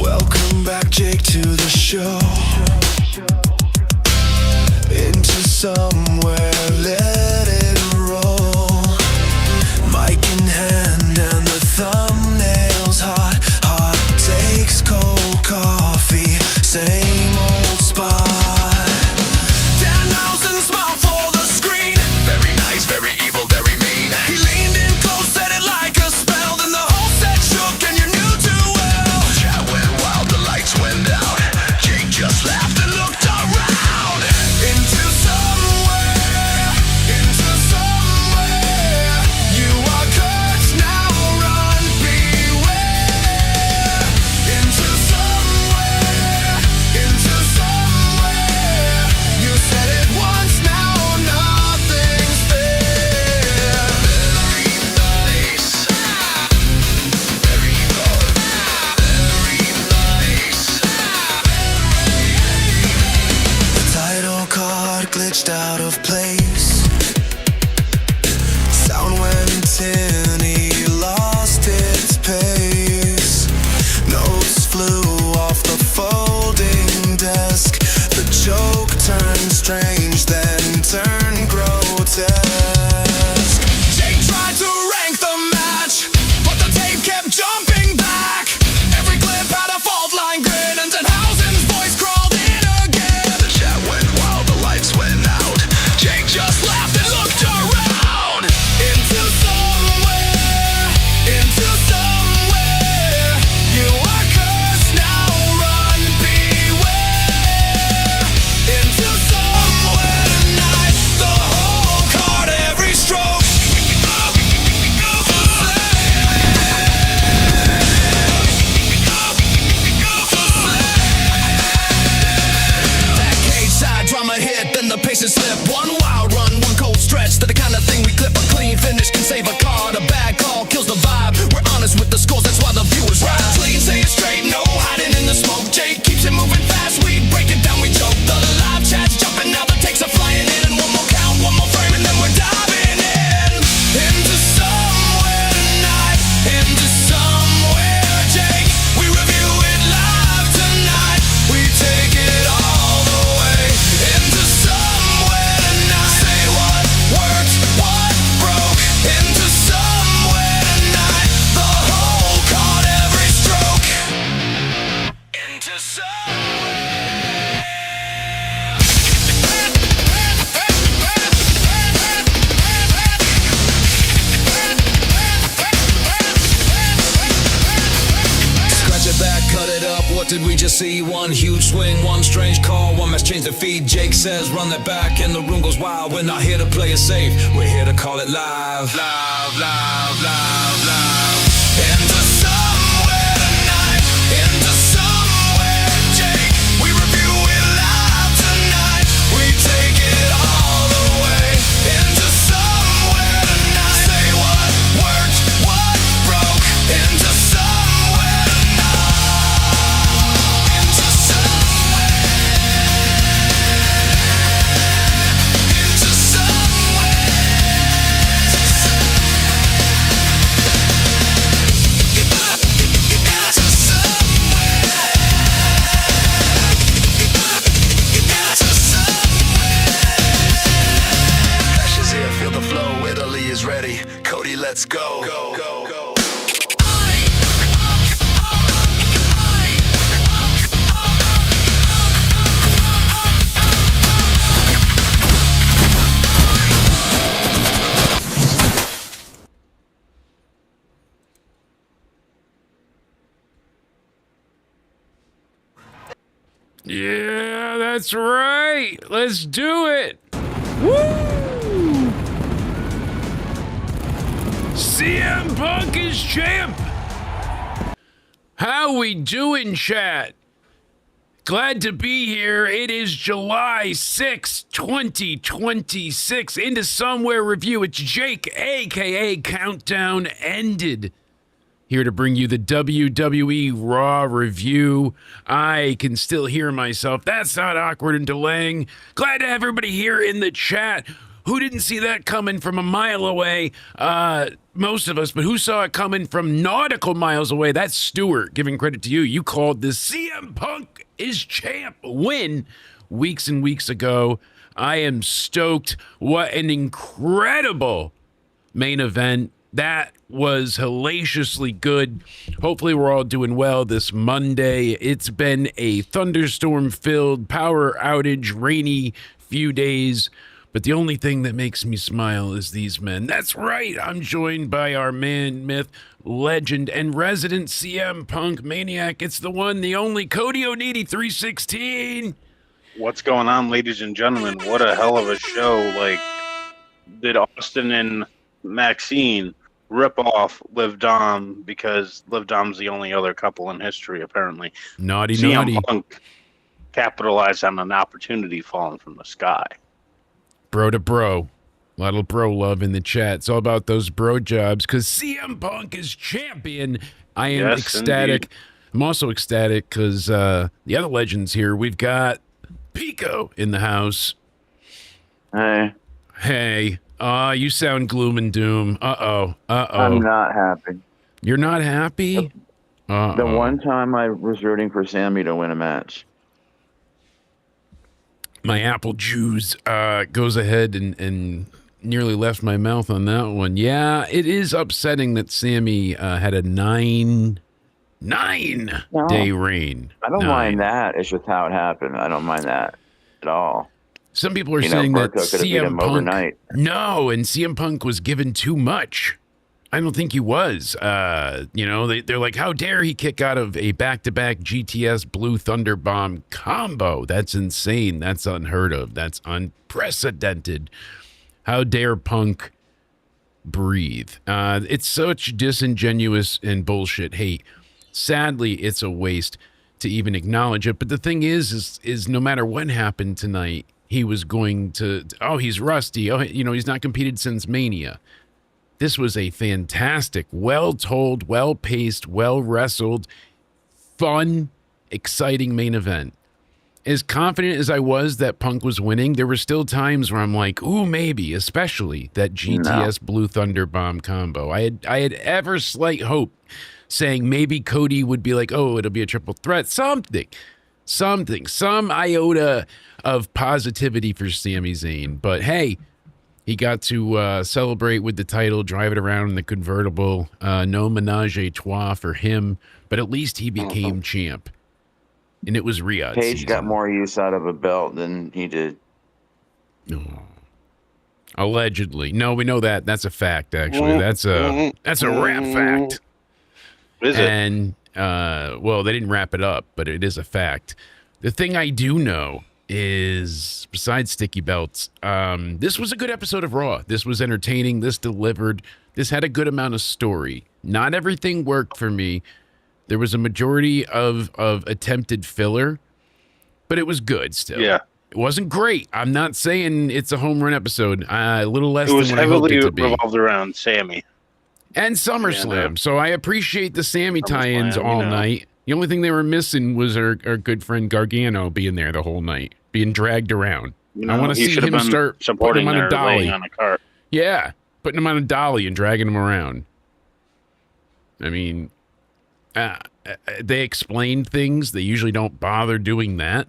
Welcome back, Jake, to the show. Into somewhere, let it roll. Mic in hand and the thumbnails hot. Hot takes, cold coffee, same old spot. Dan Nelson smiled for the screen. Very nice, very evil, very mean. He leaned in close, said it like a spell. Then the whole set shook and you knew too well. Chat went wild, the lights went out. Jake just laughed and looked around. Into somewhere, you are cursed, now run, beware. Into somewhere, you said it once, now nothing's fair. Very nice, very good, very nice. The title card glitched out of place. Sound went tinny, lost its pace. Notes flew off the folding desk. The joke turned strange, then turned grotesque. Jake tried to rank the match, but the tape kept jumping back. Every clip had a fault line grin, and Denhausen's voice crawled in again. The chat went wild, the lights went out. Jake just laughed and looked around. Into somewhere, you are cursed, now run, beware. Into somewhere tonight, the whole card, every stroke. That cage side drama hit, then the paces slip. One wild run, one cold stretch. To the kind of thing we clip. A clean finish can save a card. A bad call kills the vibe. We're honest with the scores, that's why the viewers ride. Clean, say it straight, no hiding in the smoke. Jake keeps it moving fast, we break it down, we choke. The live chat's jumping, now the takes are flying in. And one more count, one more frame, and then we're diving in. Into somewhere tonight, into somewhere, Jake. We review it live tonight. We take it all the way. Into somewhere tonight. Say what worked, what broke. Into somewhere tonight. The whole card, every stroke. Into Scratch it back, cut it up, what did we just see? One huge swing, one strange call, one match changed the feed. Jake says run that back and the room goes wild. We're not here to play it safe, we're here to call it live. Live, live, live, live. Into somewhere tonight, into somewhere, Jake. We review it live tonight. We take it all the way. Into somewhere tonight. Say what worked, what broke. Into somewhere tonight. Into somewhere. Into somewhere. Pressure's here, feel the flow, Italy is ready. Cody, let's go. Go, go, go. Yeah, that's right. Let's do it. Woo! CM Punk is champ. How we doing, chat? Glad to be here. It is July 6, 2026. Into Somewhere review. It's Jake, a.k.a. Countdown Ended. Here to bring you the WWE Raw review. I can still hear myself. That's not awkward and delaying. Glad to have everybody here in the chat. Who didn't see that coming from a mile away? Most of us, but who saw it coming from nautical miles away? That's Stuart, giving credit to you. You called the CM Punk is champ win weeks and weeks ago. I am stoked. What an incredible main event. That was hellaciously good. Hopefully we're all doing well this Monday. It's been a thunderstorm-filled, power outage, rainy few days. But the only thing that makes me smile is these men. That's right. I'm joined by our man, myth, legend, and resident CM Punk maniac. It's the one, the only Cody O'Needy 316. What's going on, ladies and gentlemen? What a hell of a show. Like, did Austin and Maxine rip off Liv Dom because Liv Dom's the only other couple in history, apparently. Naughty. CM Punk capitalized on an opportunity falling from the sky. Bro to bro. A lot of bro love in the chat. It's all about those bro jobs because CM Punk is champion. I am ecstatic. Indeed. I'm also ecstatic because the other legends here, we've got Pico in the house. Hey. You sound gloom and doom. Uh-oh. I'm not happy. You're not happy? The one time I was rooting for Sami to win a match. My apple juice goes ahead and nearly left my mouth on that one. Yeah, it is upsetting that Sami had a nine day reign. I don't mind that. It's just how it happened. I don't mind that at all. Some people are saying that CM Punk overnight. No, and CM Punk was given too much. I don't think he was. They're like, how dare he kick out of a back-to-back GTS Blue Thunder Bomb combo? That's insane. That's unheard of. That's unprecedented. How dare Punk breathe? It's such disingenuous and bullshit hate. Sadly, it's a waste to even acknowledge it. But the thing is no matter what happened tonight, he was going to, he's rusty. He's not competed since Mania. This was a fantastic, well-told, well-paced, well-wrestled, fun, exciting main event. As confident as I was that Punk was winning, there were still times where I'm like, ooh, maybe, especially that GTS Blue Thunder Bomb combo. I had ever slight hope saying maybe Cody would be like, it'll be a triple threat, some iota of positivity for Sami Zayn. But hey, he got to celebrate with the title, drive it around in the convertible. No menage a trois for him, but at least he became champ. And it was Riyadh Page season. got more use out of a belt than he did. Oh. Allegedly. No, we know that. That's a fact, actually. That's a rap fact. Is it? And, they didn't wrap it up, but it is a fact. The thing I do know is, besides sticky belts, this was a good episode of Raw. This was entertaining. This delivered. This had a good amount of story. Not everything worked for me. There was a majority of attempted filler, but it was good still. Yeah. It wasn't great. I'm not saying it's a home run episode. A little less It was than what I hoped heavily it to be. revolved around Sami. And SummerSlam. So I appreciate the Sami tie-ins all night. The only thing they were missing was our good friend Gargano being there the whole night, being dragged around. I want to see him start putting him on a dolly. On a cart. Yeah, putting him on a dolly and dragging him around. I mean, they explained things. They usually don't bother doing that.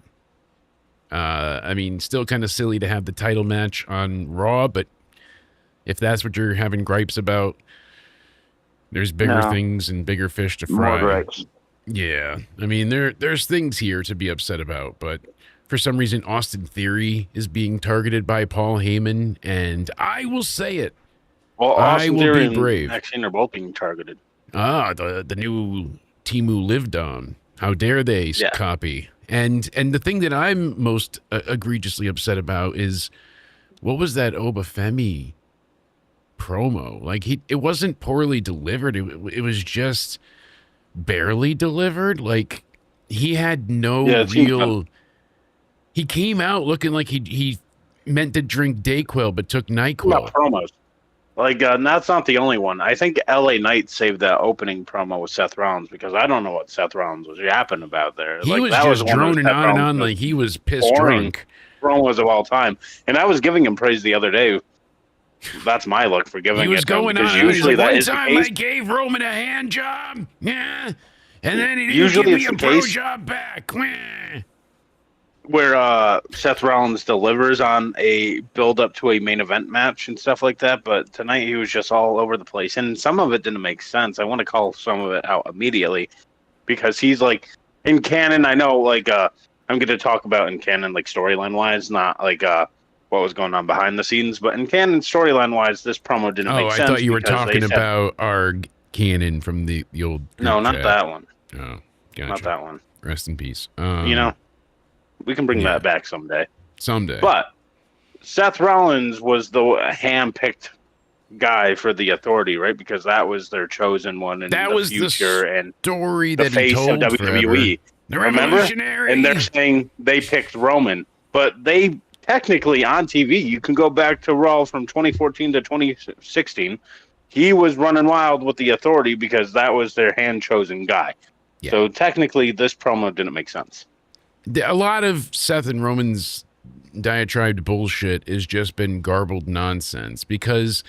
Still kind of silly to have the title match on Raw, but if that's what you're having gripes about, there's bigger things and bigger fish to fry. More gripes. Yeah, there's things here to be upset about, but for some reason, Austin Theory is being targeted by Paul Heyman, and I will say it. Well, Austin I will Theory be brave. And Maxine are both being targeted. The new Timu Liv Dom. How dare they copy? And the thing that I'm most egregiously upset about is, what was that Oba Femi promo? Like, it wasn't poorly delivered. It was just barely delivered. Like, he had no real. He came out looking like he meant to drink Dayquil but took NyQuil. Not promos. Like, that's not the only one. I think LA Knight saved that opening promo with Seth Rollins because I don't know what Seth Rollins was yapping about there. He was just droning on and on like he was pissed drunk. promos of all time. And I was giving him praise the other day. That's my look for giving He was it to him, going because on. usually that One is the time case. I gave Roman a hand job. Yeah. And then he didn't Usually give it's me a the pro case. job back. Meh. Where Seth Rollins delivers on a build up to a main event match and stuff like that, but tonight he was just all over the place, and some of it didn't make sense. I want to call some of it out immediately, because he's like, in canon, I know, like, I'm going to talk about in canon, like, storyline wise, not like what was going on behind the scenes, but in canon, storyline wise, this promo didn't make sense. I thought you were because talking they said- about our canon from the old No, group not chat. that one. Oh, gotcha. Not that one. Rest in peace. You know, we can bring that back someday. Someday. But Seth Rollins was the hand-picked guy for the Authority, right? Because that was their chosen one in that the was future, and story the that he face told of WWE. forever. The Remember? revolutionary. And they're saying they picked Roman, but they technically on TV, you can go back to Raw from 2014 to 2016. He was running wild with the Authority because that was their hand-chosen guy. Yeah. So technically, this promo didn't make sense. A lot of Seth and Roman's diatribe bullshit has just been garbled nonsense because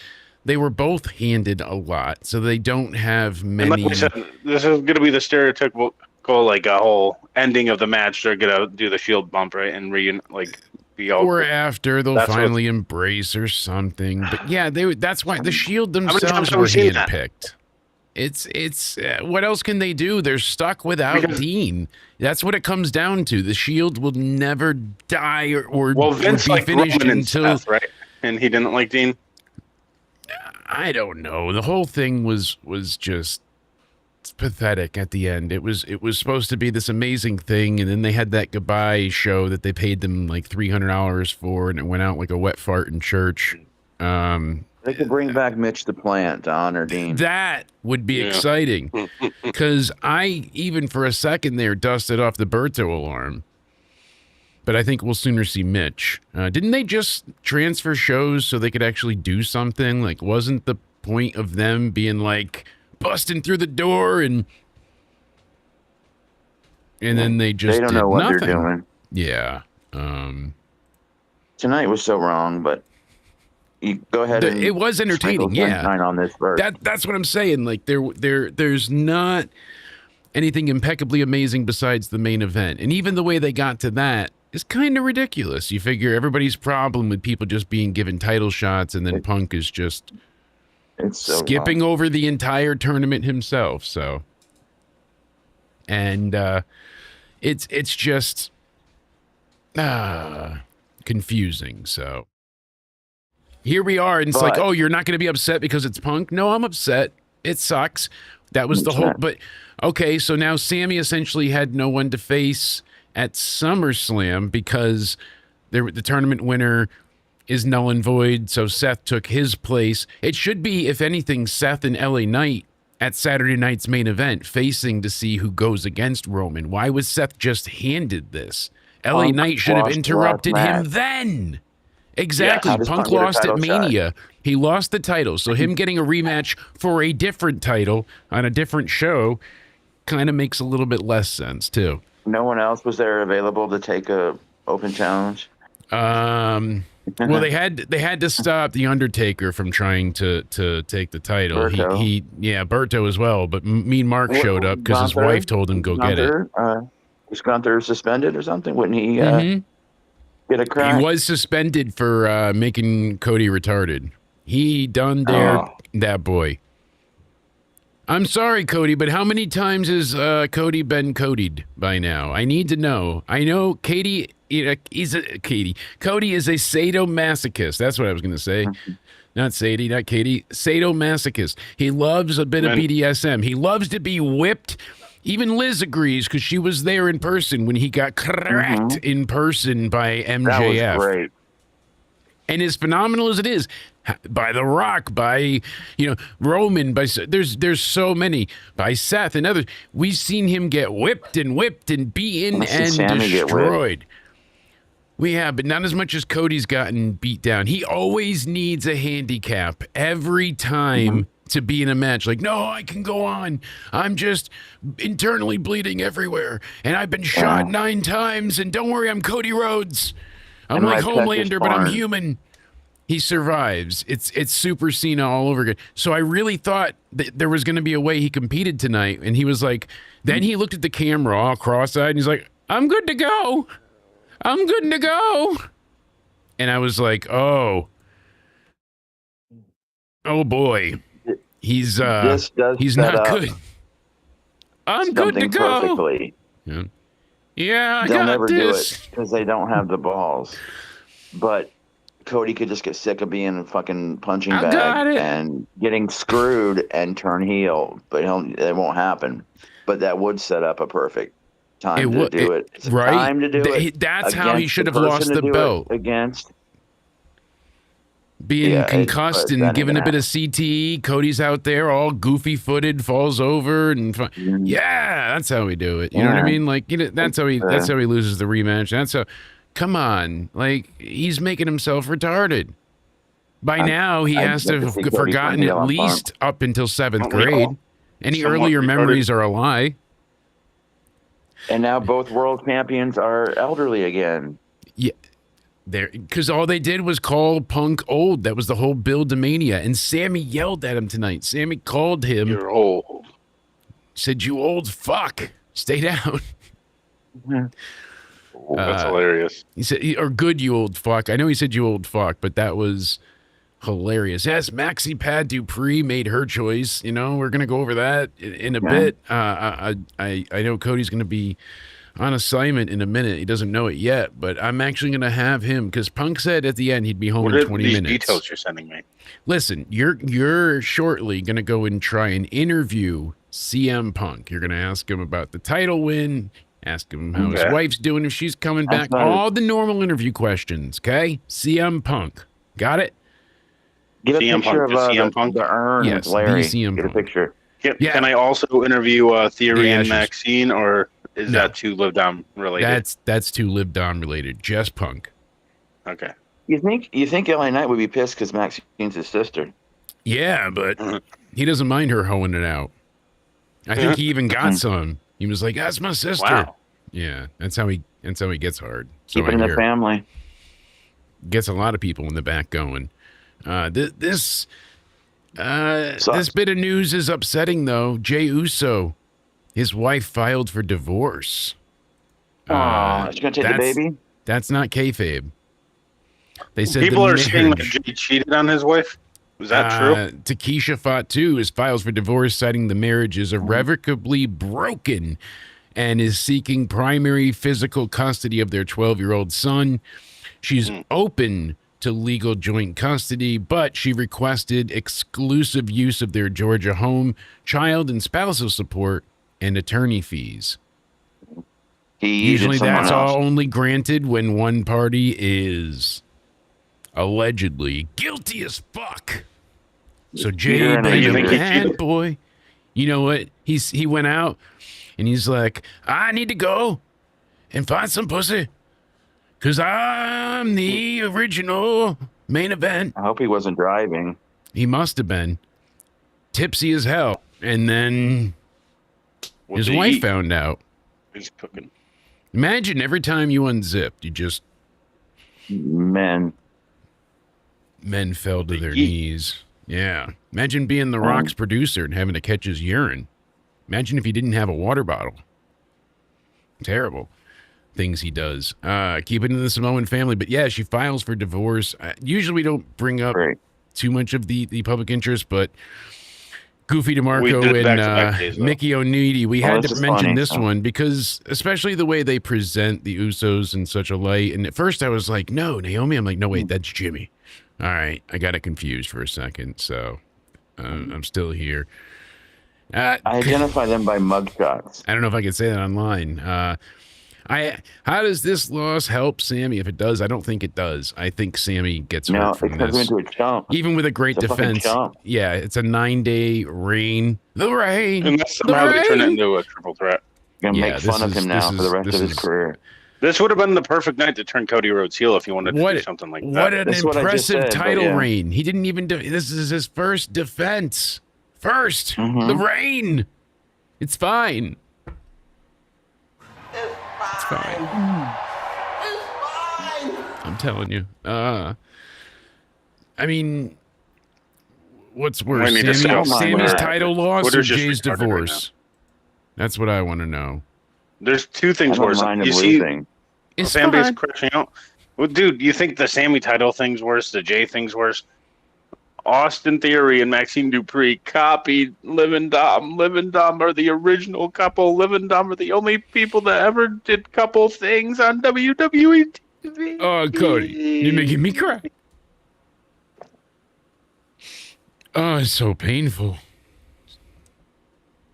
they were both handed a lot, so they don't have And many. like I said, this is going to be the stereotypical, like, a whole ending of the match. They're going to do the Shield bump, right, and be all. Or after they'll That's finally embrace or something. But yeah, that's why the Shield many times themselves have were we seen that? handpicked. It's what else can they do? They're stuck without Because- Dean. That's what it comes down to. The Shield will never die or Well, Vince be liked finished Roman and until Seth, right? And he didn't like Dean. I don't know. The whole thing was just pathetic at the end. It was supposed to be this amazing thing, and then they had that goodbye show that they paid them like $300 for, and it went out like a wet fart in church. They could bring back Mitch the Plant to honor Dean. That would be exciting, because I even for a second there dusted off the Berto alarm. But I think we'll sooner see Mitch. Didn't they just transfer shows so they could actually do something? Like, wasn't the point of them being like busting through the door and then they just They don't did know what nothing? they're doing. Yeah. Tonight was so wrong, but you go ahead and It was entertaining. sprinkle Yeah. sunshine on this verse. That's what I'm saying. Like there's not anything impeccably amazing besides the main event. And even the way they got to that is kind of ridiculous. You figure everybody's problem with people just being given title shots, and then Punk is just It's so skipping wrong. over the entire tournament himself. So, and it's just confusing. So here we are, and it's like, But- oh, you're not going to be upset because it's Punk? No, I'm upset. It sucks. That was the It's whole. not. But okay, so now Sami essentially had no one to face at SummerSlam because the tournament winner is null and void. So Seth took his place. It should be, if anything, Seth and LA Knight at Saturday night's main event, facing to see who goes against Roman. Why was Seth just handed this? LA Punk Knight should have lost the interrupted last him match. then. Exactly. how does Punk Punk get a lost at title shot? Mania. He lost the title. So him getting a rematch for a different title on a different show kind of makes a little bit less sense, too. No one else was there available to take a open challenge. Well, they had to stop the Undertaker from trying to take the title. Berto. Berto as well. But me and Mark showed up because his Gunther? wife told him go get it. Was Gunther suspended or something? Wouldn't he get a crack? He was suspended for making Cody retarded. He done dared that boy. I'm sorry, Cody, but how many times has Cody been Cody'd by now? I need to know. I know Cody is a sadomasochist. That's what I was going to say. Not Sadie, not Katie. Sadomasochist. He loves a bit of BDSM. He loves to be whipped. Even Liz agrees because she was there in person when he got cracked in person by MJF. That was great. And as phenomenal as it is, by The Rock, by Roman, by there's so many, by Seth and others, we've seen him get whipped and beaten Let's see and Sami get destroyed. We have, but not as much as Cody's gotten beat down. He always needs a handicap every time to be in a match. Like, no, I can go on. I'm just internally bleeding everywhere, and I've been shot 9 times. And don't worry, I'm Cody Rhodes. I'm And like my peck is Homelander, but I'm torn. human. He survives. It's Super Cena all over again. So I really thought that there was going to be a way he competed tonight, and he was like, then he looked at the camera all cross-eyed, and he's like, I'm good to go. I'm good to go. And I was like, oh boy, he's This does he's set not up good. I'm good to something go. perfectly. Yeah, I They'll got never this. do it because they don't have the balls. But Cody could just get sick of being a fucking punching I got bag it. and getting screwed and turn heel. But it won't happen. But that would set up a perfect time to do it. It's a right? time to do it. That's how he against should the have lost person to the do belt. it against. Being Yeah, concussed but and that given a ain't bit of CTE. Cody's out there all goofy-footed, falls over, and yeah, that's how we do it. You know what I mean? Like, that's how he loses the rematch. That's how. Come on, like he's making himself retarded. By now, he has to have forgotten at least up until 7th grade. Any earlier memories are a lie. And now both world champions are elderly again. Yeah. Because all they did was call Punk old. That was the whole build to Mania. And Sami yelled at him tonight. Sami called him. You're old. Said, you old fuck. Stay down. That's hilarious. He said, or good, you old fuck. I know he said you old fuck, but that was hilarious. Yes, Maxi Pad Dupree made her choice. We're going to go over that in a bit. I know Cody's going to be on assignment in a minute. He doesn't know it yet, but I'm actually going to have him because Punk said at the end he'd be home in 20 minutes. What are these details you're sending me? Listen, you're shortly going to go and try and interview CM Punk. You're going to ask him about the title win, ask him how his wife's doing, if she's coming back, all the normal interview questions, okay? CM Punk. Got it? Get a CM picture Punk, of CM Punk? the urn, yes, Larry. CM Get a Punk. picture. Can I also interview Theory and Ashes. Maxine, or is that too Live Down related? That's too Live Down related. Just Punk. Okay. You think LA Knight would be pissed because Maxine's his sister? Yeah, but he doesn't mind her hoeing it out. I think he even got some. He was like, "That's my sister." Wow. Yeah, that's how he gets hard. So Keep it in the family. Gets a lot of people in the back going. This bit of news is upsetting though. Jey Uso, his wife filed for divorce. Oh, she's gonna take the baby? That's not kayfabe. They said people are saying that Jey cheated on his wife. Is that true? Takesha Fatu is files for divorce, citing the marriage is irrevocably broken, and is seeking primary physical custody of their 12-year-old son. She's open to legal joint custody, but she requested exclusive use of their Georgia home, child and spousal support, and attorney fees. Usually that's all only granted when one party is allegedly guilty as fuck. So Jey, bad boy, you know what? He went out and he's like, I need to go and find some pussy because I'm the original main event. I hope he wasn't driving. He must have been tipsy as hell. And then his wife found out. He's cooking. Imagine every time you unzipped, you just... Men fell to their knees. Yeah. Imagine being The Rock's producer and having to catch his urine. Imagine if he didn't have a water bottle. Terrible things he does. Keep it in the Samoan family. But yeah, she files for divorce. Usually we don't bring up too much of the public interest, but Goofy DeMarco and Mickey O'Needy, we had to mention this one because especially the way they present the Usos in such a light. And at first I was like, no, Naomi. I'm like, no, wait, that's Jimmy. All right. I got it confused for a second. So I'm still here. I identify them by mugshots. I don't know if I can say that online. How does this loss help Sami? If it does, I don't think it does. I think Sami gets hurt from this. Into a chump. Even with a great defense. Yeah, it's a 9-day reign. The reign. And that's somehow they turn it into a triple threat. You're going to make fun of him now for the rest of his career. This would have been the perfect night to turn Cody Rhodes heel if you wanted to do something like that. What an impressive title reign. He didn't even this is his first defense. First. The reign. It's fine. It's fine. I'm telling you. I mean, what's worse, We need to settle Sammy's Twitter. title loss or Twitter's just Jay's retarded right divorce? That's what I want to know. There's two I things don't worse. mind him You see, losing. It's fan base fine. crashing out. Well, dude, you think the Sammy title thing's worse? The Jay thing's worse? Austin Theory and Maxine Dupree copied Liv and Dom. Liv and Dom are the original couple. Liv and Dom are the only people that ever did couple things on WWE TV. Oh, Cody, you're making me cry. Oh, it's so painful.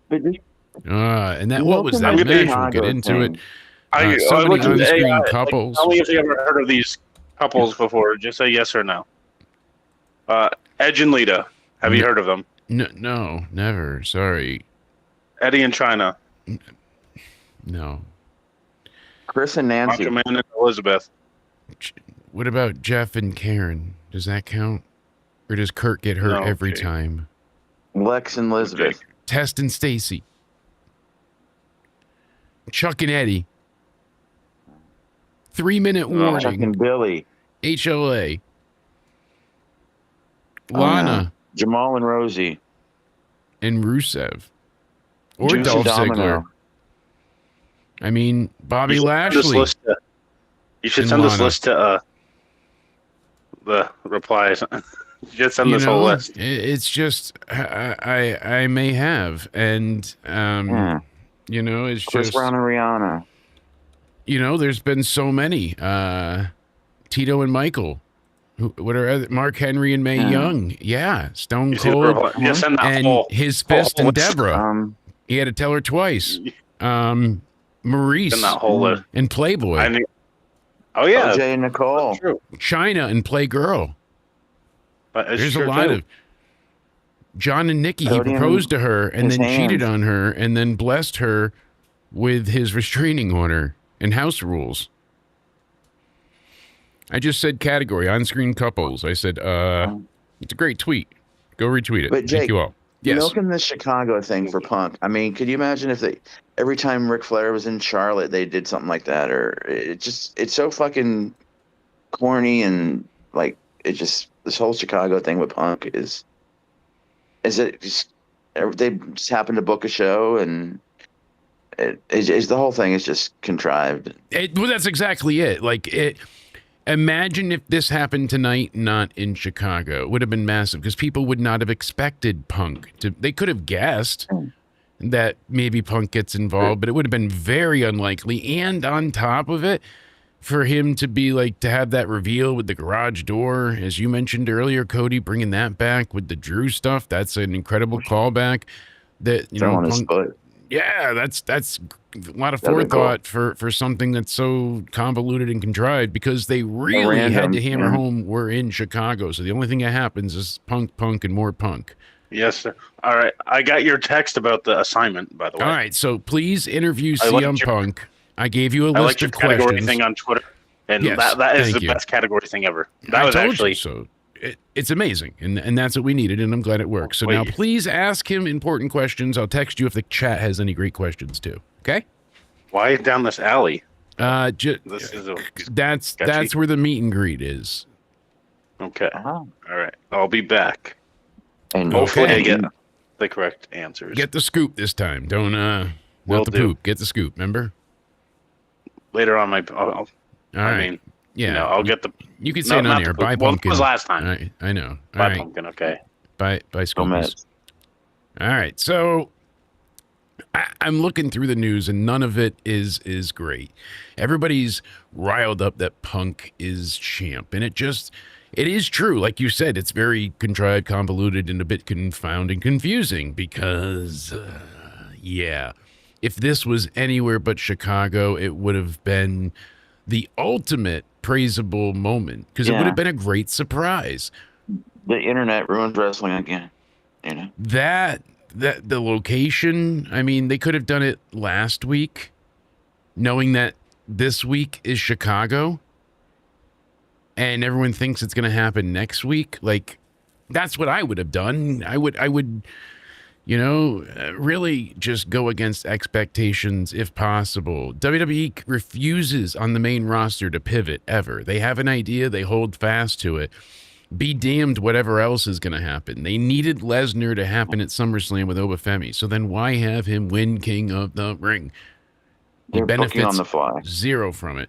But this- And that what was that Welcome to match? We'll Chicago get into it. thing. So many looked at on-screen AI, couples. Tell me if you ever heard of these couples before. Just say yes or no. Edge and Lita. Have you heard of them? No, never. Sorry. Eddie and China. No. Chris and Nancy. Macho Man and Elizabeth. What about Jeff and Karen? Does that count? Or does Kurt get hurt No, every okay. time? Lex and Elizabeth. Test and Stacy. Chuck and Eddie. 3-minute Chuck warning. and Billy. HLA. Oh, Lana no. Jamal and Rosie. and Rusev. Or Juicy Dolph Domino. Ziggler. I mean, Bobby You should send this Lashley. list to- You should and send this Lana. list to the replies. Just send You this whole know, list. It's just I may have, and Yeah. you know, it's Chris just Brown and Rihanna. you know, there's been so many. Tito and Michael. What are other, Mark Henry and Mae Yeah. Young? Yeah, Stone You see the Cold reply- Just send that and whole. his fist whole and list. Deborah. He had to tell her twice. Maurice Send that whole list. and Playboy. I mean, oh yeah, OJ and Nicole. that's true. China and Playgirl. But it's There's true a lot too. of John and Nikki. He Cody and proposed to her and his then cheated hands. on her and then blessed her with his restraining order and house rules. I just said category on-screen couples. I said it's a great tweet. Go retweet it. But Thank Jake, you all. Yes. Milking the Chicago thing for Punk. I mean, could you imagine if they every time Ric Flair was in Charlotte, they did something like that? Or it's so fucking corny and like this whole Chicago thing with Punk is it just they just happened to book a show and it's the whole thing is just contrived. Well, that's exactly it. Like it. Imagine if this happened tonight, not in Chicago. It would have been massive because people would not have expected Punk to. They could have guessed that maybe Punk gets involved, but it would have been very unlikely. And on top of it, for him to be like to have that reveal with the garage door, as you mentioned earlier, Cody bringing that back with the Drew stuff. That's an incredible callback. That you know, Throwing his Punk, foot. yeah, that's a lot of That'd be forethought for something that's so convoluted and contrived because they really had random, to hammer yeah. home we're in Chicago. So the only thing that happens is punk, and more punk. Yes, sir. All right, I got your text about the assignment, by the way. All right, so please interview I liked CM your- Punk. I gave you a I list like your of category questions. thing on Twitter, and Yes, that is thank the you. best category thing ever. That I was told actually you so. It's amazing, and that's what we needed, and I'm glad it works. So Wait. now please ask him important questions. I'll text you if the chat has any great questions too. Okay? why down this alley. This is a that's sketchy. where the meet and greet is. Okay. Uh-huh. All right, I'll be back. And Hopefully, I Okay. get the correct answers. Get the scoop this time. Don't Will not the do. poop. Get the scoop. Remember? Later on, All I right. mean, yeah. you know, I'll get the. You can no, say it on not air. the Buy poop. Well, pumpkin. it was last time. I know. All Buy right. pumpkin, okay. Buy Go scoopies. Mets. All right. So I'm looking through the news, and none of it is great. Everybody's riled up that Punk is champ, and it is true. Like you said, it's very contrived, convoluted, and a bit confounding, confusing because, yeah, if this was anywhere but Chicago, it would have been the ultimate praisable moment because it would Yeah. have been a great surprise. The internet ruins wrestling again. You know. That the location, I mean, they could have done it last week, knowing that this week is Chicago, and everyone thinks it's going to happen next week. Like, that's what I would have done. I would, really just go against expectations if possible. WWE refuses on the main roster to pivot ever. They have an idea, they hold fast to it. Be damned whatever else is going to happen. They needed Lesnar to happen at SummerSlam with Oba Femi, so then why have him win King of the Ring? He They're booking benefits on the fly. zero from it.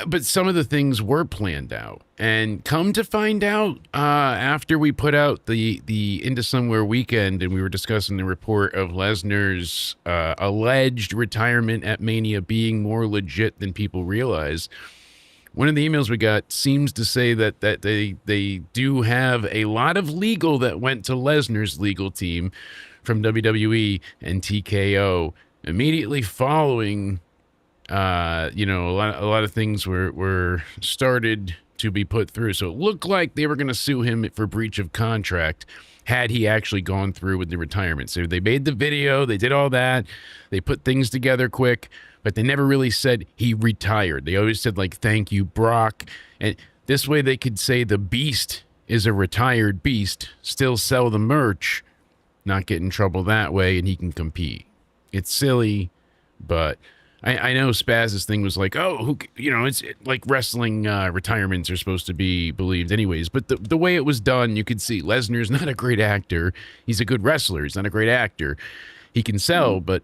But some of the things were planned out. And come to find out, after we put out the IntoSomewhere weekend and we were discussing the report of Lesnar's alleged retirement at Mania being more legit than people realize, one of the emails we got seems to say that they do have a lot of legal that went to Lesnar's legal team from WWE and TKO immediately following. A lot of things were started to be put through. So it looked like they were going to sue him for breach of contract had he actually gone through with the retirement. So they made the video, they did all that, they put things together quick, but they never really said he retired. They always said, like, thank you, Brock. And this way they could say the Beast is a retired beast, still sell the merch, not get in trouble that way, and he can compete. It's silly, but I know Spaz's thing was like, oh, it's like wrestling retirements are supposed to be believed anyways. But the way it was done, you could see Lesnar's not a great actor. He's a good wrestler. He's not a great actor. He can sell, but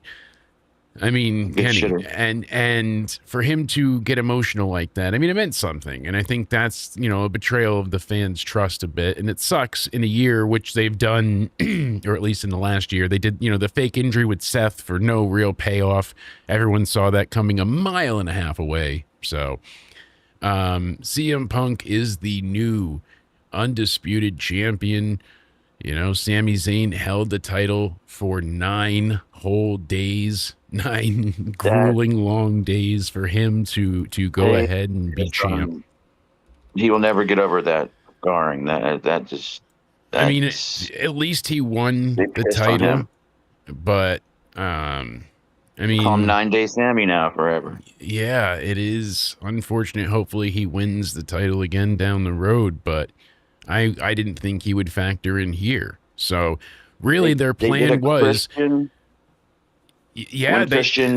I mean, can he? And for him to get emotional like that, I mean, it meant something. And I think that's, a betrayal of the fans' trust a bit. And it sucks in a year, which they've done, or at least in the last year, they did, the fake injury with Seth for no real payoff. Everyone saw that coming a mile and a half away. So CM Punk is the new undisputed champion. Sami Zayn held the title for 9 whole days. 9 grueling long days for him to go ahead and be champ. He will never get over that scarring. At least he won the title. But call him 9 Day Sami now forever. Yeah, it is unfortunate. Hopefully he wins the title again down the road, but I didn't think he would factor in here. So really their plan was Christian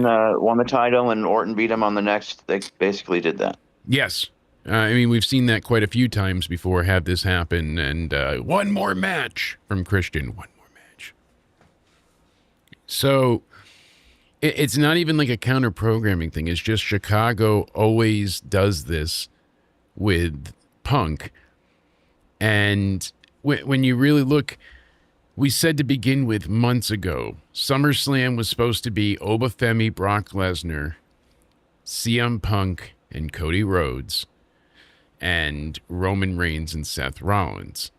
won the title and Orton beat him on the next. They basically did that. Yes. We've seen that quite a few times before, have this happen. And one more match from Christian. One more match. So it's not even like a counter-programming thing. It's just Chicago always does this with Punk. And when you really look, we said to begin with months ago, SummerSlam was supposed to be Oba Femi, Brock Lesnar, CM Punk, and Cody Rhodes, and Roman Reigns and Seth Rollins.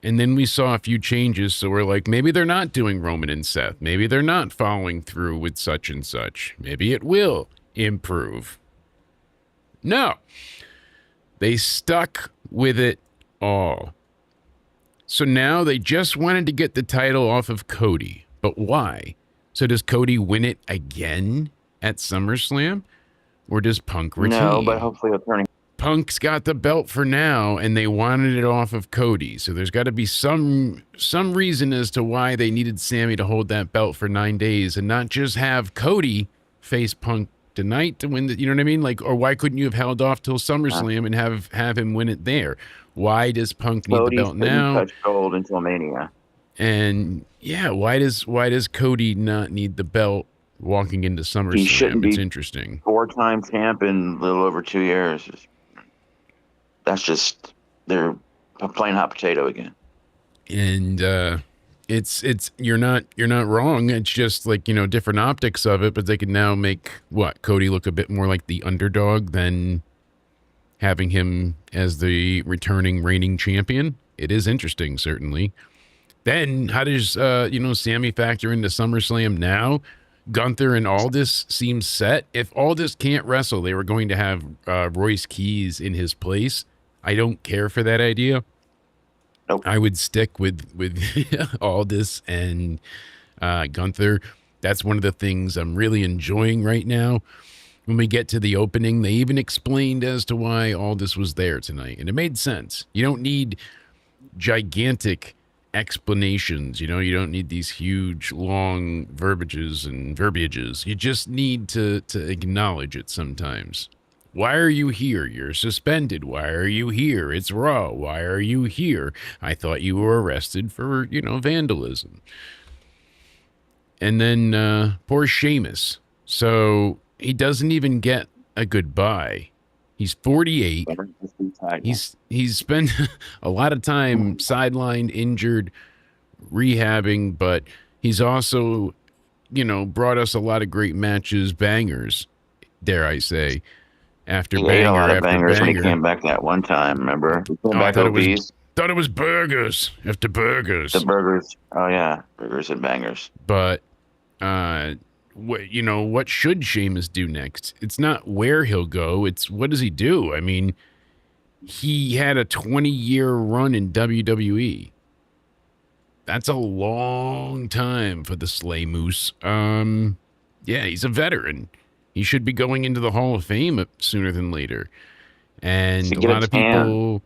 And then we saw a few changes, so we're like, maybe they're not doing Roman and Seth. Maybe they're not following through with such and such. Maybe it will improve. No. They stuck with it all. So now they just wanted to get the title off of Cody. But why? So does Cody win it again at SummerSlam? Or does Punk retain? No, but hopefully it's turning. Punk's got the belt for now, and they wanted it off of Cody. So there's got to be some reason as to why they needed Sami to hold that belt for 9 days and not just have Cody face Punk tonight to win the, you know what I mean? Like, or why couldn't you have held off till SummerSlam and have him win it there? Why does Punk need the belt now? Touch gold until Mania. And yeah, why does Cody not need the belt walking into SummerSlam? He shouldn't It's be interesting. 4-time champ in a little over 2 years. That's just, they're playing hot potato again. And it's you're not wrong. It's just like, different optics of it, but they can now make Cody look a bit more like the underdog than having him as the returning reigning champion. It is interesting, certainly. Then how does Sami factor into SummerSlam now? Gunther and Aldis seem set. If Aldis can't wrestle, they were going to have Royce Keys in his place. I don't care for that idea. Nope. I would stick with Aldis and Gunther. That's one of the things I'm really enjoying right now. When we get to the opening, they even explained as to why Aldis was there tonight, and it made sense. You don't need gigantic explanations. You know, you don't need these huge, long verbiages. You just need to acknowledge it sometimes. Why are you here? You're suspended. Why are you here? It's Raw. Why are you here? I thought you were arrested for, vandalism. And then poor Sheamus. So he doesn't even get a goodbye. He's 48. He's spent a lot of time sidelined, injured, rehabbing, but he's also, brought us a lot of great matches, bangers, dare I say. After he banger ate a lot of after bangers banger. when he came back that one time, remember? He came I back thought obese. it was burgers after burgers. The burgers. Oh, yeah. Burgers and bangers. But, what should Sheamus do next? It's not where he'll go. It's what does he do? I mean, he had a 20-year run in WWE. That's a long time for the Slay Moose. Yeah, he's a veteran. He should be going into the Hall of Fame sooner than later. And a lot of people...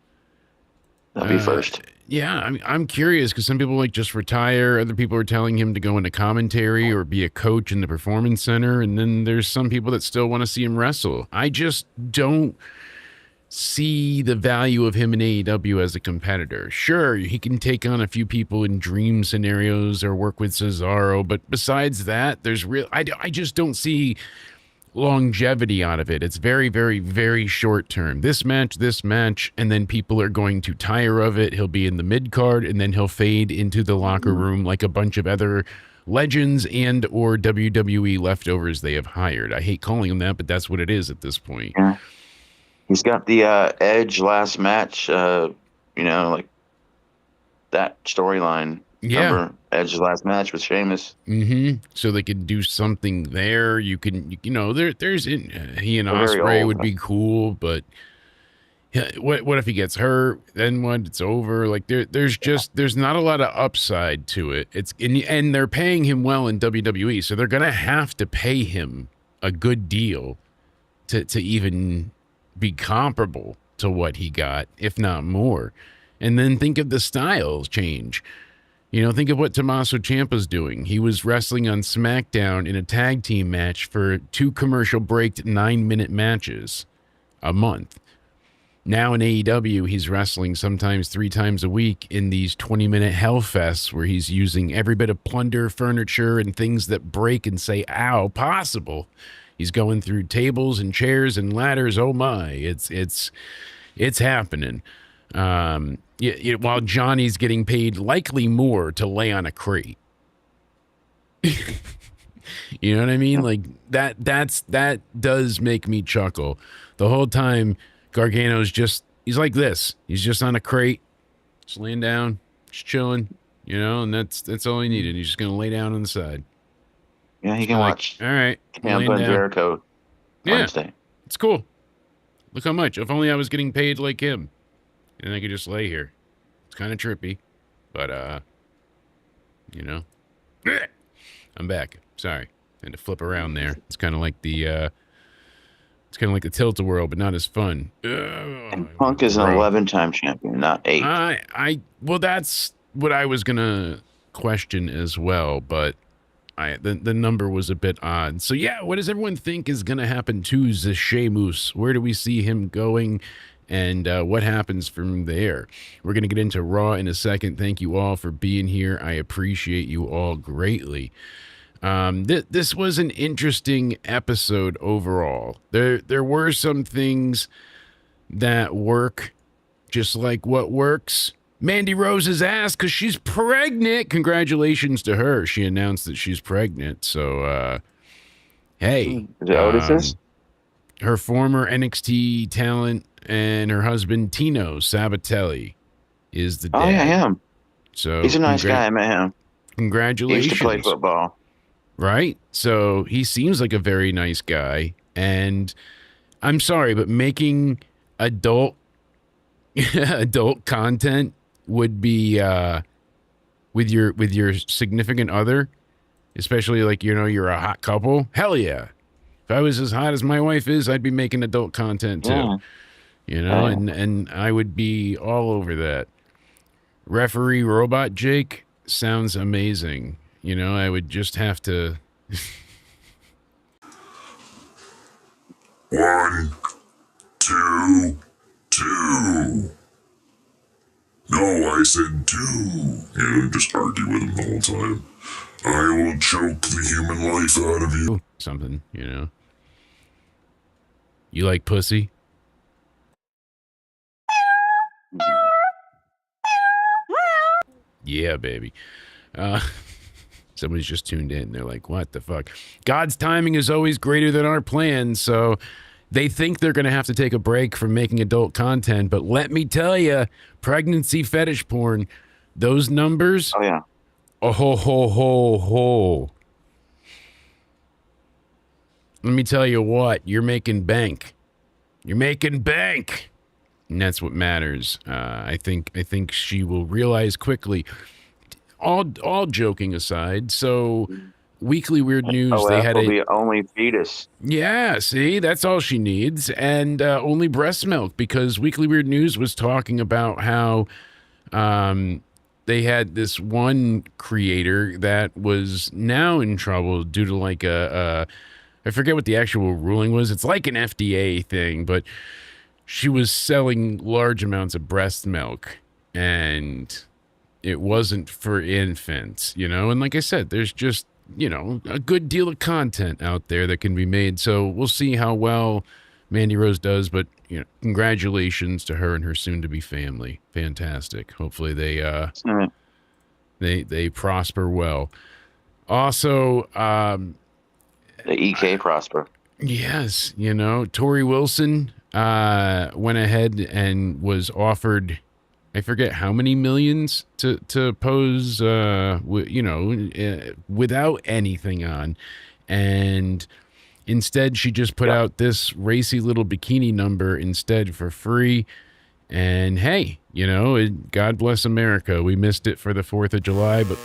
That'll be first. Yeah, I'm curious because some people just retire. Other people are telling him to go into commentary or be a coach in the Performance Center. And then there's some people that still want to see him wrestle. I just don't see the value of him in AEW as a competitor. Sure, he can take on a few people in dream scenarios or work with Cesaro. But besides that, I just don't see longevity out of it. It's very, very, very short term. This match, and then people are going to tire of it. He'll be in the mid card, and then he'll fade into the locker room like a bunch of other legends and or WWE leftovers they have hired. I hate calling them that, but that's what it is at this point. Yeah. He's got the Edge last match, like that storyline. Yeah. Remember Edge's last match with Sheamus. Mm-hmm. So they could do something there. You can, there's he and Ospreay would be cool, but what if he gets hurt? Then what? It's over. Like there's not a lot of upside to it. And they're paying him well in WWE, so they're gonna have to pay him a good deal to even be comparable to what he got, if not more. And then think of the style change. Think of what Tommaso Ciampa's doing. He was wrestling on SmackDown in a tag team match for 2 commercial breaked 9-minute matches a month. Now in AEW, he's wrestling sometimes 3 times a week in these 20-minute hellfests where he's using every bit of plunder, furniture, and things that break and say, ow, possible. He's going through tables and chairs and ladders. Oh my, it's happening. While Johnny's getting paid likely more to lay on a crate. You know what I mean? Like that does make me chuckle. The whole time Gargano's he's like this. He's just on a crate, just laying down, just chilling, and that's all he needed. He's just gonna lay down on the side. Yeah, he can watch. All right. Ciampa and Jericho Wednesday. It's cool. Look how much. If only I was getting paid like him. And I could just lay here. It's kind of trippy, but I'm back. Sorry, and to flip around there. It's kind of like the tilt-a-whirl, but not as fun. And Punk is an 11-time champion, not 8. Well, that's what I was gonna question as well, but the number was a bit odd. So yeah, what does everyone think is gonna happen to Sheamus? Where do we see him going? And what happens from there? We're going to get into Raw in a second. Thank you all for being here. I appreciate you all greatly. This was an interesting episode overall. There were some things that work, just like what works. Mandy Rose's ass because she's pregnant. Congratulations to her. She announced that she's pregnant. So, hey. Is it Otis's? Her former NXT talent and her husband Tino Sabatelli is the dad. Oh, yeah, him. So he's a nice guy. I met him. Congratulations. He used to play football. Right? So he seems like a very nice guy. And I'm sorry, but making adult content would be with your significant other, especially like you're a hot couple. Hell yeah. If I was as hot as my wife is, I'd be making adult content too. Yeah. And I would be all over that. referee robot Jake sounds amazing. You know, I would just have to. 1, 2, 2. No, I said 2. And just argue with him the whole time. I will choke the human life out of you. Something, you know. You like pussy? Yeah, baby. Somebody's just tuned in. They're like, what the fuck? God's timing is always greater than our plans. So they think they're going to have to take a break from making adult content. But let me tell you, pregnancy fetish porn, those numbers. Oh, yeah. Oh, ho, ho, ho, ho. Let me tell you what, you're making bank. You're making bank. And that's what matters. I think she will realize quickly. All joking aside, so Weekly Weird News, they had the only fetus. Yeah, see, that's all she needs, and only breast milk, because Weekly Weird News was talking about how they had this one creator that was now in trouble due to like I forget what the actual ruling was. It's like an FDA thing, but she was selling large amounts of breast milk, and it wasn't for infants, you know? And like I said, there's just, you know, a good deal of content out there that can be made. So we'll see how well Mandy Rose does, but, you know, congratulations to her and her soon-to-be family. Fantastic. Hopefully they prosper well. Also, the EK prosper. Yes, you know, Tori Wilson went ahead and was offered, I forget how many millions to pose, you know, without anything on. And instead, she just put out this racy little bikini number instead for free. And hey, you know, God bless America. We missed it for the 4th of July, but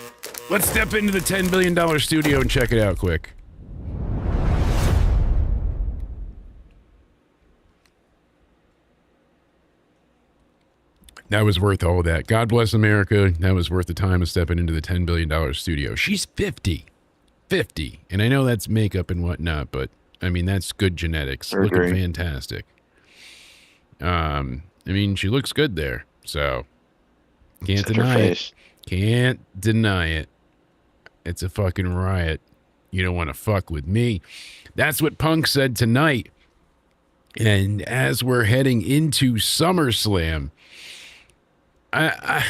let's step into the $10 billion studio and check it out quick. That was worth all that. God bless America. That was worth the time of stepping into the $10 billion studio. She's 50. 50. And I know that's makeup and whatnot, but, I mean, that's good genetics. Looking fantastic. I mean, she looks good there. So, can't deny it. Can't deny it. It's a fucking riot. You don't want to fuck with me. That's what Punk said tonight. And as we're heading into SummerSlam, I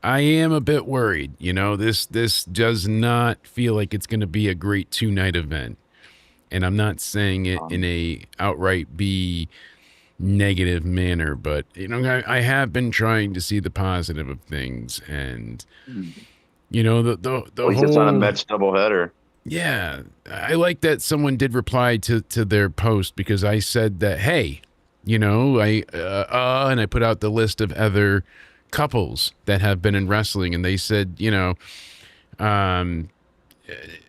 am a bit worried. You know, this does not feel like it's going to be a great 2-night event. And I'm not saying it in a outright be negative manner, but, you know, I have been trying to see the positive of things. And, you know, the At least it's on a Mets doubleheader. Yeah, I like that someone did reply to their post, because I said that, hey, you know, and I put out the list of other couples that have been in wrestling, and they said, you know,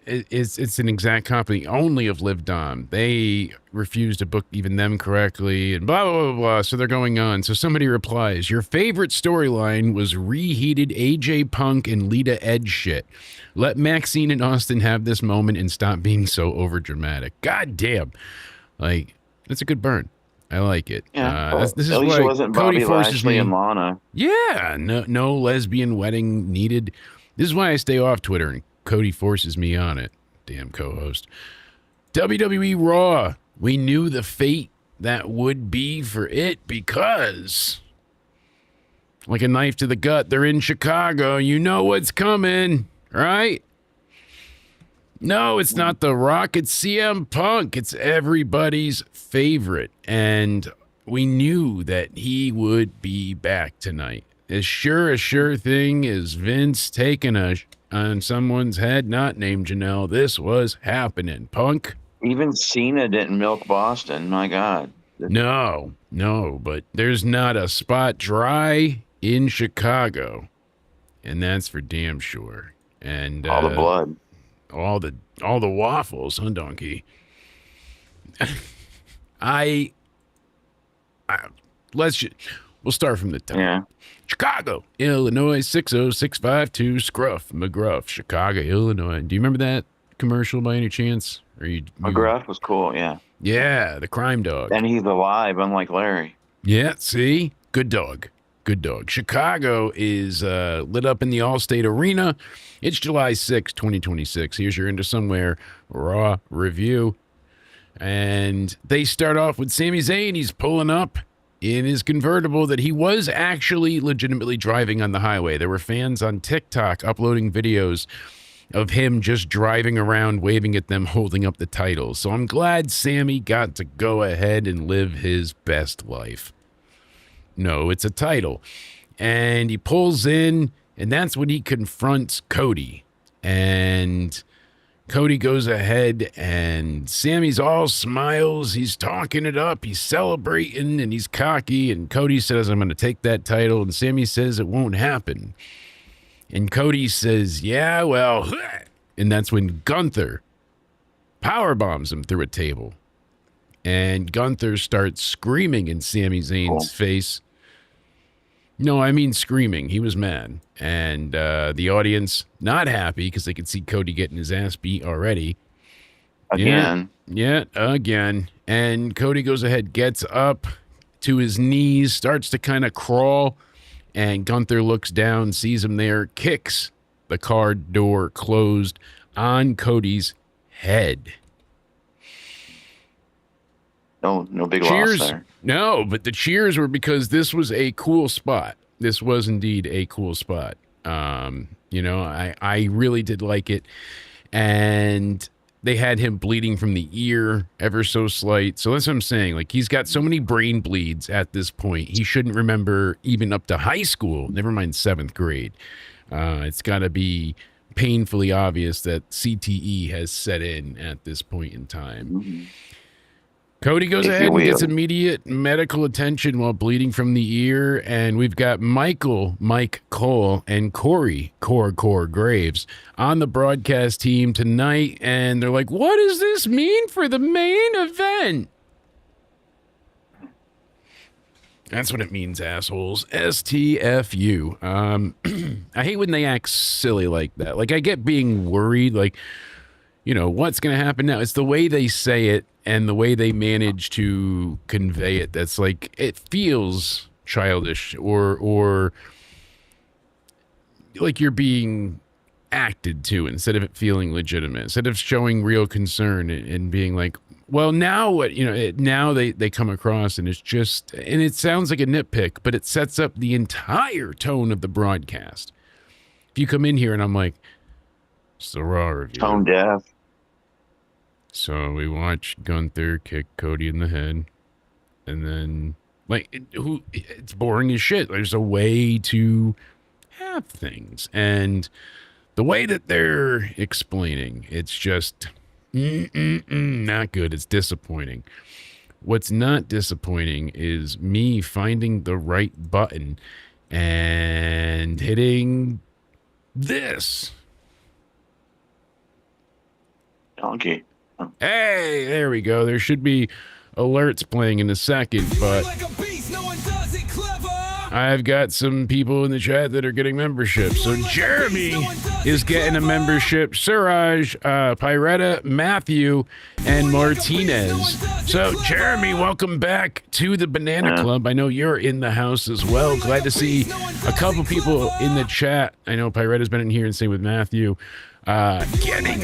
it's an exact copy only of Liv Dom. They refused to book even them correctly, and blah, blah, blah, blah. So they're going on. So somebody replies, your favorite storyline was reheated AJ Punk and Lita Edge shit. Let Maxine and Austin have this moment and stop being so overdramatic. God damn. Like, that's a good burn. I like it. Yeah, this is at least why it wasn't Cody Bobby forces Lashley me. and Lana. Yeah, no lesbian wedding needed. This is why I stay off Twitter, and Cody forces me on it. Damn co-host. WWE Raw. We knew the fate that would be for it, because, like a knife to the gut, they're in Chicago. You know what's coming, right? No, it's not The Rock. It's CM Punk. It's everybody's favorite. And we knew that he would be back tonight. As sure thing as Vince taking on someone's head not named Janelle, this was happening. Punk. Even Cena didn't milk Boston. My God. No, but there's not a spot dry in Chicago. And that's for damn sure. And all the blood. All the waffles, huh, donkey? We'll start from the top. Yeah. Chicago, Illinois, 60652 Scruff McGruff, Chicago, Illinois. Do you remember that commercial by any chance? Or you McGruff was cool, yeah. Yeah, the crime dog. And he's alive, unlike Larry. Yeah, see? Good dog. Good dog. Chicago is lit up in the Allstate Arena. It's July 6, 2026. Here's your IntoSomewhere Raw review. And they start off with Sami Zayn. He's pulling up in his convertible that he was actually legitimately driving on the highway. There were fans on TikTok uploading videos of him just driving around, waving at them, holding up the title. So I'm glad Sami got to go ahead and live his best life. No, it's a title. And he pulls in, and that's when he confronts Cody. And Cody goes ahead, and Sami's all smiles. He's talking it up. He's celebrating, and he's cocky. And Cody says, I'm going to take that title. And Sami says it won't happen. And Cody says, yeah, well, and that's when Gunther powerbombs him through a table. And Gunther starts screaming in Sami Zayn's face. No, I mean screaming. He was mad. And the audience not happy because they could see Cody getting his ass beat already. Again. Yeah, again. And Cody goes ahead, gets up to his knees, starts to kind of crawl. And Gunther looks down, sees him there, kicks the car door closed on Cody's head. No big Cheers. loss there. No, but the cheers were because this was a cool spot. This was indeed a cool spot. I really did like it. And they had him bleeding from the ear ever so slight. So that's what I'm saying. Like, he's got so many brain bleeds at this point. He shouldn't remember even up to high school, never mind 7th grade. It's got to be painfully obvious that CTE has set in at this point in time. Mm-hmm. Cody goes ahead and gets immediate medical attention while bleeding from the ear. And we've got Mike Cole, and Corey, Core Graves, on the broadcast team tonight. And they're like, what does this mean for the main event? That's what it means, assholes. STFU. I hate when they act silly like that. Like, I get being worried, like, what's going to happen now? It's the way they say it and the way they manage to convey it. That's like, it feels childish or like you're being acted to instead of it feeling legitimate, instead of showing real concern and being like, well, now what, now they come across and it's just, and it sounds like a nitpick, but it sets up the entire tone of the broadcast. If you come in here and I'm like, it's the Raw review. Tone deaf. So we watched Gunther kick Cody in the head, and then it's boring as shit. There's a way to have things, and the way that they're explaining, it's just not good. It's disappointing. What's not disappointing is me finding the right button and hitting this. Donkey. Hey, there we go. There should be alerts playing in a second, but I've got some people in the chat that are getting memberships. So Jeremy is getting a membership. Suraj, Pyretta, Matthew, and Martinez. So Jeremy, welcome back to the Banana Club. I know you're in the house as well. Glad to see a couple people in the chat. I know Pyretta's been in here, and same with Matthew. Getting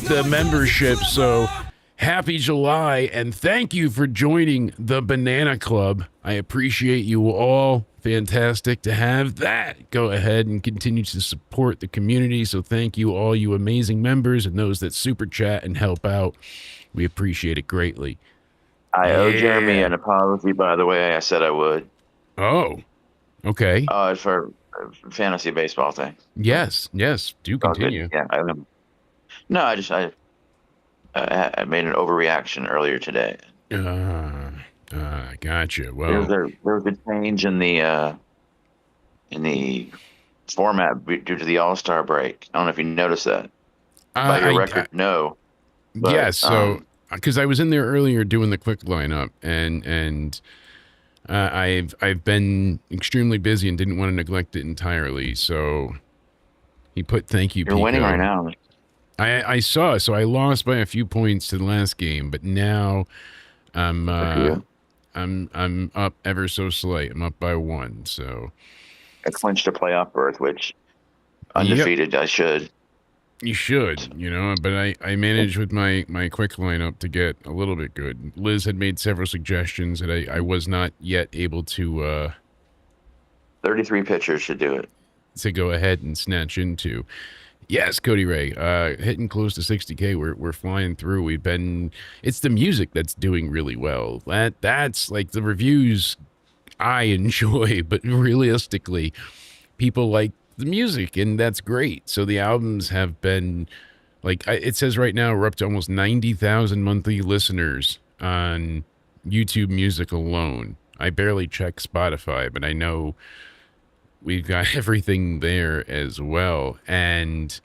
the membership. So happy July, and thank you for joining the Banana Club. I appreciate you all. Fantastic to have that. Go ahead and continue to support the community. So thank you, all you amazing members and those that super chat and help out. We appreciate it greatly. I owe Jeremy an apology, by the way. I said I would. Oh, okay. For fantasy baseball thing. Yes. Do continue. Yeah. I made an overreaction earlier today. Gotcha. Well, there was a change in the format due to the All-Star break. I don't know if you noticed that. By your record, no. But, yes. So, because I was in there earlier doing the quick lineup, and I've been extremely busy and didn't want to neglect it entirely. So he put thank you. You're Pico. winning right now. I saw. So I lost by a few points to the last game, but now I'm up ever so slight. I'm up by 1. So I clinched a playoff berth, which undefeated I should. You should, but I managed with my quick lineup to get a little bit good. Liz had made several suggestions that I was not yet able to 33 pitchers should do it. To go ahead and snatch into. Yes, Cody Ray, hitting close to 60K. We're flying through. It's the music that's doing really well. That's like the reviews I enjoy, but realistically, people like the music, and that's great. So the albums have been, like it says right now, we're up to almost 90,000 monthly listeners on YouTube Music alone. I barely check Spotify, but I know we've got everything there as well. And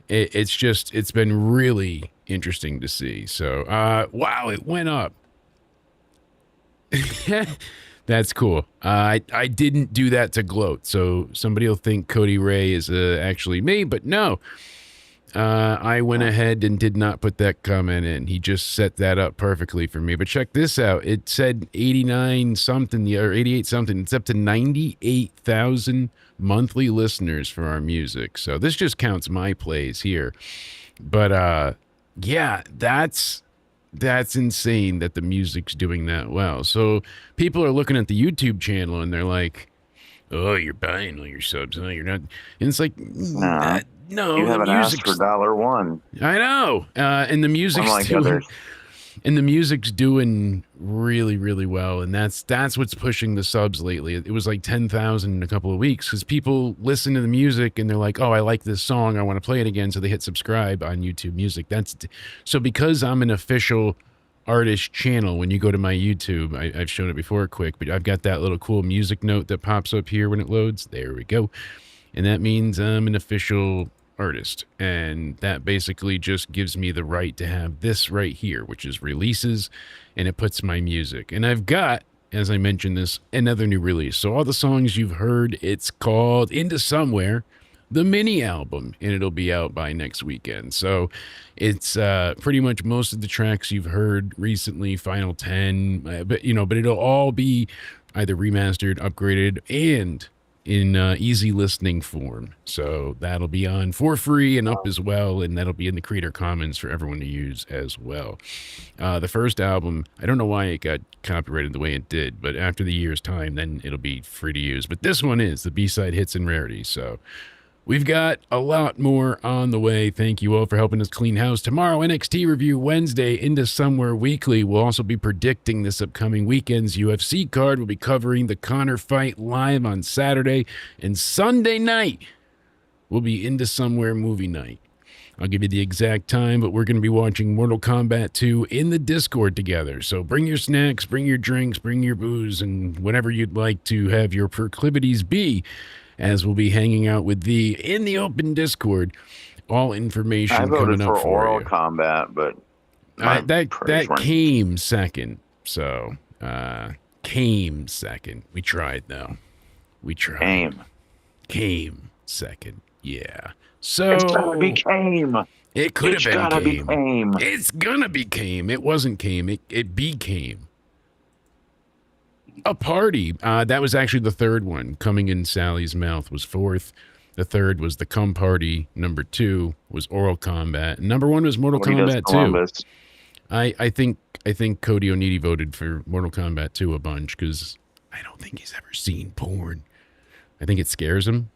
it's been really interesting to see. So, wow, it went up. That's cool. I didn't do that to gloat. So somebody will think Cody Ray is actually me, but no. I went ahead and did not put that comment in. He just set that up perfectly for me. But check this out. It said 89 something or 88 something. It's up to 98,000 monthly listeners for our music. So this just counts my plays here. But yeah, that's insane that the music's doing that well. So people are looking at the YouTube channel and they're like, "Oh, you're buying all your subs. No, you're not." And it's like, no, you haven't asked for $1. I know, and the music's doing really, really well, and that's what's pushing the subs lately. It was like 10,000 in a couple of weeks because people listen to the music and they're like, "Oh, I like this song. I want to play it again." So they hit subscribe on YouTube Music. So because I'm an official artist channel. When you go to my YouTube, I've shown it before quick, but I've got that little cool music note that pops up here when it loads. There we go. And that means I'm an official artist. And that basically just gives me the right to have this right here, which is releases, and it puts my music. And I've got, as I mentioned this, another new release. So all the songs you've heard, it's called IntoSomewhere, the mini album, and it'll be out by next weekend. So it's pretty much most of the tracks you've heard recently, Final 10, but it'll all be either remastered, upgraded, and in easy listening form. So that'll be on for free and up as well, and that'll be in the Creator Commons for everyone to use as well. The first album, I don't know why it got copyrighted the way it did, but after the year's time, then it'll be free to use. But this one is the B-side hits and rarities. So we've got a lot more on the way. Thank you all for helping us clean house. Tomorrow, NXT Review Wednesday, IntoSomewhere Weekly. We'll also be predicting this upcoming weekend's UFC card. We'll be covering the Conor fight live on Saturday. And Sunday night will be IntoSomewhere Movie Night. I'll give you the exact time, but we're going to be watching Mortal Kombat 2 in the Discord together. So bring your snacks, bring your drinks, bring your booze, and whatever you'd like to have your proclivities be, as we'll be hanging out with thee in the open Discord. All information coming up for oral you. combat, but that came second. So came second. We tried though. We tried. Came second. Yeah. So it's gotta be came. It could have been gotta came. Be came. It's gonna be came. It wasn't came. It became a party. That was actually the third one. Coming in Sally's Mouth was fourth. The third was the Cum Party. Number 2 was Oral Combat. Number 1 was Mortal Kombat 2. I think Cody Onidi voted for Mortal Kombat 2 a bunch because I don't think he's ever seen porn. I think it scares him.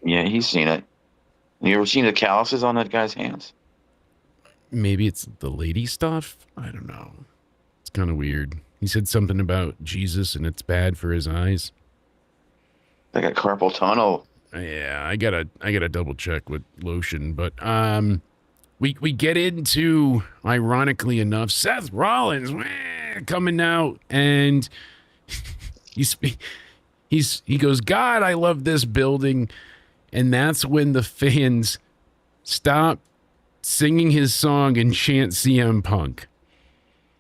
Yeah, he's seen it. You ever seen the calluses on that guy's hands? Maybe it's the lady stuff. I don't know. It's kind of weird. He said something about Jesus and it's bad for his eyes. They got carpal tunnel. Yeah, I gotta double check with lotion, but we get into, ironically enough, Seth Rollins coming out, and he goes, "God, I love this building," and that's when the fans stop singing his song and chant CM Punk.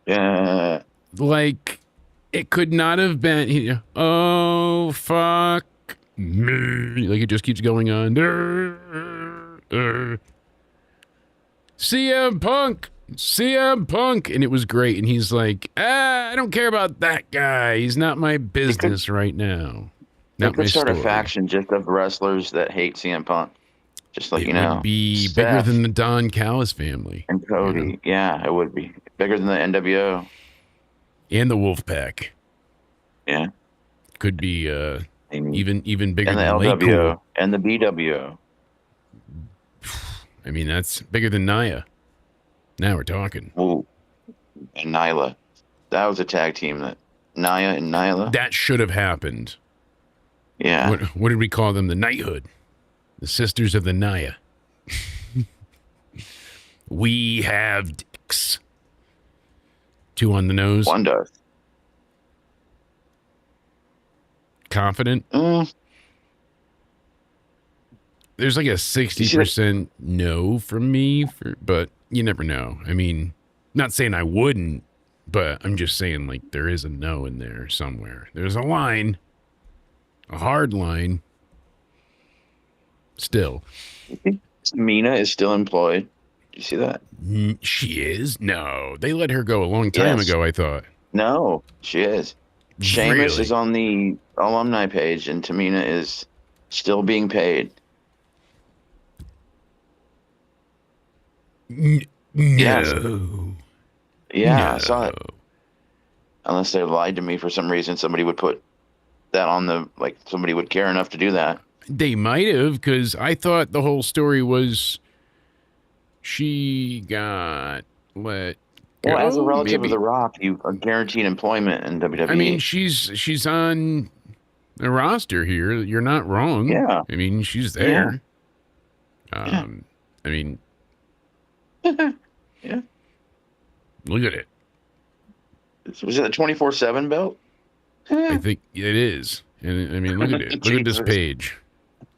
Yeah. Like, It could not have been. Oh, fuck me. Like, it just keeps going on. CM Punk. CM Punk. And it was great. And he's like, I don't care about that guy. He's not my business right now. They Not my could start a story. faction just of wrestlers that hate CM Punk. Just like, It you know. would be Seth bigger than the Don Callis family. and Cody. You know? Yeah, it would be. Bigger than the NWO. And the Wolfpack. Yeah. Could be even bigger And the than Lake LWO. Cool. And the BWO. I mean, that's bigger than Nia. Now we're talking. Ooh. And Nyla. That was a tag team that Nia and Nyla. That should have happened. Yeah. What did we call them? The Knighthood. The Sisters of the Nia. We have dicks. 2 on the nose. One does. Confident. There's like a 60% no from me, but you never know. I mean, not saying I wouldn't, but I'm just saying, like, there is a no in there somewhere. There's a line, a hard line. Still. Mina is still employed. You see that? She is? No. They let her go a long time ago, I thought. No, she is. Sheamus Really? is on the alumni page, and Tamina is still being paid. No. Yes. Yeah, No. I saw it. Unless they lied to me for some reason, somebody would put that on the, like, somebody would care enough to do that. They might have, because I thought the whole story was she got let go. Well, as a relative maybe. of The Rock, you are guaranteed employment in WWE. I mean, she's on the roster here. You're not wrong. Yeah. I mean, she's there. I mean, yeah. look at it. Was it a 24/7 belt? I think it is. And I mean, look at it. Look at this Jesus. page.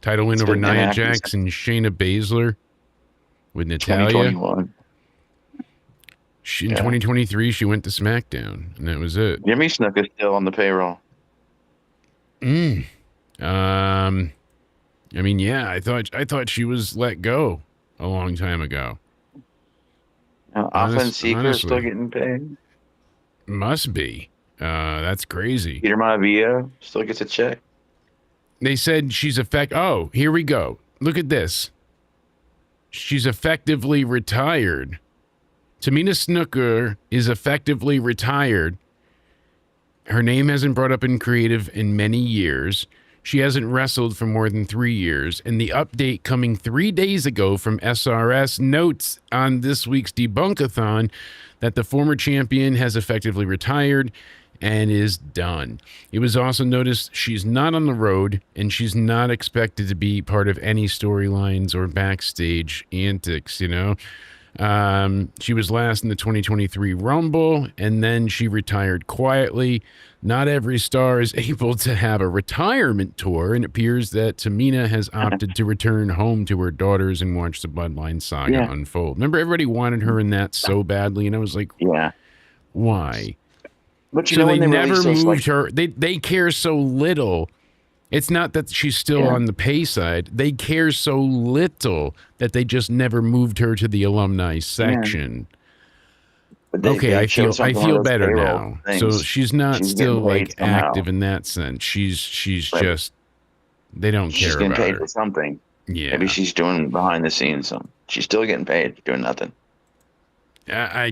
Title win over been Nia inactive Jax and Shayna Baszler with Natalia. 2021. In 2023, she went to SmackDown, and that was it. Jimmy Snuka is still on the payroll. I mean, yeah, I thought she was let go a long time ago. Offense Seeker is still honestly. getting paid. Must be. That's crazy. Peter Maivia still gets a check. They said she's Oh, here we go. Look at this. She's effectively retired. Tamina Snuka is effectively retired. Her name hasn't brought up in creative in many years. She hasn't wrestled for more than 3 years. And the update coming 3 days ago from SRS notes on this week's Debunkathon that the former champion has effectively retired and is done. It was also noticed she's not on the road and she's not expected to be part of any storylines or backstage antics, you know? She was last in the 2023 Rumble, and then she retired quietly. Not every star is able to have a retirement tour, and it appears that Tamina has opted to return home to her daughters and watch the Bloodline saga unfold. Remember, everybody wanted her in that so badly, and I was like, why? But you So know, they when they never release moved those, her. They care so little. It's not that she's still on the pay side. They care so little that they just never moved her to the alumni section. Okay, I feel better now. So she's not still like active in that sense. She's just they don't she's care getting about paid her. for something. Yeah, Maybe she's doing behind the scenes something. She's still getting paid, doing nothing. I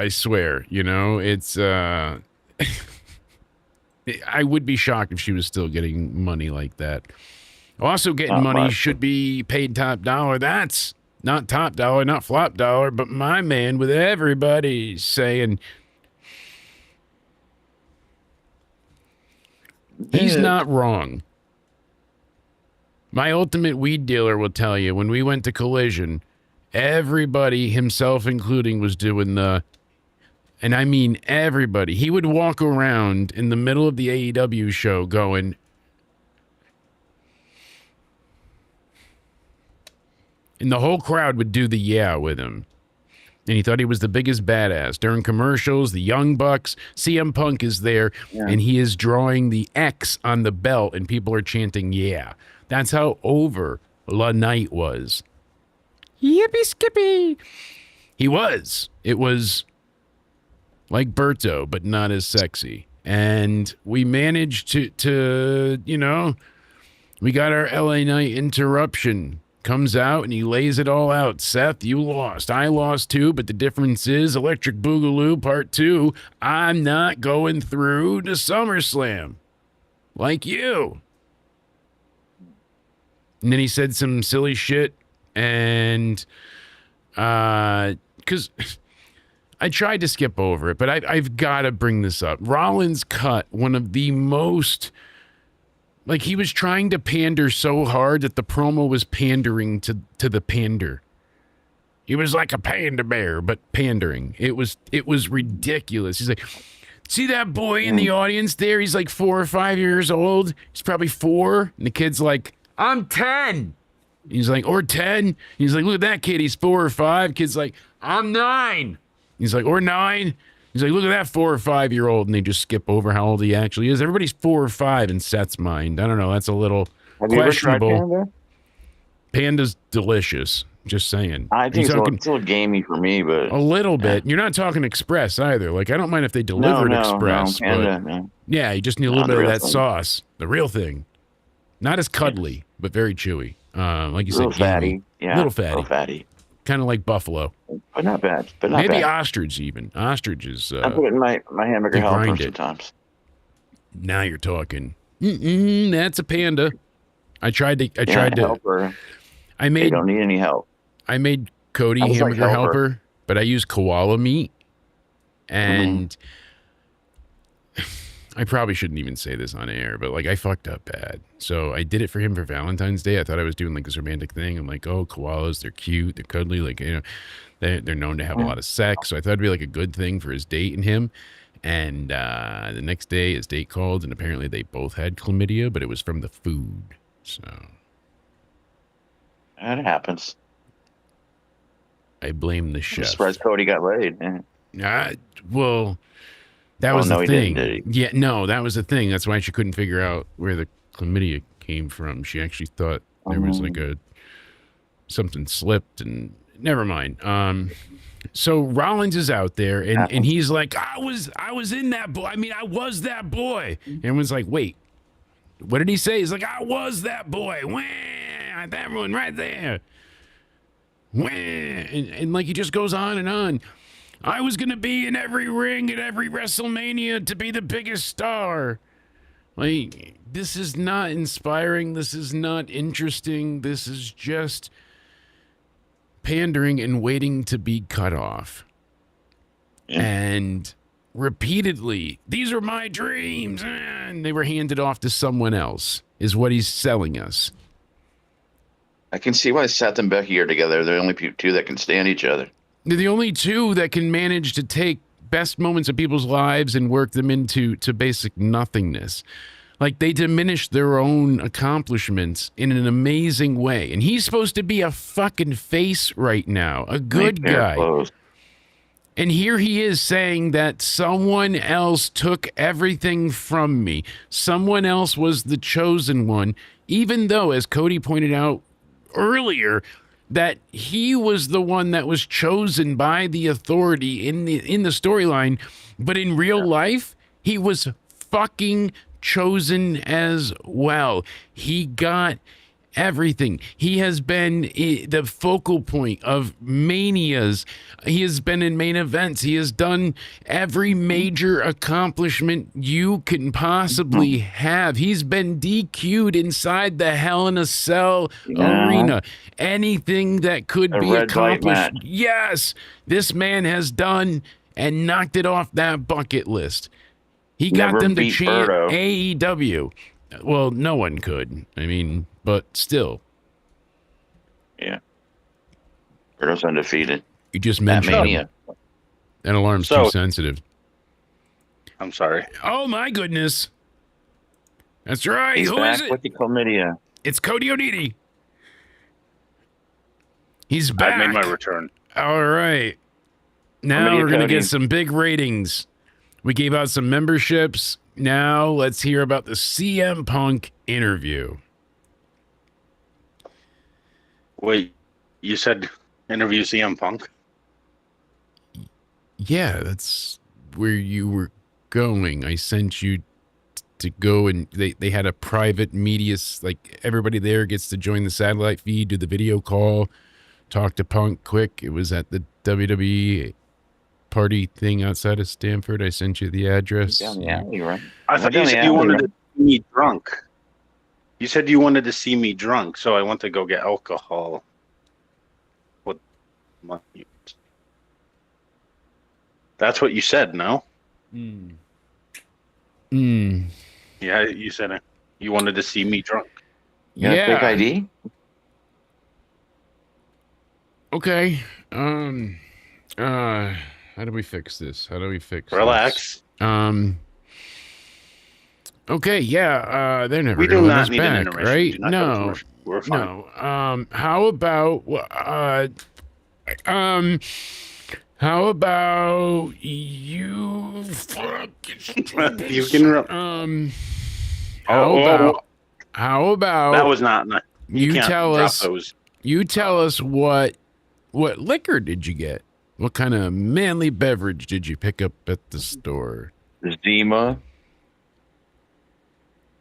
swear, you know, it's I would be shocked if she was still getting money like that. Also getting Not money much. should be paid top dollar. That's not top dollar, not flop dollar, but my man with everybody saying he's not wrong. My ultimate weed dealer will tell you when we went to Collision, everybody, himself including, was doing the, and I mean everybody. He would walk around in the middle of the AEW show going, and the whole crowd would do the yeah with him. And he thought he was the biggest badass. During commercials, the Young Bucks, CM Punk is there, and he is drawing the X on the belt, and people are chanting, yeah. That's how over La Night was. Yippee skippy. He was. It was like Berto, but not as sexy. And we managed to you know, we got our LA Knight interruption. Comes out and he lays it all out. Seth, you lost. I lost too, but the difference is Electric Boogaloo Part 2. I'm not going through to SummerSlam. Like you. And then he said some silly shit. And, because I tried to skip over it, but I've got to bring this up. Rollins cut one of the most... Like, he was trying to pander so hard that the promo was pandering to the pander. He was like a panda bear, but pandering. It was ridiculous. He's like, see that boy in the audience there? He's like 4 or 5 years old. He's probably 4. And the kid's like, I'm 10. He's like, or 10. He's like, look at that kid. He's 4 or 5. Kid's like, I'm 9. He's like, or 9. He's like, look at that 4 or 5 year old, and they just skip over how old he actually is. Everybody's 4 or 5 in Seth's mind. I don't know. That's a little questionable. You ever tried Panda? Panda's delicious. Just saying. I think it's a little gamey for me, but a little bit. You're not talking express either. Like, I don't mind if they deliver it express. No, Panda, but man. yeah, you just need a little bit of that thing. Sauce. The real thing. Not as cuddly, but very chewy. Like you Little said, fatty. gamey. Yeah, Little fatty. Little fatty. Kind of like buffalo. But not bad. Maybe ostrich even. Ostrich is... I put it in my hamburger helper grind it. sometimes. Now you're talking. That's a panda. I tried to... Helper. They don't need any help. I made Cody hamburger helper, but I used koala meat. And I probably shouldn't even say this on air, but like I fucked up bad. So I did it for him for Valentine's Day. I thought I was doing like this romantic thing. I'm like, oh, koalas, they're cute, they're cuddly, like, you know, they're known to have a lot of sex. So I thought it'd be like a good thing for his date and him. And the next day his date called, and apparently they both had chlamydia, but it was from the food. So that happens. I blame the chef. I'm surprised Cody got laid. Well, that was the he thing. didn't, did he? Yeah, no, that was the thing. That's why she couldn't figure out where the chlamydia came from. She actually thought there was like something slipped, and never mind. So Rollins is out there, and he's like, I was in that boy. I mean, I was that boy. And everyone's like, wait, what did he say? He's like, I was that boy. Wah, that one right there. Wah. And like he just goes on and on. I was going to be in every ring at every WrestleMania to be the biggest star. Like, this is not inspiring. This is not interesting. This is just pandering and waiting to be cut off. Yeah. And repeatedly, these are my dreams. And they were handed off to someone else, is what he's selling us. I can see why Seth and Becky are together. They're the only two that can stand each other. They're the only two that can manage to take best moments of people's lives and work them into basic nothingness. Like, they diminish their own accomplishments in an amazing way. And he's supposed to be a fucking face right now, a good guy. And here he is saying that someone else took everything from me. Someone else was the chosen one, even though, as Cody pointed out earlier, that he was the one that was chosen by the authority in the storyline, but in real life, he was fucking chosen as well. He got everything. He has been the focal point of manias. He has been in main events. He has done every major accomplishment you can possibly have. He's been DQ'd inside the Hell in a Cell arena. Anything that could be accomplished. Yes, this man has done and knocked it off that bucket list. He got them to chant AEW. Well, no one could. I mean, but still. Yeah. Berto's undefeated. You just mentioned that alarm's too sensitive. I'm sorry. Oh, my goodness. That's right. He's Who back is it? with the chlamydia. It's Cody Onidi. He's back. I made my return. All right. Now we're going to Cody. get some big ratings. We gave out some memberships. Now let's hear about the CM Punk interview. Wait, you said interview CM Punk? Yeah, that's where you were going. I sent you to go, and they had a private media, like everybody there gets to join the satellite feed, do the video call, talk to Punk quick. It was at the WWE party thing outside of Stanford. I sent you the address. Down the alley, right? I thought you said you wanted to see me drunk. You said you wanted to see me drunk, so I went to go get alcohol. What? That's what you said, no? Yeah, you said it. You wanted to see me drunk. You got a fake ID? Okay. How do we fix this? Relax. Okay, yeah, they're never We gonna do let not us need an back, intermission. right? Do not go to No, commercial. We're fine. no. How about you fucking You can. how about That was not. you can't tell drop us those. you tell us what liquor did you get? What kind of manly beverage did you pick up at the store? Zima.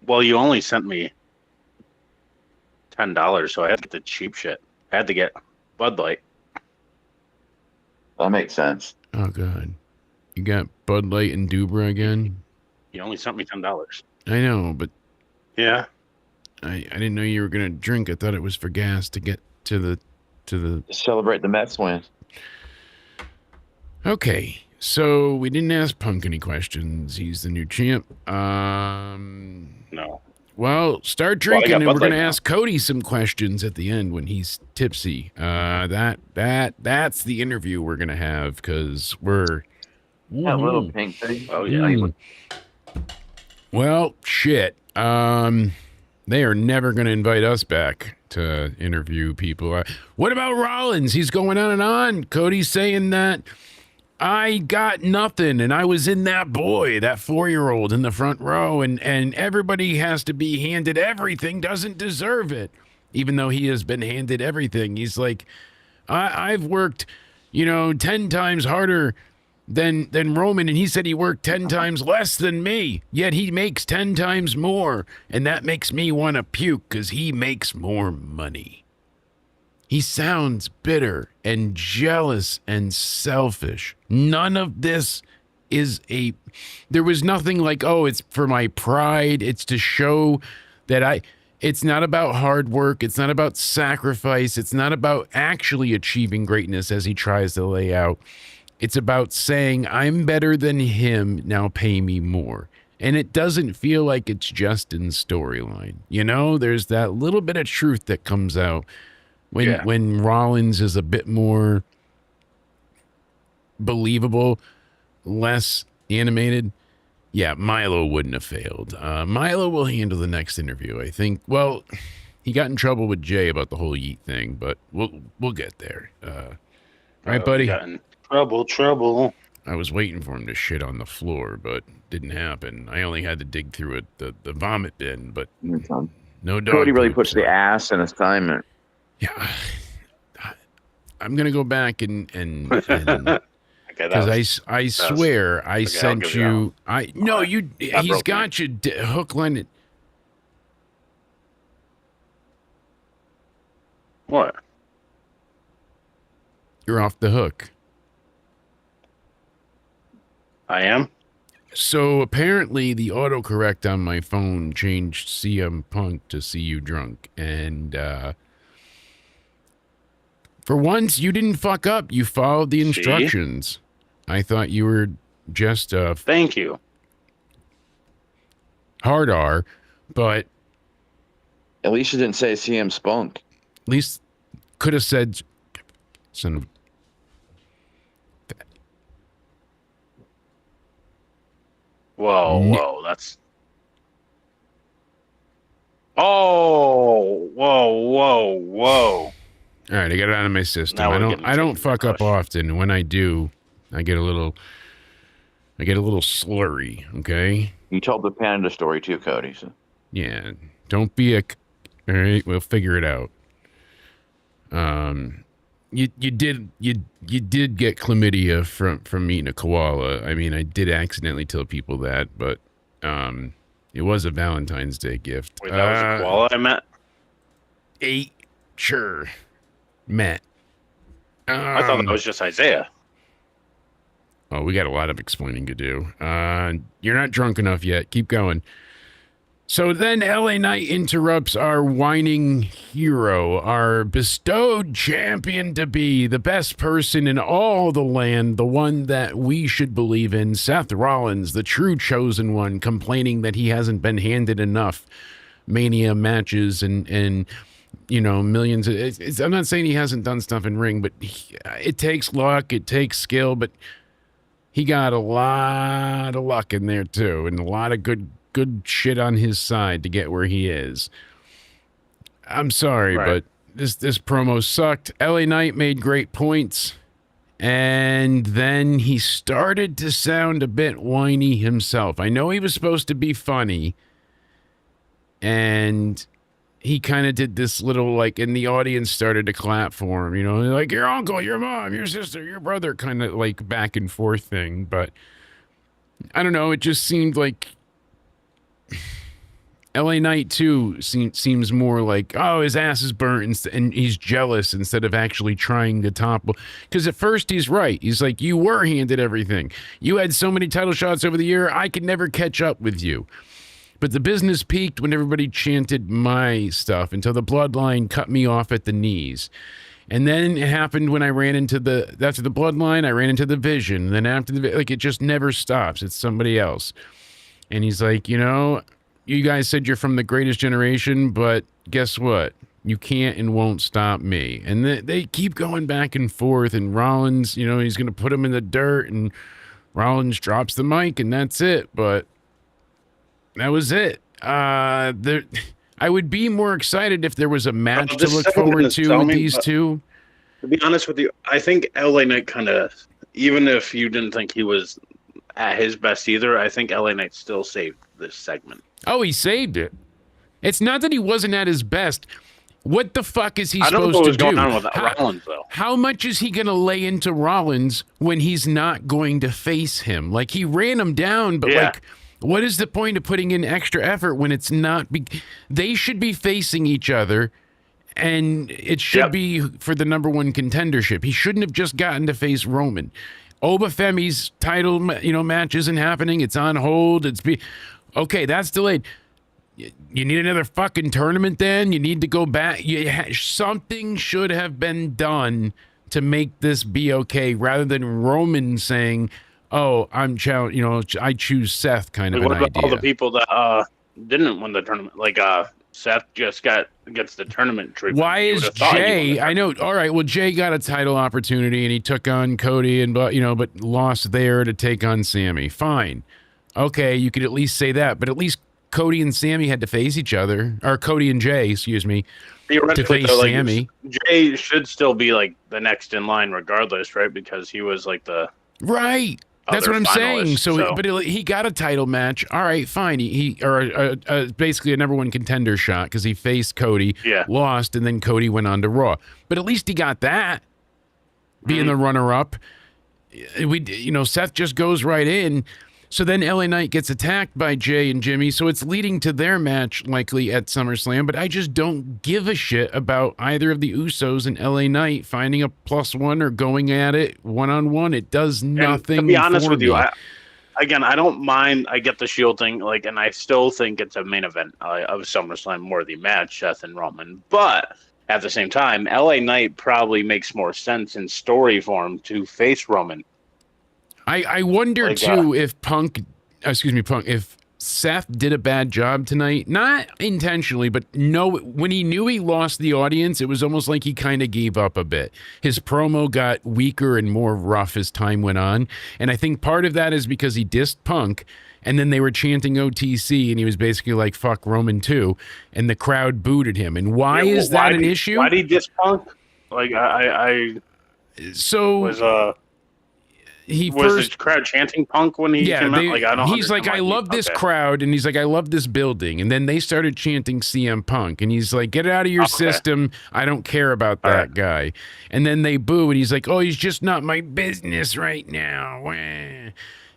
Well, you only sent me $10, so I had to get the cheap shit. I had to get Bud Light. That makes sense. Oh god. You got Bud Light and Dubra again? You only sent me $10. I know, but Yeah. I didn't know you were gonna drink. I thought it was for gas to get to the To celebrate the Mets win. Okay. So we didn't ask Punk any questions. He's the new champ. No. Well, start Well, I drinking, got and Bud we're gonna Light now. ask Cody some questions at the end when he's tipsy. That's the interview we're gonna have because we're That little pink thing. Oh yeah. Mm. Well, shit. They are never going to invite us back to interview people. What about Rollins? He's going on and on. Cody's saying that I got nothing, and I was in that 4-year-old in the front row, and everybody has to be handed everything, doesn't deserve it, even though he has been handed everything. He's like, I've worked, 10 times harder than Roman, and he said he worked 10 times less than me, yet he makes 10 times more, and that makes me want to puke because he makes more money. He sounds bitter and jealous and selfish. None of this is there was nothing like, oh, it's for my pride. It's to show that it's not about hard work. It's not about sacrifice. It's not about actually achieving greatness as he tries to lay out. It's about saying, I'm better than him, now pay me more. And it doesn't feel like it's Justin's storyline. There's that little bit of truth that comes out when Rollins is a bit more believable, less animated. Yeah, Milo wouldn't have failed. Milo will handle the next interview, I think. Well, he got in trouble with Jay about the whole Yeet thing, but we'll get there. Right, buddy? Trouble. I was waiting for him to shit on the floor, but didn't happen. I only had to dig through it, the vomit bin, but no dog. Cody really poop, puts so- the ass in assignment. Yeah. I'm gonna go back and Okay, because I swear I sent give you you. He's broke got you hook, line, and What? you're off the hook. I am? So apparently the autocorrect on my phone changed CM Punk to see you drunk. And for once, you didn't fuck up. You followed the instructions. I thought you were just Thank you. hard R, but At least you didn't say CM Spunk. at least could have said son of Whoa, that's... Oh, whoa. All right, I got it out of my system. Now we're getting I don't to fuck up push. often. When I do, I get a little slurry, okay? You told the panda story too, Cody. So. Yeah, don't be a... All right, we'll figure it out. You did get chlamydia from eating a koala. I mean, I did accidentally tell people that, but it was a Valentine's Day gift. Wait, that was a koala I met? Sure. Matt. I thought that was just Isaiah. Oh, we got a lot of explaining to do. You're not drunk enough yet. Keep going. So then LA Knight interrupts our whining hero, our bestowed champion to be, the best person in all the land, the one that we should believe in, Seth Rollins, the true chosen one, complaining that he hasn't been handed enough Mania matches and you know, millions. I'm not saying he hasn't done stuff in ring, but it takes luck, it takes skill, but he got a lot of luck in there too, and a lot of good shit on his side to get where he is. I'm sorry, right. but this promo sucked. LA Knight made great points, and then he started to sound a bit whiny himself. I know he was supposed to be funny, and he kind of did this little, like, and the audience started to clap for him, you know, like your uncle, your mom, your sister, your brother, kind of like back and forth thing. But I don't know, it just seemed like LA Knight too seems more like, oh, his ass is burnt and he's jealous instead of actually trying to topple. Because at first he's right. He's like, you were handed everything. You had so many title shots over the year, I could never catch up with you. But the business peaked when everybody chanted my stuff until the bloodline cut me off at the knees. And then it happened when I ran into after the bloodline, I ran into the Vision. And then after like, it just never stops. It's somebody else. And he's like, you know, you guys said you're from the greatest generation, but guess what? You can't and won't stop me. And they keep going back and forth. And Rollins, you know, he's going to put him in the dirt. And Rollins drops the mic, and that's it. But that was it. I would be more excited if there was a match to look forward to with these two. To be honest with you, I think LA Knight kind of, even if you didn't think he was at his best either, I think LA Knight still saved this segment. Oh, he saved it. It's not that he wasn't at his best. What the fuck is he I don't know supposed what to was do? going on with Rollins, though. How much is he going to lay into Rollins when he's not going to face him? Like, he ran him down, but like, what is the point of putting in extra effort when it's not? They should be facing each other, and it should be for the #1 contendership. He shouldn't have just gotten to face Roman. Oba Femi's title, match isn't happening. It's on hold. Okay, that's delayed. You need another fucking tournament then? You need to go back? Something should have been done to make this be okay, rather than Roman saying, oh, I choose Seth kind of an idea. What about all the people that didn't win the tournament? Like, Seth just gets the tournament treatment. Why is Jay? I know. All right. Well, Jay got a title opportunity and he took on Cody but lost there to take on Sami. Fine. Okay, you could at least say that, but at least Cody and Sami had to face each other, or Cody and Jay, excuse me, to face Sami. Jay should still be like the next in line, regardless, right? Because he was like the right. That's what I'm saying. But he got a title match. All right, fine. He basically a #1 contender shot because he faced Cody, lost, and then Cody went on to Raw. But at least he got that, being the runner-up. Seth just goes right in. So then LA Knight gets attacked by Jay and Jimmy, so it's leading to their match likely at SummerSlam, but I just don't give a shit about either of the Usos and LA Knight finding a +1 or going at it one-on-one. It does nothing. And to be honest for with me. you, I don't mind. I get the Shield thing, and I still think it's a main event of SummerSlam worthy match, Seth and Roman. But at the same time, LA Knight probably makes more sense in story form to face Roman. I wonder too if if Seth did a bad job tonight, not intentionally, but when he knew he lost the audience, it was almost like he kind of gave up a bit. His promo got weaker and more rough as time went on, and I think part of that is because he dissed Punk, and then they were chanting OTC, and he was basically like, fuck Roman too, and the crowd booted him. And why is that an issue? Why did he diss Punk? Like, he Was first. the crowd chanting Punk when he came out? Like, I don't. He's like, understand I why love this okay. crowd, and he's like, I love this building, and then they started chanting CM Punk, and he's like, get it out of your system. I don't care about that guy. And then they boo, and he's like, oh, he's just not my business right now. Wah. And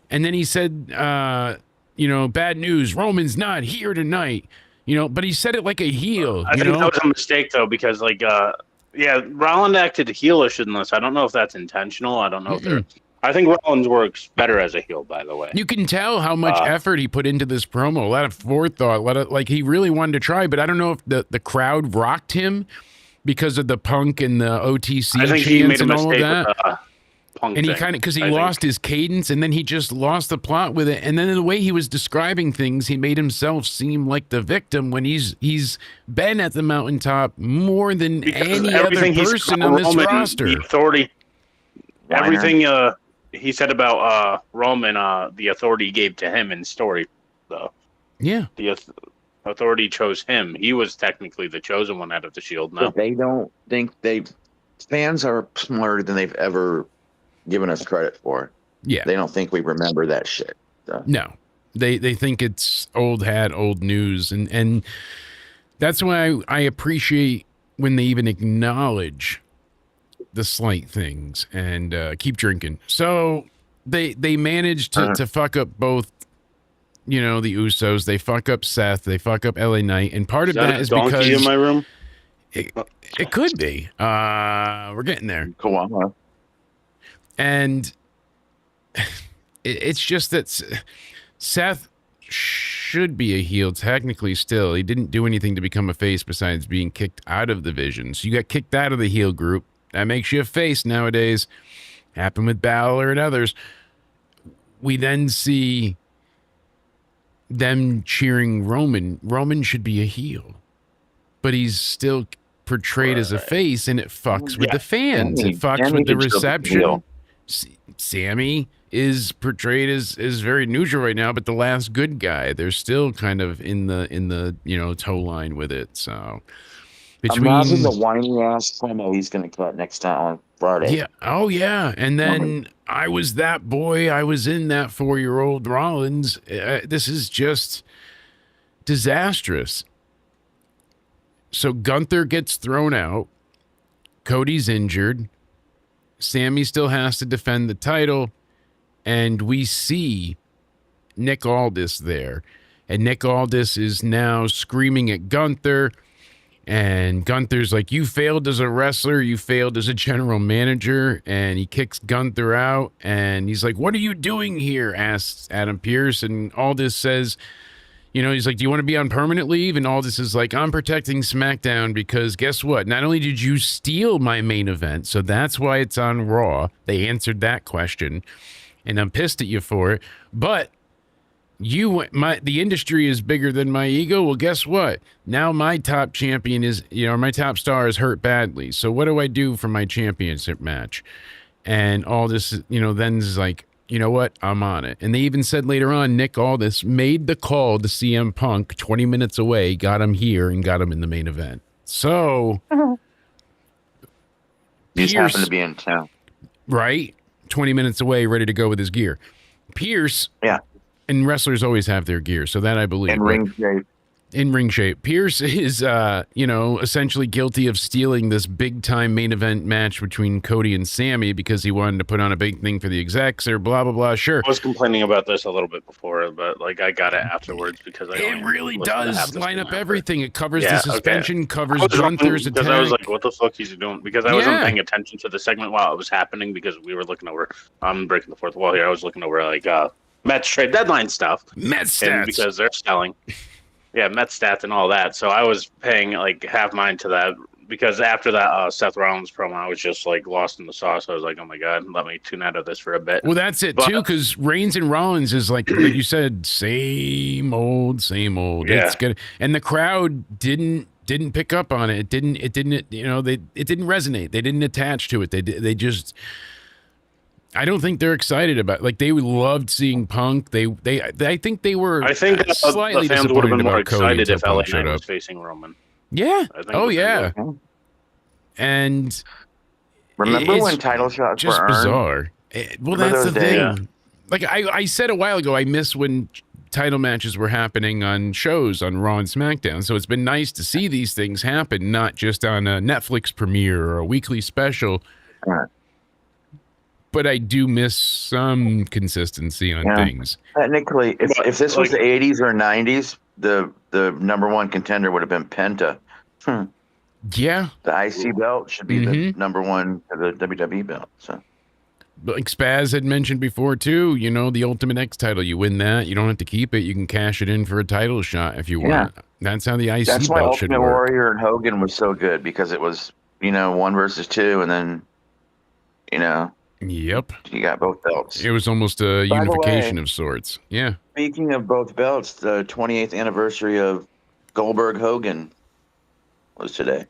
then he said, bad news, Roman's not here tonight. But he said it like a heel. I think that was a mistake though, because Rollins acted heelish in this. I don't know if that's intentional. I don't know if they're. I think Rollins works better as a heel, by the way. You can tell how much effort he put into this promo. A lot of forethought. He really wanted to try, but I don't know if the crowd rocked him because of the Punk and the OTC I think chants he made a and all of mistake that. with Punk And he thing, kind of, because he I lost think. his cadence, and then he just lost the plot with it. And then the way he was describing things, he made himself seem like the victim when he's been at the mountaintop more than any other person on this Roman, roster. The authority, everything he said about Roman, the authority he gave to him in story, though. Yeah. The authority chose him. He was technically the chosen one out of the Shield. No, But they don't think fans are smarter than they've ever given us credit for. Yeah. They don't think we remember that shit. So. No. They think it's old hat, old news. And that's why I appreciate when they even acknowledge the slight things and keep drinking. So they managed to fuck up both, the Usos. They fuck up Seth. They fuck up LA Knight. And part of that is because in my room. It could be. We're getting there. Koala. And it's just that Seth should be a heel technically still. He didn't do anything to become a face besides being kicked out of the Vision. So you got kicked out of the heel group. That makes you a face nowadays. Happened with Balor and others. We then see them cheering Roman. Roman should be a heel. But he's still portrayed as a face, and it fucks with the fans. It fucks with the reception. Sami is portrayed as very neutral right now, but the last good guy. They're still kind of in the toe line with it. So imagine the whiny ass promo he's gonna cut next time on Friday. Yeah. Oh yeah. And then I was that boy. I was in that 4-year-old Rollins. This is just disastrous. So Gunther gets thrown out. Cody's injured. Sami still has to defend the title. And we see Nick Aldis there. And Nick Aldis is now screaming at Gunther. And Gunther's like, you failed as a wrestler. You failed as a general manager. And he kicks Gunther out. And he's like, what are you doing here? Asks Adam Pearce. And Aldis says, he's like, do you want to be on permanent leave? And Aldis is like, I'm protecting SmackDown because guess what? Not only did you steal my main event, so that's why it's on Raw. They answered that question. And I'm pissed at you for it. But the industry is bigger than my ego. Well, guess what? Now my top champion is, my top star is hurt badly. So what do I do for my championship match? And Aldis, then is like, you know what? I'm on it. And they even said later on, Nick Aldis made the call to CM Punk 20 minutes away, got him here, and got him in the main event. So, He just happened to be in town. Right? 20 minutes away, ready to go with his gear. Pierce, and wrestlers always have their gear, so that I believe. In ring shape. In ring shape. Pierce is, essentially guilty of stealing this big-time main event match between Cody and Sami because he wanted to put on a big thing for the execs or blah, blah, blah. Sure. I was complaining about this a little bit before, but I got it afterwards because it really does line up everything. It covers the suspension, covers Gunther's attack. Because I was like, what the fuck is he doing? Because I wasn't paying attention to the segment while it was happening because we were looking over. I'm breaking the fourth wall here. I was looking over Mets trade deadline stuff. Mets stats. Because they're selling. Yeah, Met stats and all that. So I was paying half mind to that because after that Seth Rollins promo, I was just lost in the sauce. I was like, oh my God, let me tune out of this for a bit. Well, that's it too, because Reigns and Rollins is like you said, same old, same old. Yeah. It's good, and the crowd didn't pick up on it. It didn't it didn't resonate. They didn't attach to it. They just. I don't think they're excited about it. They loved seeing Punk. I think they were. I think slightly the fans would have been more excited if LA Knight was facing Roman. Yeah. Oh yeah. And remember when title shots just were bizarre. Well, Remember that's the those thing. days? Like I said a while ago, I miss when title matches were happening on shows on Raw and SmackDown. So it's been nice to see these things happen, not just on a Netflix premiere or a weekly special. Right. But I do miss some consistency on things. Technically, if this was like- the 80s or 90s, the number one contender would have been Penta. Yeah. The IC belt should be the number one for the WWE belt. So. Like Spaz had mentioned before, too, you know, the Ultimate X title, you win that, you don't have to keep it. You can cash it in for a title shot if you want. That's how the IC That's why belt should Ultimate work. Warrior and Hogan was so good, because it was, 1 versus 2, and then, Yep. you got both belts. It was almost a By the unification way- of sorts. Yeah. Speaking of both belts, the 28th anniversary of Goldberg Hogan was today.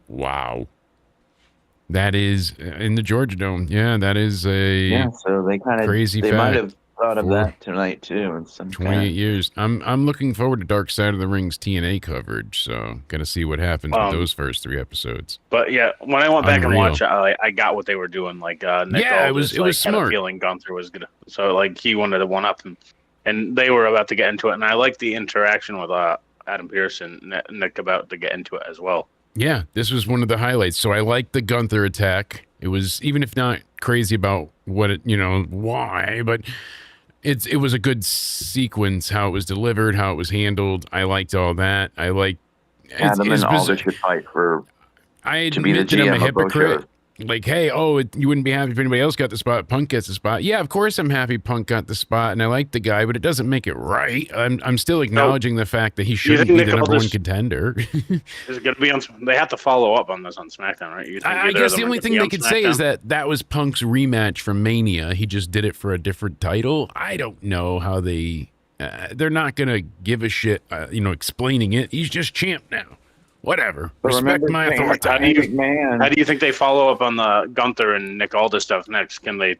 Wow. That is in the Georgia Dome. Yeah, that is a So they kind of crazy They fact might have thought of for that tonight too. And some 28 years. I'm looking forward to Dark Side of the Ring's TNA coverage. So gonna see what happens with those first 3 episodes. But yeah, when I went back Unreal. and watched, I got what they were doing. Like Nick Yeah, it Aldis, was had a smart. feeling Gunther was gonna, so like he wanted to one up him, and they were about to get into it. And I liked the interaction with Adam Pearce and Nick about to get into it as well. Yeah, this was one of the highlights. So I liked the Gunther attack. It was, even if not crazy about what it, why, but it was a good sequence, how it was delivered, how it was handled. I liked all that. I liked Adam and Aldis should fight for I to be the admit that I'm a GM of both hypocrite. shows. Like, hey, you wouldn't be happy if anybody else got the spot. Punk gets the spot. Yeah, of course I'm happy Punk got the spot, and I like the guy, but it doesn't make it right. I'm still acknowledging the fact that he shouldn't be Nick the number one Aldis- contender. Is it going to be on? They have to follow up on this on SmackDown, right? You think I either of guess them the are only gonna thing be they on could say is SmackDown? that was Punk's rematch from Mania. He just did it for a different title. I don't know how they. They're not gonna give a shit. Explaining it. He's just champ now. Whatever. But Respect remember, my Shane authority. McMahon. How do you think they follow up on the Gunther and Nick Aldis stuff next? Can they?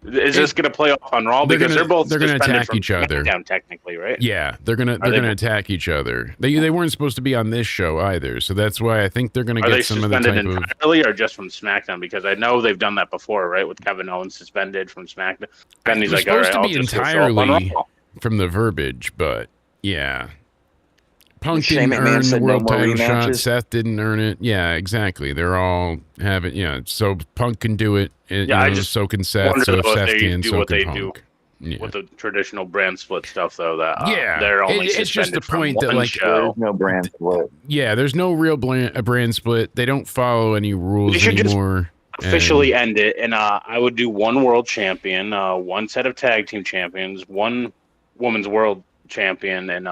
Is this going to play off on Raw? They're Because gonna- they're both they're gonna suspended attack from each other. SmackDown, technically, right? Yeah, they're gonna they- attack each other. They weren't supposed to be on this show either, so that's why I think they're gonna Are they get some other suspended type of. entirely, or just from SmackDown? Because I know they've done that before, right? With Kevin Owens suspended from SmackDown. Then he's It was like, "All right, supposed to I'll be just go show up on entirely Raw." from the verbiage, but yeah. Punk Shane didn't McMahon earn the said no world more title shot. rematches. Seth didn't earn it. Yeah, exactly. They're all having, so Punk can do it. I just so can Seth. wonder So if though if Seth they can, do so what can they Punk. do Yeah. with the traditional brand split stuff, though. That Yeah, they're only it's just the suspended from point that, one like, show. There's no brand split. Yeah, there's no real brand split. They don't follow any rules They should just anymore. officially end it, and I would do one world champion, one set of tag team champions, one women's world champion, and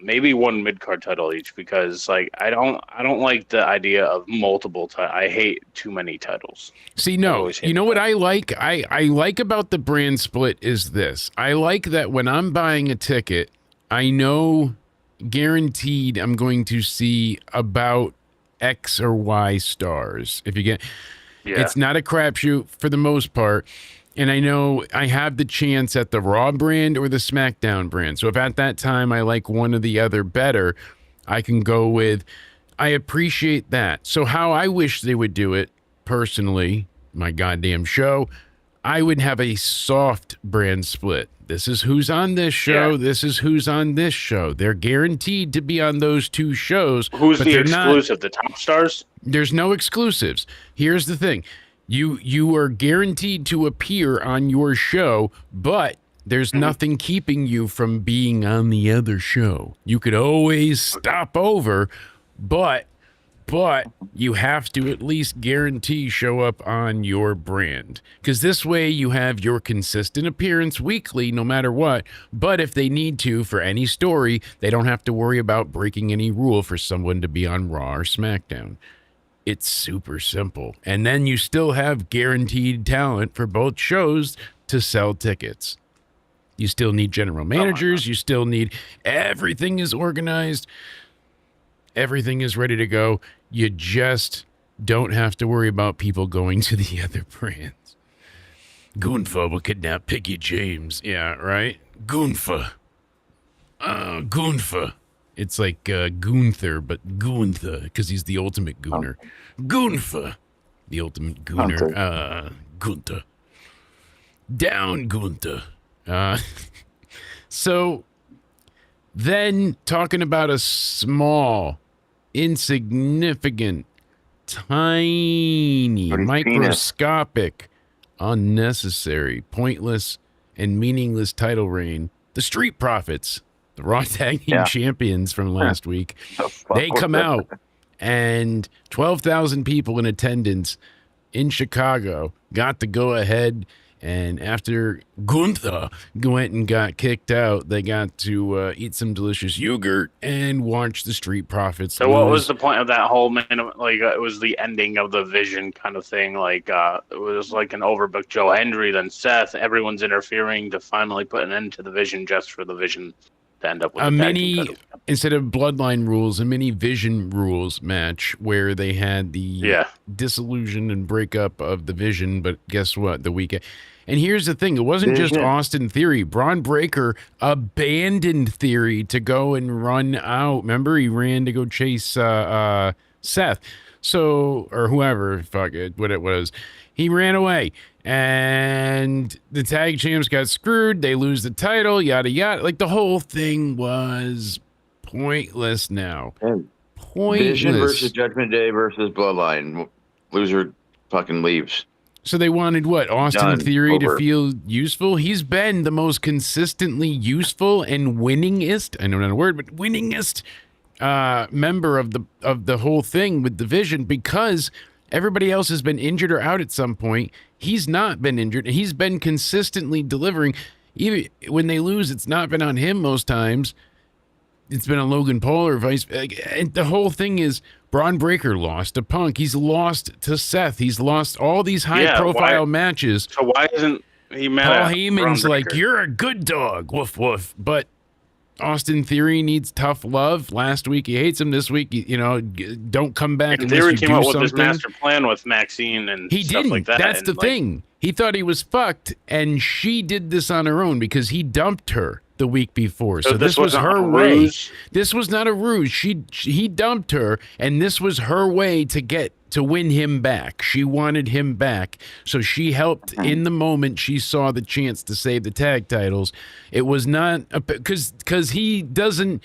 maybe one mid card title each. Because I don't like the idea of multiple. I hate too many titles. See, no, always hate you know that. what I like? I like about the brand split is this. I like that when I'm buying a ticket, I know guaranteed I'm going to see about X or Y stars. If you get, Yeah, it's not a crapshoot for the most part. And I know I have the chance at the Raw brand or the SmackDown brand. So if at that time I like one or the other better, I can go with, I appreciate that. So how I wish they would do it personally, my goddamn show, I would have a soft brand split. This is who's on this show. Yeah. This is who's on this show. They're guaranteed to be on those 2 shows. who's but the they're not. exclusive? The top stars. There's no exclusives. Here's the thing. You are guaranteed to appear on your show, but there's nothing keeping you from being on the other show. You could always stop over, but you have to at least guarantee show up on your brand. Because this way you have your consistent appearance weekly, no matter what. But if they need to for any story, they don't have to worry about breaking any rule for someone to be on Raw or SmackDown. It's super simple. And then you still have guaranteed talent for both shows to sell tickets. You still need general managers. You still need, everything is organized. Everything is ready to go. You just don't have to worry about people going to the other brands. Goonfa will kidnap Piggy James. Yeah, right? Goonfa. Goonfa. It's like Gunther, but Gunther, because he's the ultimate gooner. Goonfa. The ultimate gooner. Gunther. Down, Gunther. So then talking about a small, insignificant, tiny, microscopic, unnecessary, pointless, and meaningless title reign. The Street Profits, the Raw Tag Team Champions from last week, they come out and 12,000 people in attendance in Chicago got to go ahead. And after Gunther went and got kicked out, they got to eat some delicious yogurt and watch the Street Profits. So what was the point of that whole minute? Like, it was the ending of the Vision kind of thing. Like, it was like an overbooked Joe Hendry, then Seth. Everyone's interfering to finally put an end to the Vision just for the Vision to end up with a the mini, instead of Bloodline rules, a mini Vision rules match where they had the dissolution and breakup of the Vision. But guess what? The weekend. And here's the thing. It wasn't just Austin Theory. Braun Breaker abandoned Theory to go and run out. Remember, he ran to go chase Seth. So, or whoever, fuck it, what it was. He ran away. And the tag champs got screwed. They lose the title, yada, yada. Like, the whole thing was pointless now. Pointless. Vision versus Judgment Day versus Bloodline. Loser fucking leaves. So they wanted what? Austin Theory to feel useful? He's been the most consistently useful and winningest, I know not a word, but winningest member of the whole thing with the Vision, because everybody else has been injured or out at some point. He's not been injured. He's been consistently delivering. Even when they lose, it's not been on him most times. It's been on Logan Paul or vice. And the whole thing is Braun Breaker lost to Punk. He's lost to Seth. He's lost all these high-profile matches. So why isn't he mad Paul at Heyman's Braun like, you're a good dog. Woof, woof. But Austin Theory needs tough love. Last week he hates him. This week, don't come back unless Theory you came do up something. with his master plan with Maxine and he stuff didn't. like that. That's the thing. He thought he was fucked, and she did this on her own because he dumped her the week before. So this was her way. This was not a ruse. He dumped her, and this was her way to win him back. She wanted him back, so she helped in the moment she saw the chance to save the tag titles. It was not because he doesn't.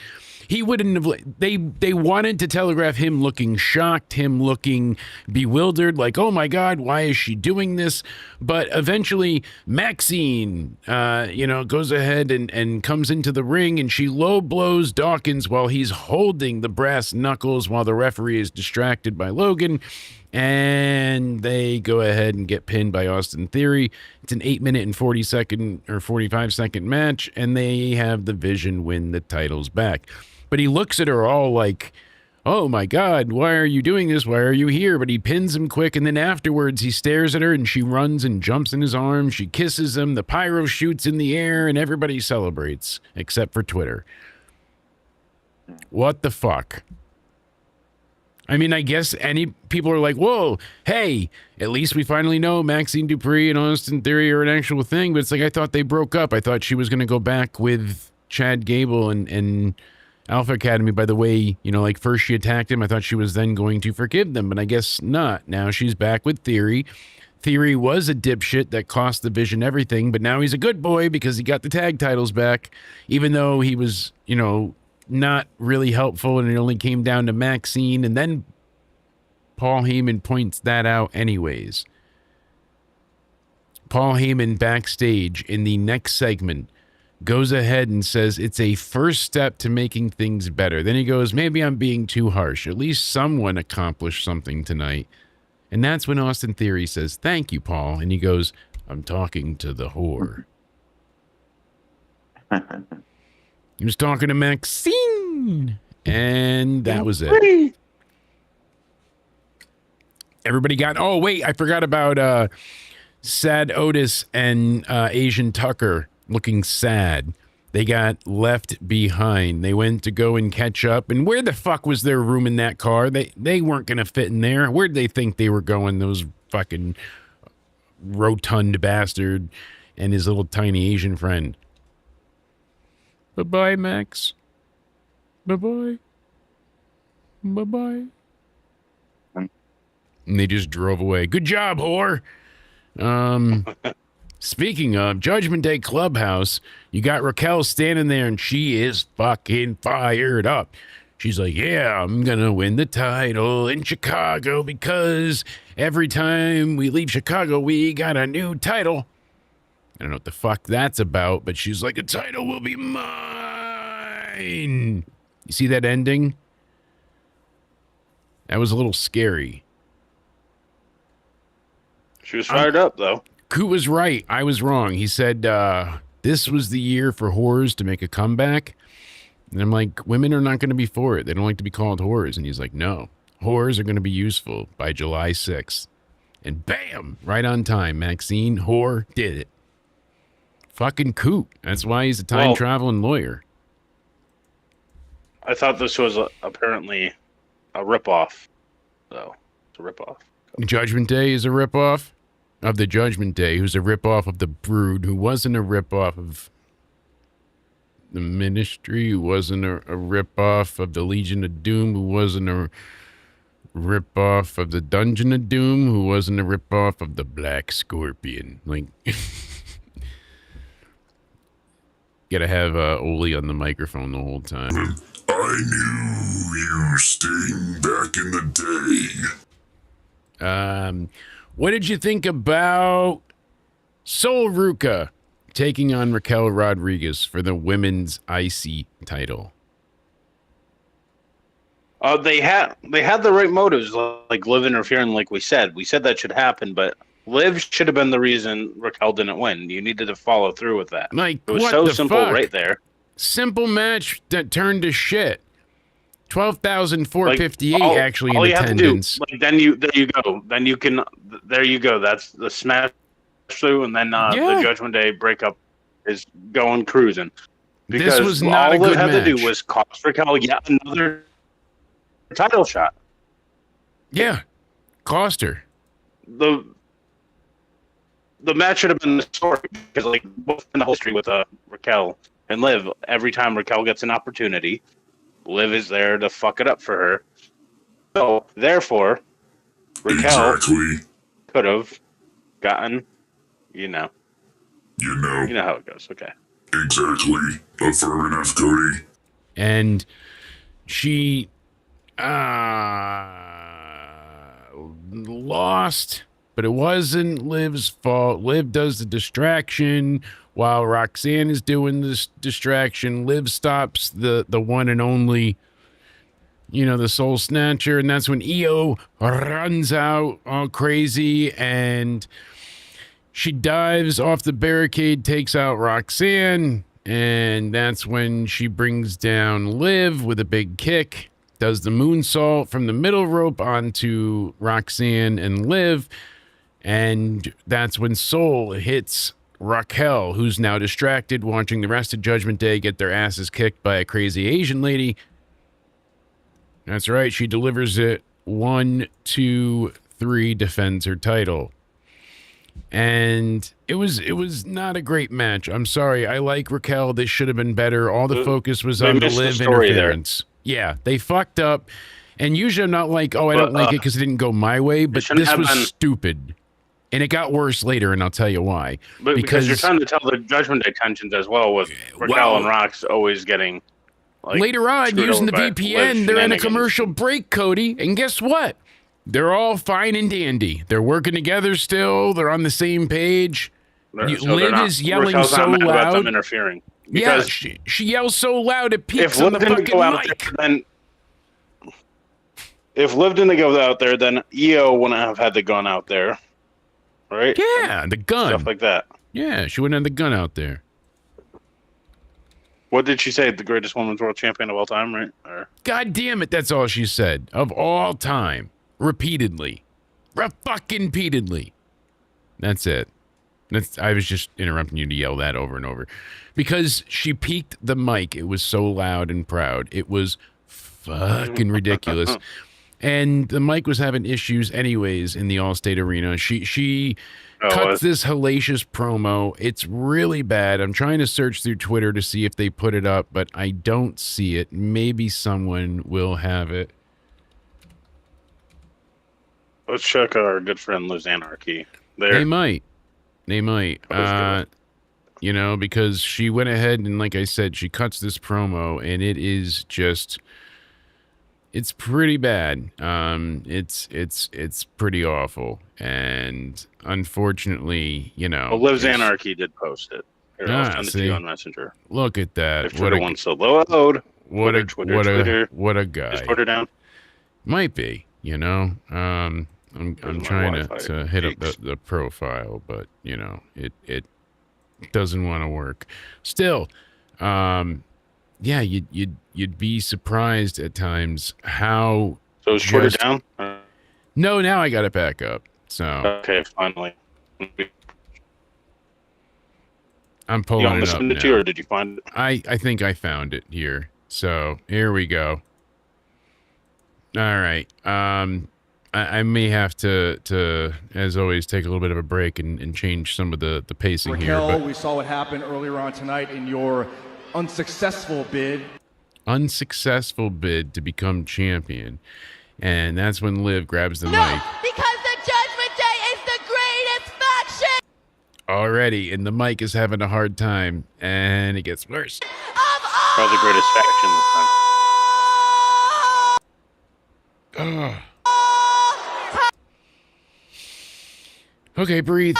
He wouldn't have. They wanted to telegraph him looking shocked, him looking bewildered, like, oh my God, why is she doing this? But eventually, Maxine, goes ahead and comes into the ring, and she low blows Dawkins while he's holding the brass knuckles while the referee is distracted by Logan. And they go ahead and get pinned by Austin Theory. It's an 8-minute and 45-second match, and they have the Vision win the titles back. But he looks at her all like, oh my God, why are you doing this? Why are you here? But he pins him quick, and then afterwards he stares at her, and she runs and jumps in his arms. She kisses him. The pyro shoots in the air, and everybody celebrates, except for Twitter. What the fuck? I mean, I guess people are like, whoa, hey, at least we finally know Maxine Dupree and Austin Theory are an actual thing. But it's like, I thought they broke up. I thought she was going to go back with Chad Gable and Alpha Academy. By the way, like first she attacked him. I thought she was then going to forgive them, but I guess not. Now she's back with Theory. Theory was a dipshit that cost the Vision everything, but now he's a good boy because he got the tag titles back, even though he was, not really helpful, and it only came down to Maxine, and then Paul Heyman points that out anyways. Paul Heyman backstage in the next segment goes ahead and says it's a first step to making things better. Then he goes, maybe I'm being too harsh. At least someone accomplished something tonight. And that's when Austin Theory says, thank you, Paul. And he goes, I'm talking to the whore. He was talking to Maxine, and that was it. Everybody got... Oh, wait, I forgot about Sad Otis and Asian Tucker looking sad. They got left behind. They went to go and catch up, and where the fuck was their room in that car? They weren't going to fit in there. Where'd they think they were going, those fucking rotund bastard and his little tiny Asian friend? Bye-bye, Max. Bye-bye. Bye-bye. And they just drove away. Good job, whore. Speaking of Judgment Day Clubhouse, you got Raquel standing there and she is fucking fired up. She's like, yeah, I'm going to win the title in Chicago because every time we leave Chicago, we got a new title. I don't know what the fuck that's about, but she's like, the title will be mine. You see that ending? That was a little scary. She was fired up, though. Koo was right. I was wrong. He said this was the year for whores to make a comeback. And I'm like, women are not going to be for it. They don't like to be called whores. And he's like, no, whores are going to be useful by July 6th. And bam, right on time. Maxine Whore did it. Fucking Koo. That's why he's a time-traveling lawyer. I thought this was apparently a ripoff, though. It's a ripoff. Judgment Day is a ripoff of the Judgment Day, who's a ripoff of the Brood, who wasn't a ripoff of the Ministry, who wasn't a ripoff of the Legion of Doom, who wasn't a ripoff of the Dungeon of Doom, who wasn't a ripoff of the Black Scorpion. Like, gotta have Oli on the microphone the whole time. I knew you staying back in the day. What did you think about Sol Ruca taking on Raquel Rodriguez for the women's IC title? They had the right motives, like Liv interfering, like we said. We said that should happen, but Liv should have been the reason Raquel didn't win. You needed to follow through with that. Like, it was what so the simple fuck? right there. Simple match that turned to shit. 12,458 actually all in you attendance. Have to do, there you go. Then you can, there you go. That's the smash through, and then the Judgment Day breakup is going cruising. Because this was not a good match. All they had to do was cost Raquel yet another title shot. Yeah, cost her. The match should have been the story, because like both in the whole history with Raquel and Liv, every time Raquel gets an opportunity, Liv is there to fuck it up for her. So therefore, Raquel could have gotten, you know how it goes. Okay. Exactly. Affirmative, Cody. And she lost, but it wasn't Liv's fault. Liv does the distraction while Roxanne is doing this distraction. Liv stops the one and only, the Soul Snatcher, and that's when Io runs out all crazy, and she dives off the barricade, takes out Roxanne, and that's when she brings down Liv with a big kick, does the moonsault from the middle rope onto Roxanne and Liv, and that's when Soul hits Raquel, who's now distracted, watching the rest of Judgment Day get their asses kicked by a crazy Asian lady. That's right, she delivers it. 1, 2, 3, defends her title. And it was not a great match. I'm sorry. I like Raquel. This should have been better. All the focus was on the Liv interference. Yeah, they fucked up. And usually I'm not like, I don't like it because it didn't go my way, but this was stupid. And it got worse later, and I'll tell you why. But because you're trying to tell the Judgment Day tensions as well, with Raquel and Rox always getting later on, using the VPN, they're in a commercial break, Cody. And guess what? They're all fine and dandy. They're working together still. They're on the same page. Liv is yelling Raquel's so not mad about loud. them interfering. Yeah, she yells so loud it peaks on the fucking mic. If Liv didn't go out there, then Io wouldn't have had the gun out there. Right? Yeah, the gun. Stuff like that. Yeah, she wouldn't have the gun out there. What did she say? The greatest women's world champion of all time, right? God damn it, that's all she said. Of all time. Repeatedly. Fucking repeatedly. That's it. I was just interrupting you to yell that over and over. Because she peaked the mic. It was so loud and proud. It was fucking ridiculous. And the mic was having issues anyways in the Allstate Arena. She cuts this hellacious promo. It's really bad. I'm trying to search through Twitter to see if they put it up, but I don't see it. Maybe someone will have it. Let's check our good friend Liz Anarchy. They might. You know, because she went ahead and, like I said, she cuts this promo, and it is just, it's pretty bad. It's pretty awful, and unfortunately, you know. Well, Liz Anarchy did post it. Here, I'll send it to you on Messenger. Look at that. If Twitter wants to load. What Twitter. What a guy. Is Twitter down? Might be, you know. I'm trying to hit up the profile, but you know, it doesn't want to work. Still, yeah, you'd be surprised at times how. So is Twitter down? No, now I got it back up. So okay, finally. I'm pulling it up now. To, or did you find it? I think I found it here. So here we go. All right. I may have to, as always, take a little bit of a break and change some of the pacing Raquel, here. But we saw what happened earlier on tonight in your unsuccessful bid to become champion. And that's when Liv grabs the mic. Because the Judgment Day is the greatest faction! Already, and the mic is having a hard time, and it gets worse. Probably the greatest faction this time. Okay, breathe.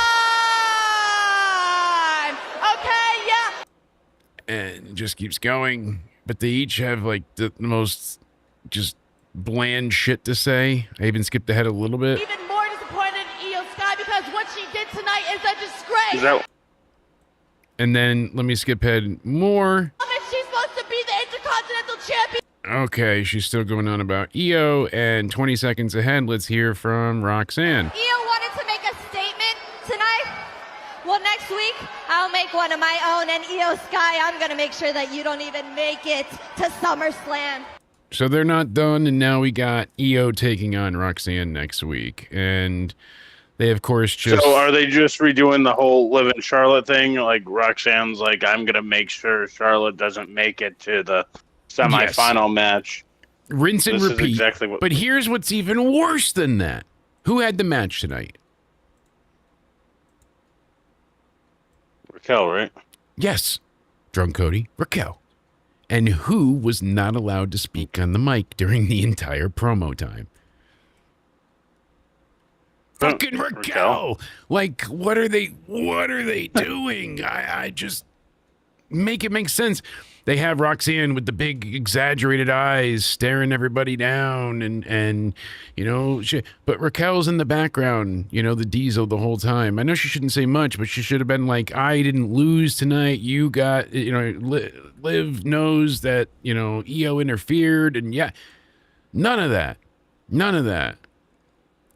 Okay, yeah. And it just keeps going. But they each have like the most just bland shit to say. I even skipped ahead a little bit. Even more disappointed in Io Sky because what she did tonight is a disgrace. And then let me skip ahead more. She's supposed to be the Intercontinental Champion. Okay, she's still going on about Io. And 20 seconds ahead, let's hear from Roxanne. Io wanted to make a statement tonight. Well, next week, I'll make one of my own. And Io Sky, I'm going to make sure that you don't even make it to SummerSlam. So they're not done, and now we got Io taking on Roxanne next week. And they, of course, just... So are they just redoing the whole Liv and Charlotte thing? Like, Roxanne's like, I'm going to make sure Charlotte doesn't make it to the semifinal match. Rinse and This repeat. is exactly what... But here's what's even worse than that. Who had the match tonight? Raquel, right? Yes. Drunk Cody. Raquel. And who was not allowed to speak on the mic during the entire promo time? Fucking Raquel. Like, what are they doing? I just make it make sense. They have Roxanne with the big exaggerated eyes staring everybody down and you know, but Raquel's in the background, you know, the diesel the whole time. I know she shouldn't say much, but she should have been like, I didn't lose tonight. You got, you know, Liv knows that, you know, Io interfered, and yeah, none of that.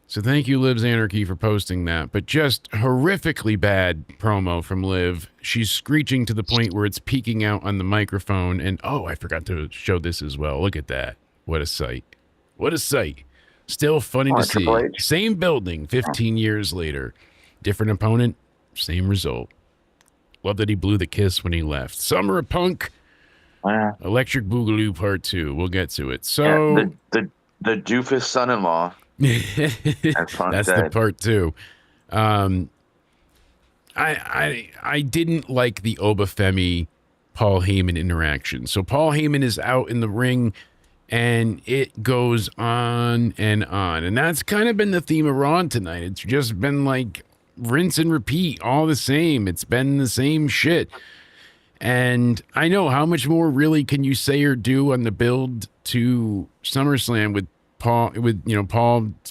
So thank you, Liv's Anarchy, for posting that. But just horrifically bad promo from Liv. She's screeching to the point where it's peeking out on the microphone. And, oh, I forgot to show this as well. Look at that. What a sight. What a sight. Still funny to see. Same building 15 years later. Different opponent, same result. Love that he blew the kiss when he left. Summer of Punk. Wow. Electric Boogaloo Part 2. We'll get to it. So the doofus son-in-law. That's the part 2. I didn't like the Oba Femi Paul Heyman interaction. So Paul Heyman is out in the ring and it goes on. And that's kind of been the theme of Raw tonight. It's just been like rinse and repeat, all the same. It's been the same shit. And I know, how much more really can you say or do on the build to SummerSlam with Paul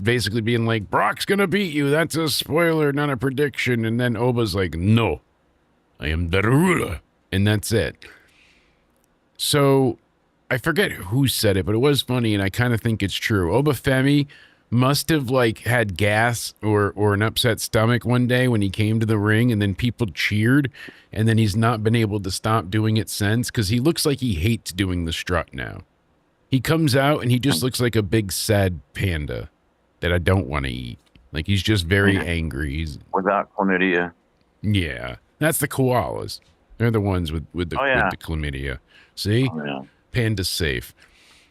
basically being like, Brock's gonna beat you. That's a spoiler, not a prediction. And then Oba's like, no, I am the ruler. And that's it. So I forget who said it, but it was funny, and I kind of think it's true. Oba Femi must have like had gas or an upset stomach one day when he came to the ring, and then people cheered, and then he's not been able to stop doing it since, because he looks like he hates doing the strut now. He comes out and he just looks like a big sad panda that I don't want to eat. Like, he's just very angry. He's without chlamydia. Yeah, that's the koalas. They're the ones with the chlamydia. See? Oh, yeah. Panda's safe.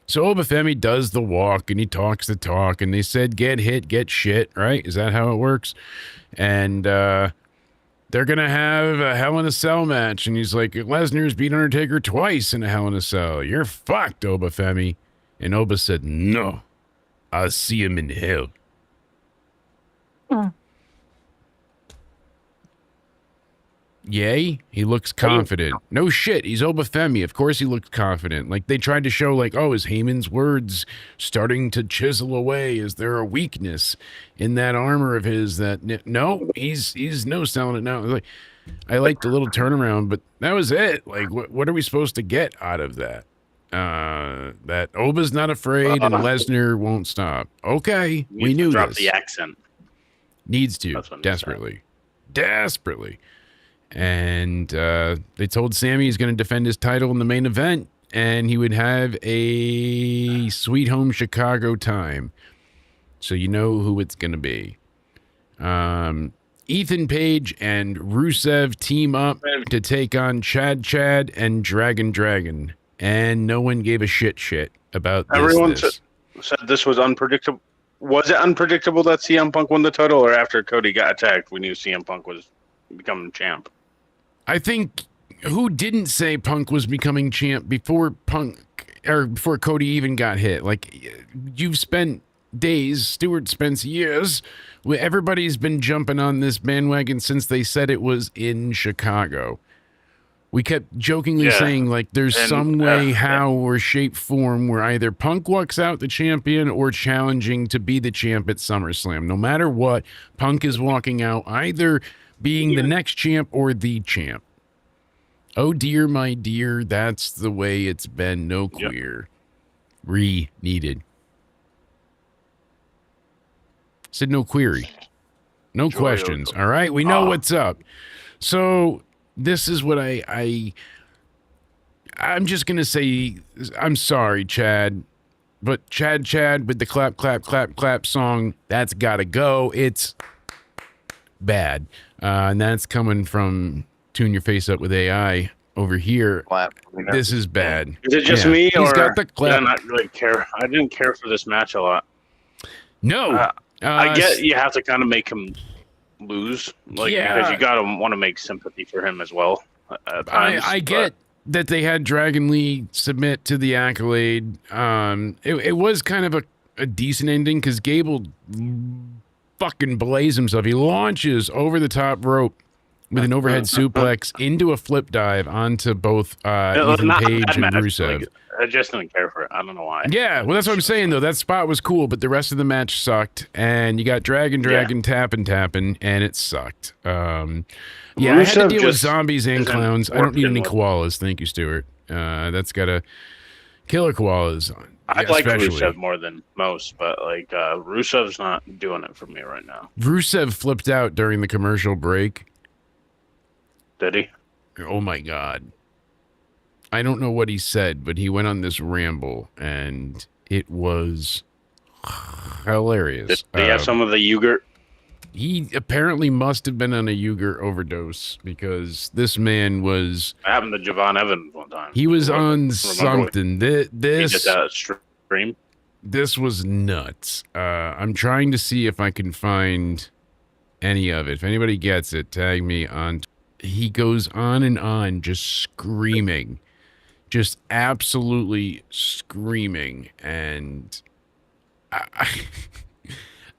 So Oba Femi does the walk and he talks the talk, and they said get hit, get shit, right? Is that how it works? And they're gonna have a Hell in a Cell match, and he's like, Lesnar's beat Undertaker twice in a Hell in a Cell. You're fucked, Oba Femi. And Oba said, no, I'll see him in hell. Yay, he looks confident. No shit, he's Oba Femi. Of course he looks confident. Like, they tried to show, like, oh, is Heyman's words starting to chisel away? Is there a weakness in that armor of his that... No, he's no selling it now. Like, I liked the little turnaround, but that was it. Like, what are we supposed to get out of that? That Oba's not afraid and Lesnar won't stop. Okay, we knew drop this. the accent. Needs to, desperately. Desperately. And they told Sami he's going to defend his title in the main event, and he would have a Sweet Home Chicago time. So you know who it's going to be. Ethan Page and Rusev team up to take on Chad and Dragon. And no one gave a shit about this. Everyone said this was unpredictable. Was it unpredictable that CM Punk won the title, or after Cody got attacked, we knew CM Punk was becoming champ? I think who didn't say Punk was becoming champ before before Cody even got hit? Like, you've spent days, Stewart spends years, everybody's been jumping on this bandwagon since they said it was in Chicago. We kept jokingly saying, like, there's some way, how, or shape, form where either Punk walks out the champion or challenging to be the champ at SummerSlam. No matter what, Punk is walking out either being the next champ or the champ. Oh dear, my dear, that's the way it's been. No queer. Needed. Said no query. No questions. All right, we know what's up. So this is what I'm just gonna say. I'm sorry, Chad, but Chad with the clap, clap, clap, clap song, that's gotta go. It's bad. And that's coming from Tune Your Face Up with AI over here. This is bad. Is it just me, or he's got the clap. did I not really care? I didn't care for this match a lot. No. I get you have to kind of make him lose, because you gotta want to make sympathy for him as well. I get that they had Dragon Lee submit to the accolade. It was kind of a decent ending because Gable fucking blaze himself. He launches over the top rope with an overhead suplex into a flip dive onto both Ethan Page and Rusev. Like, I just didn't care for it. I don't know why. Yeah, well, that's what I'm saying, though. That spot was cool, but the rest of the match sucked. And you got Dragon tapping, and it sucked. I had to deal with zombies and clowns. I don't need any koalas. Thank you, Stuart. That's got to killer koalas. I like Rusev more than most, but Rusev's not doing it for me right now. Rusev flipped out during the commercial break. Did he? Oh my God. I don't know what he said, but he went on this ramble and it was hilarious. Did he have some of the yogurt? He apparently must have been on a yogurt overdose because this man was... It happened to Javon Evans one time. He was on something. This he did that stream. This was nuts. I'm trying to see if I can find any of it. If anybody gets it, tag me on. He goes on and on, just screaming, just absolutely screaming, and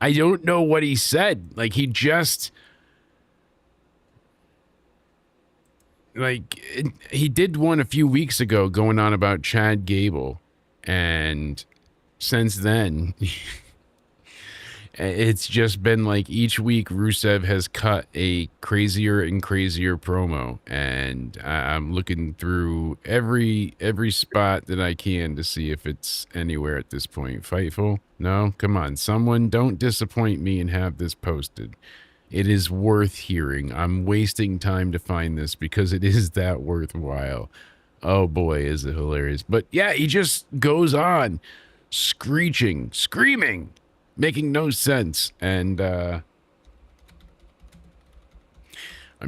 I don't know what he said. Like, he just, he did one a few weeks ago going on about Chad Gable, and since then, it's just been like each week Rusev has cut a crazier and crazier promo, and I'm looking through every spot that I can to see if it's anywhere at this point. Fightful? No? Come on. Someone don't disappoint me and have this posted. It is worth hearing. I'm wasting time to find this because it is that worthwhile. Oh boy, is it hilarious. But yeah, he just goes on screeching, screaming, making no sense. And I'm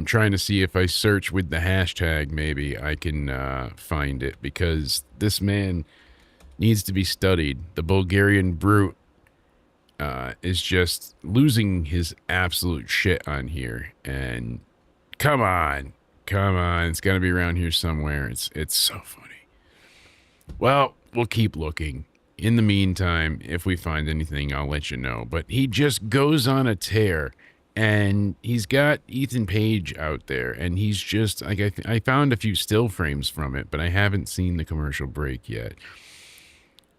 trying to see if I search with the hashtag, maybe I can find it, because this man, needs to be studied. The Bulgarian brute is just losing his absolute shit on here. And come on, it's got to be around here somewhere. It's so funny. Well, we'll keep looking. In the meantime, if we find anything, I'll let you know. But he just goes on a tear, and he's got Ethan Page out there, and he's just like I found a few still frames from it, but I haven't seen the commercial break yet.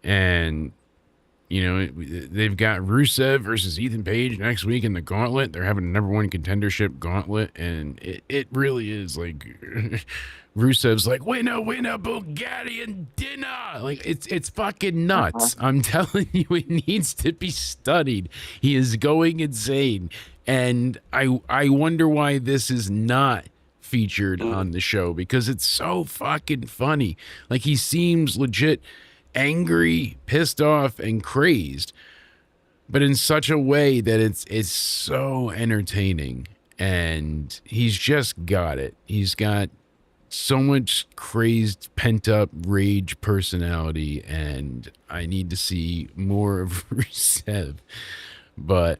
And you know, they've got Rusev versus Ethan Page next week in the gauntlet. They're having a #1 contendership gauntlet, and it really is like Rusev's like, winner, Bulgarian dinner. Like, it's fucking nuts. I'm telling you, it needs to be studied. He is going insane. And I wonder why this is not featured on the show, because it's so fucking funny. Like, he seems legit angry, pissed off, and crazed, but in such a way that it's so entertaining. And he's just got it. He's got so much crazed, pent-up rage personality, and I need to see more of Rusev. But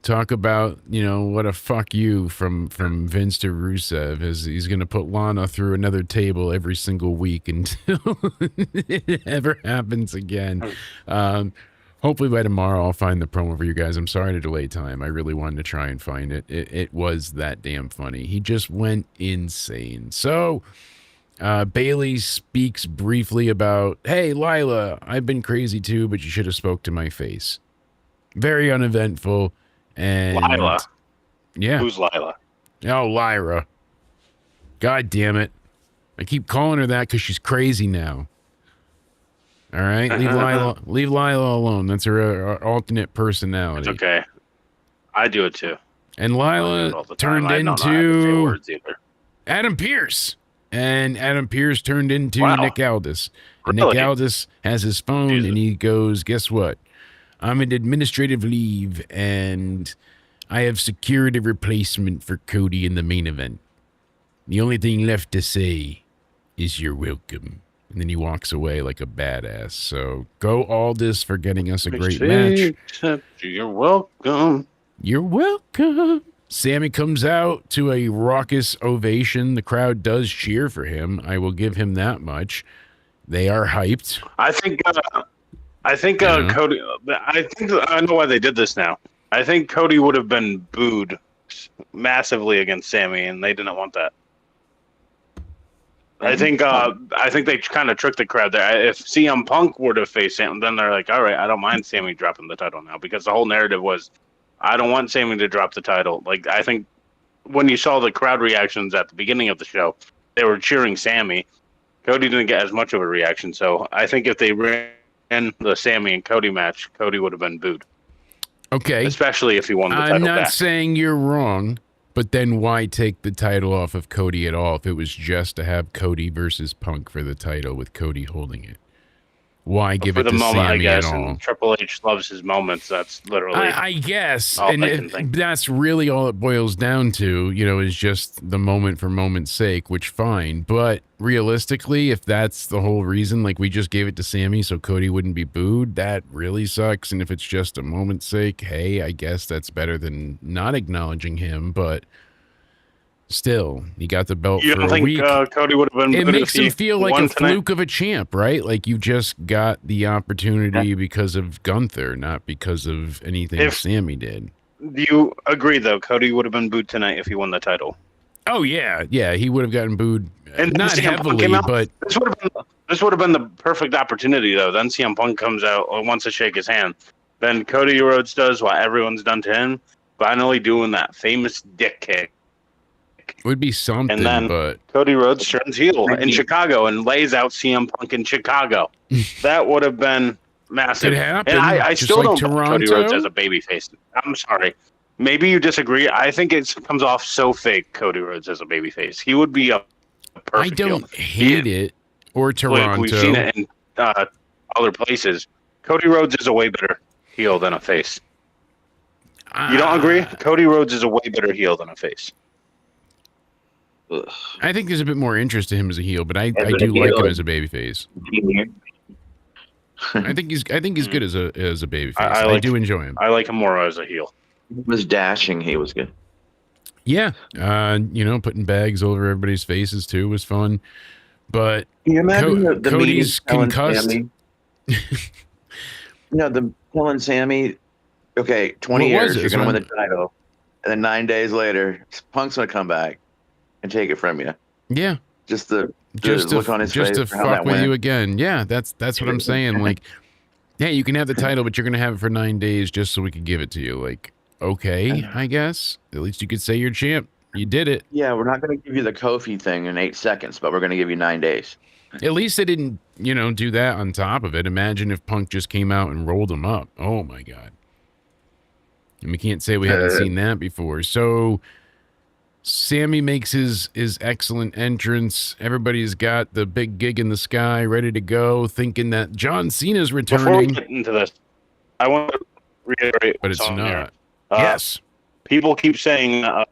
talk about, you know, what a fuck you from Vince to Rusev, as he's going to put Lana through another table every single week until it ever happens again. Hopefully by tomorrow I'll find the promo for you guys. I'm sorry to delay time. I really wanted to try and find it. It was that damn funny. He just went insane. So Bailey speaks briefly about, hey, Lila, I've been crazy too, but you should have spoke to my face. Very uneventful. And Lila. Yeah. Who's Lila? Oh, Lyra. God damn it. I keep calling her that because she's crazy now. All right? Leave Lila alone. That's her alternate personality. It's okay. I do it too. And Lila turned into Adam Pearce. And Adam Pearce turned into Nick Aldis. And Really? Nick Aldis has his phone, and he goes, guess what? I'm on administrative leave, and I have secured a replacement for Cody in the main event. The only thing left to say is you're welcome. And then he walks away like a badass. So go Aldis for getting us a great match. You're welcome. You're welcome. Sami comes out to a raucous ovation. The crowd does cheer for him. I will give him that much. They are hyped. I think Cody. I know why they did this now. I think Cody would have been booed massively against Sami, and they didn't want that. I think they kind of tricked the crowd there. If CM Punk were to face Sami, then they're like, all right, I don't mind Sami dropping the title now, because the whole narrative was, I don't want Sami to drop the title. Like, I think when you saw the crowd reactions at the beginning of the show, they were cheering Sami. Cody didn't get as much of a reaction, so I think if they ran the Sami and Cody match, Cody would have been booed. Okay. Especially if he won the title I'm not back. saying you're wrong, but then why take the title off of Cody at all if it was just to have Cody versus Punk for the title with Cody holding it? Why give it to Sami at all? And Triple H loves his moments. That's literally I guess. all And I can think. that's really all it boils down to, you know, is just the moment for moment's sake, which fine. But realistically, if that's the whole reason, like we just gave it to Sami so Cody wouldn't be booed, that really sucks. And if it's just a moment's sake, hey, I guess that's better than not acknowledging him. But still, he got the belt You for don't a think week. Cody would have been It booed makes if he him feel like won a tonight? fluke of a champ, right? Like you just got the opportunity because of Gunther, not because of anything Sami did. Do you agree, though? Cody would have been booed tonight if he won the title. Oh yeah, he would have gotten booed, And then not CM Punk heavily, came out. but This would have been the perfect opportunity, though. Then CM Punk comes out and wants to shake his hand. Then Cody Rhodes does what everyone's done to him, finally doing that famous dick kick. it would be something. And then but Cody Rhodes turns heel in Chicago and lays out CM Punk in Chicago. That would have been massive. It happened, And I just still like don't put Cody Toronto. Rhodes as a babyface. I'm sorry. Maybe you disagree. I think it comes off so fake, Cody Rhodes as a babyface. He would be a perfect I don't heel. hate it. Or Toronto. Like, we've seen it in other places. Cody Rhodes is a way better heel than a face. You don't agree? Cody Rhodes is a way better heel than a face. I think there's a bit more interest to him as a heel, but I do like him as a babyface. I think he's good as a babyface. I do enjoy him. I like him more as a heel. He was dashing. He was good. Yeah, putting bags all over everybody's faces too was fun. But Can you imagine the Cody's concussed. Telling Sami, okay, 20 What was years, it? you're going to win the title. And then 9 days later, Punk's going to come back and take it from you. Yeah. Just the Just look on his face. to for how fuck that with went. you again. Yeah, that's what I'm saying. Like, hey, you can have the title, but you're going to have it for 9 days just so we could give it to you. Like, okay, I guess. At least you could say you're champ. You did it. Yeah, we're not going to give you the Kofi thing in 8 seconds, but we're going to give you 9 days. At least they didn't, do that on top of it. Imagine if Punk just came out and rolled him up. Oh, my God. And we can't say we haven't seen that before. So Sami makes his excellent entrance. Everybody's got the big gig in the sky ready to go, thinking that John Cena's returning. Before we get into this, I want to reiterate But it's what's on not. here. Yes. People keep saying now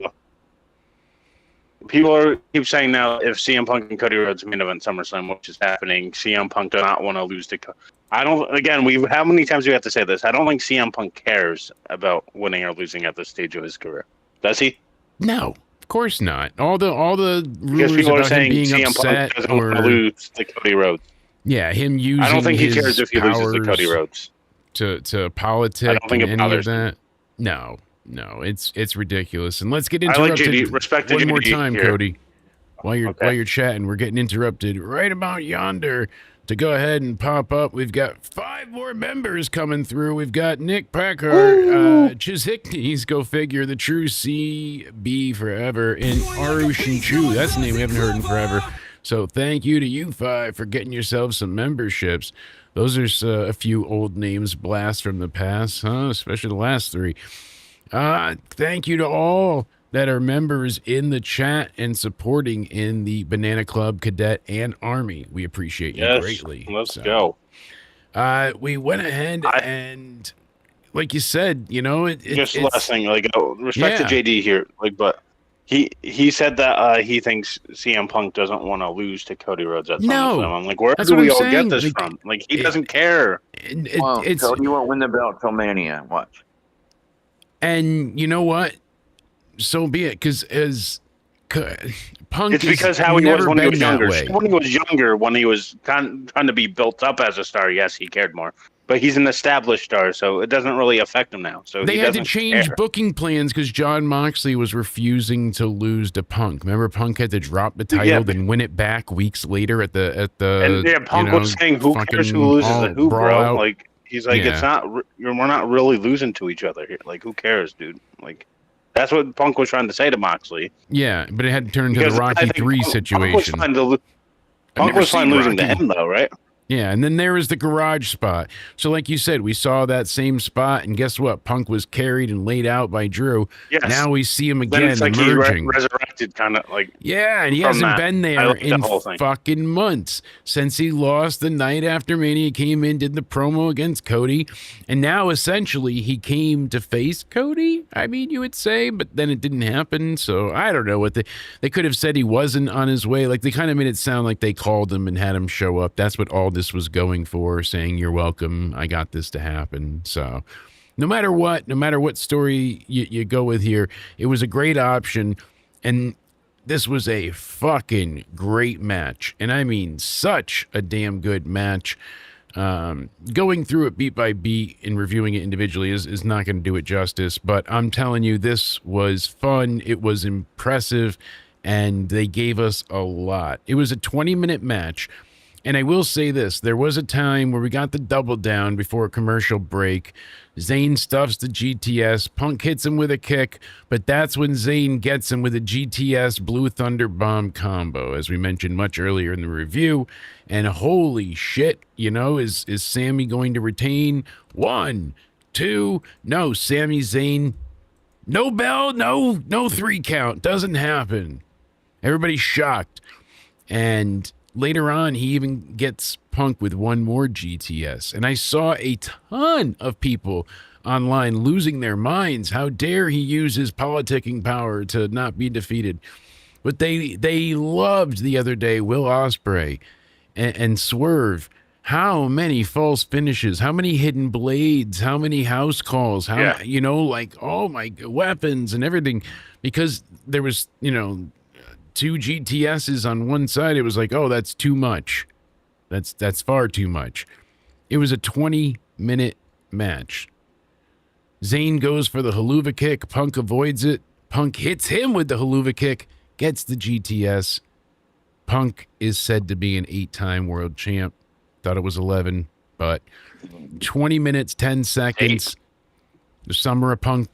if CM Punk and Cody Rhodes main event SummerSlam, which is happening, CM Punk does not want to lose to Cody. How many times do we have to say this? I don't think CM Punk cares about winning or losing at this stage of his career. Does he? No, of course not. All the Because rumors people are about him saying being CM upset Punk doesn't want to or lose to Cody Rhodes. yeah, him using I don't think he his cares if he loses to Cody powers Rhodes. to politic I don't think and it any of bothers that. No, it's ridiculous. And let's get I like interrupted JD. Respect to one more JD time, here. Cody. While you're chatting, we're getting interrupted right about yonder to go ahead and pop up. We've got 5 more members coming through. We've got Nick Packard, Chiziknes, go figure, the true CB forever, and Arushin Chu. That's a name we haven't heard in forever. So thank you to you 5 for getting yourselves some memberships. Those are a few old names blast from the past, huh? Especially the last 3. Thank you to all that are members in the chat and supporting in the Banana Club, Cadet, and Army. We appreciate you greatly. Let's go. We went ahead and, like you said, Just last thing, respect to JD here, but he said that he thinks CM Punk doesn't want to lose to Cody Rhodes at SummerSlam. I'm like, where do we all get this from? Like, he doesn't care. Cody won't win the belt till Mania. Watch. And you know what? So be it, because as Punk, it's because how he was when he was younger. When he was younger, when he was trying to be built up as a star, yes, he cared more. But he's an established star, so it doesn't really affect him now. So they had to change booking plans because Jon Moxley was refusing to lose to Punk. Remember, Punk had to drop the title, then win it back weeks later at the. Punk was saying, "Who cares who loses to who, bro?" Like he's like, "It's not. We're not really losing to each other here. Like, who cares, dude? Like." That's what Punk was trying to say to Moxley. Yeah, but it had to turn into the Rocky 3 situation. Punk was fine losing to him, though, right? Yeah, and then there was the garage spot. So like you said, we saw that same spot, and guess what? Punk was carried and laid out by Drew. Yes. Now we see him again it's like emerging. He resurrected, kind of like. Yeah, and he hasn't been there in fucking months since he lost the night after Mania. He came in, did the promo against Cody, and now essentially he came to face Cody. I mean, you would say, but then it didn't happen. So I don't know what they could have said. He wasn't on his way. Like they kind of made it sound like they called him and had him show up. That's what all this was going for, saying you're welcome, I got this to happen. So no matter what story you go with here, it was a great option, and this was a fucking great match, and I mean such a damn good match. Going through it beat by beat and reviewing it individually is not going to do it justice, but I'm telling you, this was fun, it was impressive, and they gave us a lot. It was a 20-minute match. And I will say this, there was a time where we got the double down before a commercial break. Zayn stuffs the GTS, Punk hits him with a kick, but that's when Zayn gets him with a GTS Blue Thunder Bomb combo, as we mentioned much earlier in the review. And holy shit, is Sami going to retain? 1, 2, no, Sami Zayn, no bell, no 3 count, doesn't happen. Everybody's shocked. And later on, he even gets Punk with one more GTS. And I saw a ton of people online losing their minds. How dare he use his politicking power to not be defeated? But they loved the other day Will Ospreay and Swerve, how many false finishes, how many hidden blades, how many house calls, how you know, like, oh my, weapons and everything, because there was, you know, 2 GTSs on one side. It was like, oh, that's too much. That's far too much. It was a 20-minute match. Zayn goes for the haluva kick. Punk avoids it. Punk hits him with the haluva kick, gets the GTS. Punk is said to be an 8-time world champ. Thought it was 11, but 20 minutes, 10 seconds. The Summer of Punk,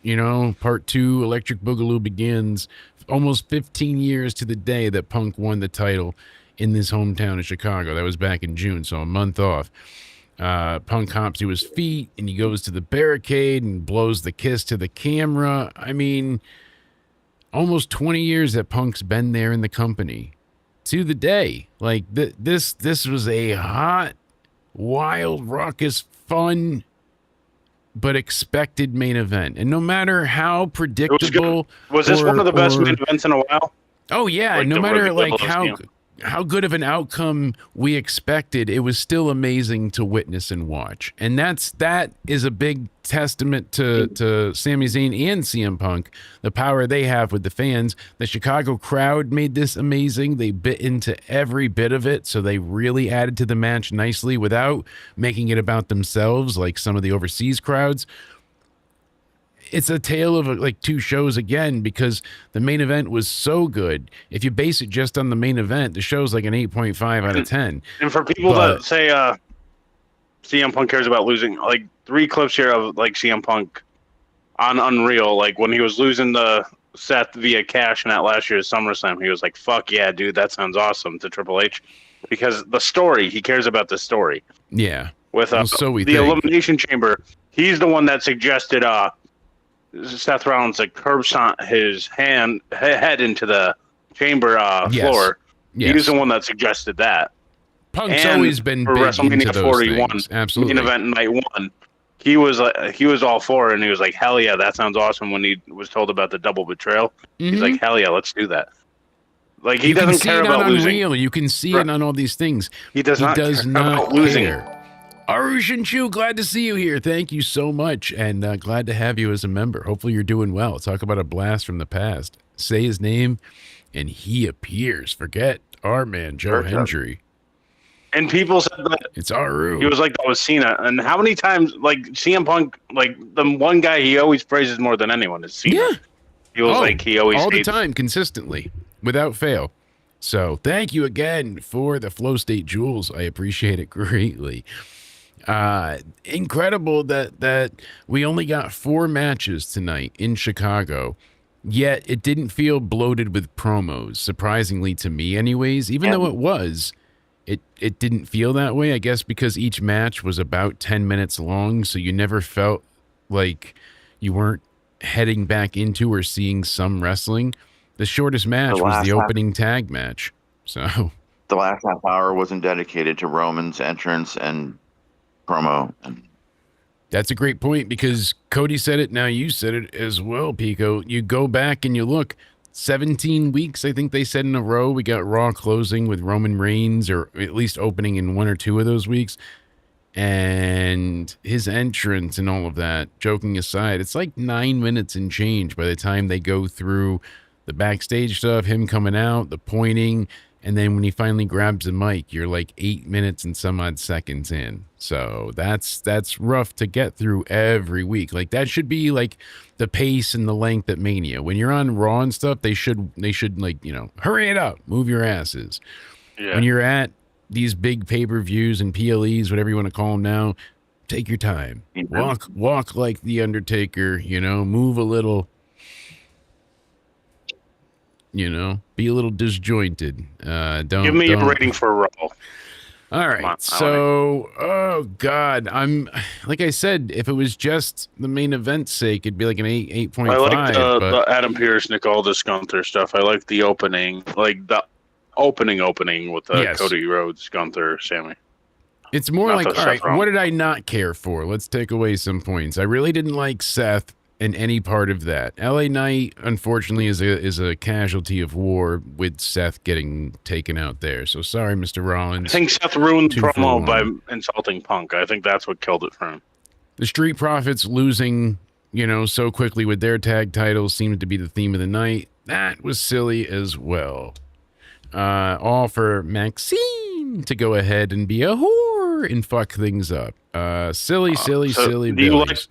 you know, part 2, Electric Boogaloo begins. Almost 15 years to the day that Punk won the title in this hometown of Chicago. That was back in June, so a month off. Punk hops to his feet, and he goes to the barricade and blows the kiss to the camera. I mean, almost 20 years that Punk's been there in the company. To the day. Like, this was a hot, wild, raucous, fun, but expected main event. And no matter how predictable... Was this one of the best main events in a while? Oh, yeah. Like no matter, like, how good of an outcome we expected, it was still amazing to witness and watch. And that is a big testament to Sami Zayn and CM Punk, the power they have with the fans. The Chicago crowd made this amazing. They bit into every bit of it, so they really added to the match nicely without making it about themselves like some of the overseas crowds. It's a tale of like 2 shows again, because the main event was so good. If you base it just on the main event, the show's like an 8.5 out of 10. And for people that say CM Punk cares about losing, like 3 clips here of like CM Punk on Unreal, like when he was losing the Seth via cash in that last year's SummerSlam, he was like, "Fuck yeah, dude, that sounds awesome" to Triple H, because the story, he cares about the story. Yeah. With the Elimination Chamber, he's the one that suggested Seth Rollins like curb stomp his head into the chamber floor. Yes. He was the one that suggested that. Punk's always been for big WrestleMania into 41, things. Absolutely. Main event night 1. He was all for it, and he was like, "Hell yeah, that sounds awesome." When he was told about the double betrayal, he's like, "Hell yeah, let's do that." Like, he doesn't care about losing. You can see it on all these things. He does not care about losing. Arushin Chu, glad to see you here. Thank you so much, and glad to have you as a member. Hopefully you're doing well. Talk about a blast from the past. Say his name, and he appears. Forget our man, Joe Hendry. And people said that it's Aru. He was like, that was Cena. And how many times, like, CM Punk, like, the one guy he always praises more than anyone is Cena. Yeah. He was like, he always all the time, consistently, without fail. So thank you again for the Flow State Jewels. I appreciate it greatly. Incredible that we only got 4 matches tonight in Chicago, yet it didn't feel bloated with promos, surprisingly to me anyways, even though it was. It didn't feel that way, I guess, because each match was about 10 minutes long, so you never felt like you weren't heading back into or seeing some wrestling. The shortest match was the opening tag match. So the last half hour wasn't dedicated to Roman's entrance and promo. That's a great point, because Cody said it, now you said it as well, Pico. You go back and you look, 17 weeks, I think they said in a row, we got Raw closing with Roman Reigns, or at least opening in 1 or 2 of those weeks. And his entrance and all of that, joking aside, it's like 9 minutes and change by the time they go through the backstage stuff, him coming out, the pointing, and then when he finally grabs the mic, you're like 8 minutes and some odd seconds in. So that's rough to get through every week. Like, that should be like the pace and the length at Mania. When you're on Raw and stuff, they should like, you know, hurry it up, move your asses. Yeah. When you're at these big pay-per-views and PLEs, whatever you want to call them now, take your time. Walk like the Undertaker, you know, move a little. You know, be a little disjointed. Don't give me a rating for Raw. All right. So, oh God, I'm like I said, if it was just the main event's sake, it'd be like an 8.5. I like the Adam Pearce, Nick Aldis, Gunther stuff. I like the opening, like the opening with Cody, Rhodes, Gunther, Sami. It's more like, all right, what did I not care for? Let's take away some points. I really didn't like Seth in any part of that. LA Knight, unfortunately, is a casualty of war with Seth getting taken out there. So sorry, Mr. Rollins. I think Seth ruined the 2 for promo 1. by insulting Punk. I think that's what killed it for him. The Street Profits losing, so quickly with their tag titles seemed to be the theme of the night. That was silly as well. All for Maxine to go ahead and be a whore and fuck things up. Silly Billies.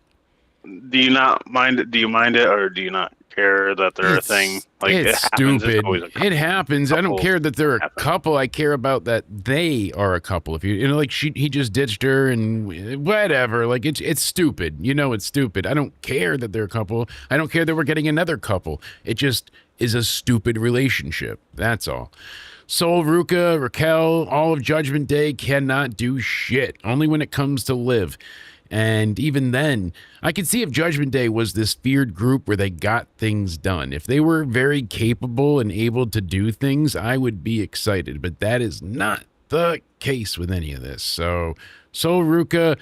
Do you not mind it? Do you mind it, or do you not care that they're a thing? Like, it's stupid. It happens. I don't care that they're a couple. I care about that they are a couple. If he just ditched her and whatever. Like it's stupid. It's stupid. I don't care that they're a couple. I don't care that we're getting another couple. It just is a stupid relationship. That's all. Sol, Ruca, Raquel, all of Judgment Day cannot do shit. Only when it comes to Liv. And even then, I could see if Judgment Day was this feared group where they got things done. If they were very capable and able to do things, I would be excited. But that is not the case with any of this. So, Sol, Ruca,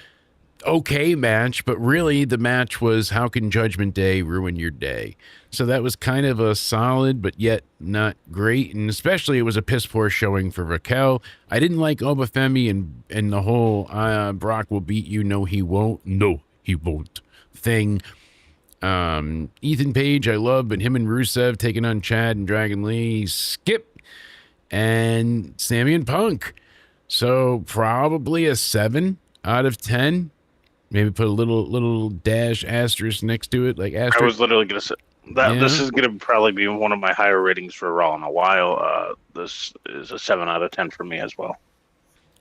okay match, but really the match was how can Judgment Day ruin your day? So that was kind of a solid, but yet not great. And especially it was a piss poor showing for Raquel. I didn't like Oba Femi and the whole Brock will beat you. No, he won't. No, he won't thing. Ethan Page, I love, but him and Rusev taking on Chad and Dragon Lee, skip. And Sami and Punk. So probably a 7 out of 10. Maybe put a little dash asterisk next to it, like asterisk. I was literally gonna say that this is gonna probably be one of my higher ratings for Raw in a while. This is a 7 out of 10 for me as well.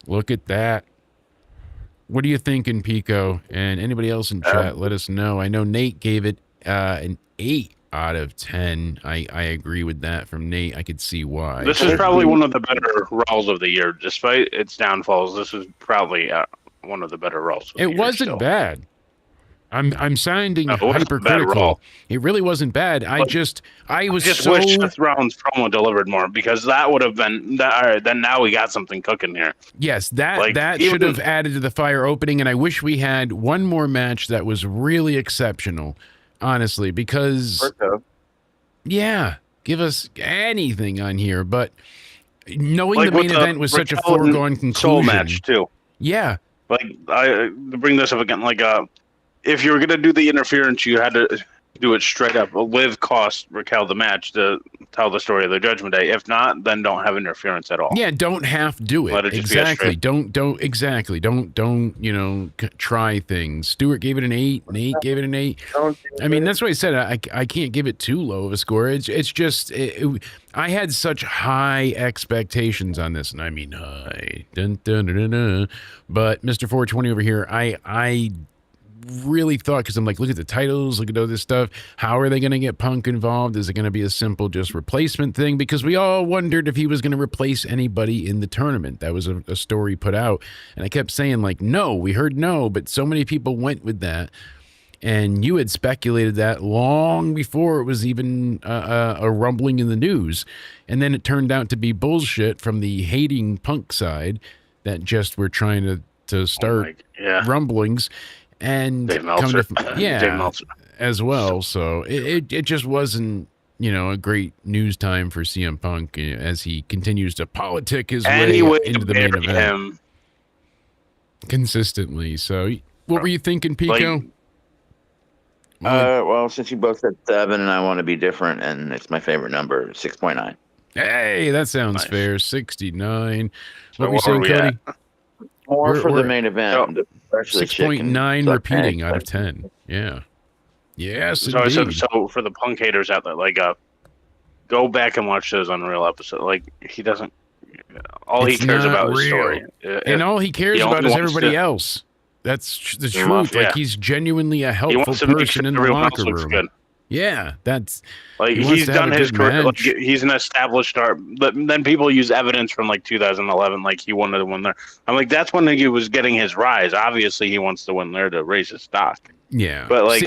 Look at that. What are you thinking, Pico? And anybody else in chat, let us know. I know Nate gave it an 8 out of 10. I agree with that from Nate. I could see why. This is probably one of the better Raws of the year, despite its downfalls. This is probably one of the better Raws. It wasn't bad. I'm sounding hypercritical. It really wasn't bad. I was wish Seth Rollins promo delivered more, because that would have been that. All right, then now we got something cooking here. Yes, that should have added to the fire opening, and I wish we had one more match that was really exceptional, honestly, because give us anything on here, but knowing the main event was such a foregone conclusion. Soul match too. Yeah. To bring this up again, if you were going to do the interference, you had to do it straight up. Liv cost Raquel the match to tell the story of the Judgment Day. If not, then don't have interference at all. Yeah, don't have to do it. Let it just be exactly. Don't try things. Stuart gave it an 8. Nate gave it an 8. I mean, that's what I said. I can't give it too low of a score. It's just I had such high expectations on this, and I mean high. Dun, dun, dun, dun, dun. But Mr. 420 over here, I really thought, because I'm like, look at the titles, look at all this stuff. How are they going to get Punk involved? Is it going to be a simple just replacement thing? Because we all wondered if he was going to replace anybody in the tournament. That was a story put out. And I kept saying, no, we heard no, but so many people went with that. And you had speculated that long before it was even a rumbling in the news. And then it turned out to be bullshit from the hating Punk side that just were trying to start rumblings. And Dave Meltzer. Dave Meltzer as well. So it just wasn't, a great news time for CM Punk as he continues to politic his way into the main event consistently. So what were you thinking, Pico? Well, since you both said 7 and I want to be different, and it's my favorite number, 6.9. Hey, that sounds fair. 69. What were you saying, Cody? More for the main event. 6.9 repeating out of 10. Yeah. Yes, so for the Punk haters out there, go back and watch those Unreal episodes. He doesn't. All he cares about is story, and all he cares about is everybody else. That's the truth. He's genuinely a helpful person in the locker room. Good. Yeah, that's he's done his career. He's an established star. But then people use evidence from 2011, he wanted to win there. I'm like, that's when he was getting his rise. Obviously, he wants to win there to raise his stock. Yeah, but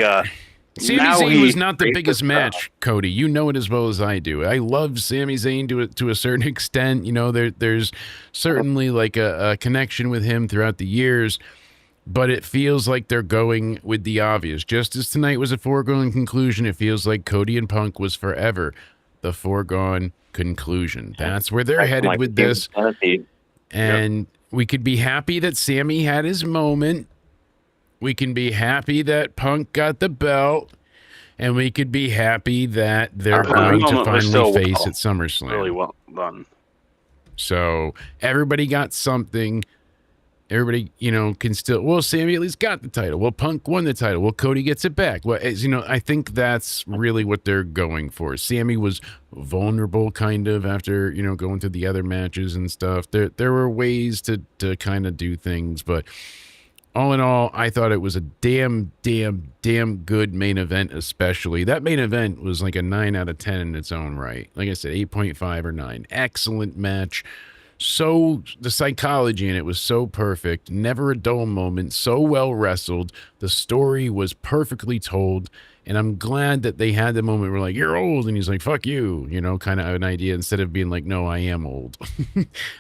Sami Zayn was not the biggest match, Cody. You know it as well as I do. I love Sami Zayn to a certain extent. There's certainly a connection with him throughout the years. but it feels like they're going with the obvious. Just as tonight was a foregone conclusion, it feels like Cody and Punk was forever the foregone conclusion. That's where they're headed with this. And we could be happy that Sami had his moment. We can be happy that Punk got the belt. And we could be happy that they're going to finally face at SummerSlam. Really well done. So everybody got something. Everybody, can still. Well, Sami at least got the title. Well, Punk won the title. Well, Cody gets it back. Well, I think that's really what they're going for. Sami was vulnerable, kind of, after going through the other matches and stuff. There were ways to kind of do things, but all in all, I thought it was a damn good main event. Especially that main event was like a 9 out of 10 in its own right. Like I said, 8.5 or 9. Excellent match. So the psychology in it was so perfect, never a dull moment, so well wrestled. The story was perfectly told, and I'm glad that they had the moment where like, you're old, and he's like, fuck you, kind of an idea, instead of being like, no, I am old.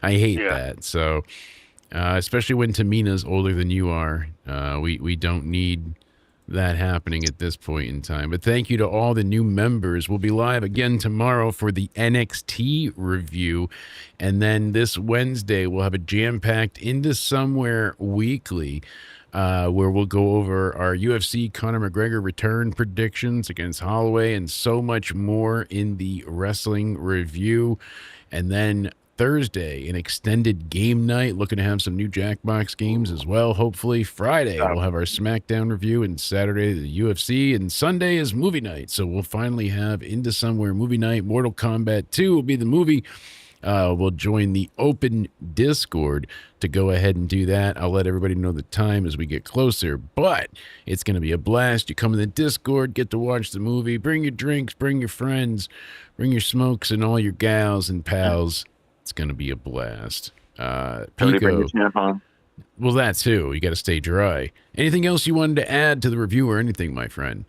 I hate that. So especially when Tamina's older than you are, we don't need that happening at this point in time. But thank you to all the new members. We'll be live again tomorrow for the NXT review, and then this Wednesday we'll have a jam-packed Into Somewhere weekly, where we'll go over our UFC Conor McGregor return predictions against Holloway and so much more in the wrestling review. And then Thursday, an extended game night, looking to have some new Jackbox games as well. Hopefully Friday, we'll have our SmackDown review, and Saturday, the UFC, and Sunday is movie night. So we'll finally have Into Somewhere movie night. Mortal Kombat 2 will be the movie. We'll join the open Discord to go ahead and do that. I'll let everybody know the time as we get closer, but it's going to be a blast. You come in the Discord, get to watch the movie, bring your drinks, bring your friends, bring your smokes and all your gals and pals. It's going to be a blast. Pico. Well, that too. You got to stay dry. Anything else you wanted to add to the review or anything, my friend?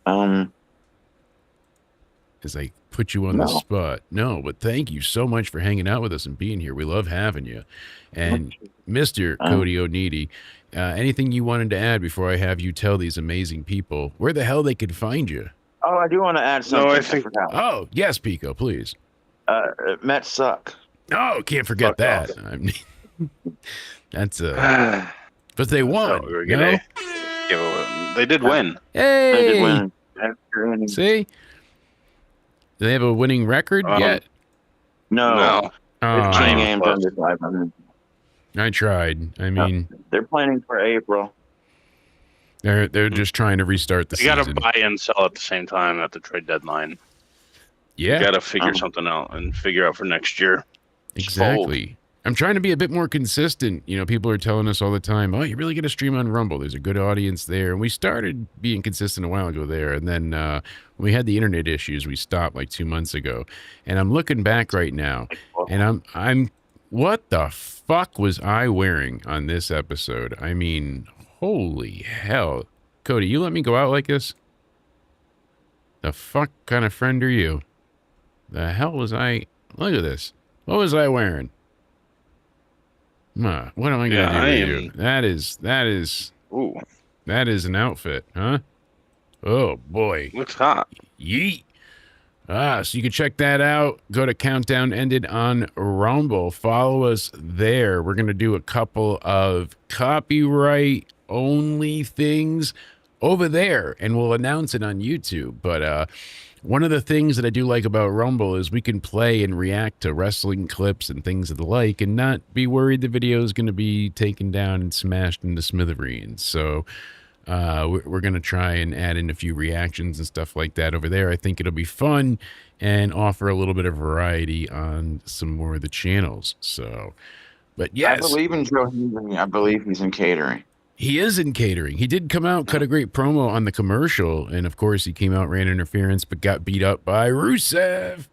As I put you on the spot. No, but thank you so much for hanging out with us and being here. We love having you. And Mr. Cody O'Needy, anything you wanted to add before I have you tell these amazing people where the hell they could find you? Oh, I do want to add something. No, I think. Oh, yes, Pico, please. Mets suck. Oh, can't forget that. I mean, that's but they won. They did win. Hey, They did win. See, do they have a winning record yet? No. It's 2 games under 500. I tried. I mean, they're planning for April. They're just trying to restart the season. You got to buy and sell at the same time at the trade deadline. Yeah. You got to figure something out and figure out for next year. Exactly. I'm trying to be a bit more consistent. People are telling us all the time, oh, you really got to stream on Rumble. There's a good audience there. And we started being consistent a while ago there. And then when we had the internet issues, we stopped like 2 months ago. And I'm looking back right now, and I'm what the fuck was I wearing on this episode? I mean, holy hell. Cody, you let me go out like this? The fuck kind of friend are you? The hell was I? Look at this. What was I wearing? What am I gonna do to you? That is an outfit, huh? Oh boy, looks hot. Yeet. So you can check that out. Go to Countdown Ended on Rumble. Follow us there. We're gonna do a couple of copyright only things over there, and we'll announce it on YouTube. But one of the things that I do like about Rumble is we can play and react to wrestling clips and things of the like and not be worried the video is going to be taken down and smashed into smithereens. So we're going to try and add in a few reactions and stuff like that over there. I think it'll be fun and offer a little bit of variety on some more of the channels. So, but yes. I believe in Joe Healy. I believe he's in catering. He is in catering. He did come out, cut a great promo on the commercial, and of course he came out, ran interference, but got beat up by Rusev.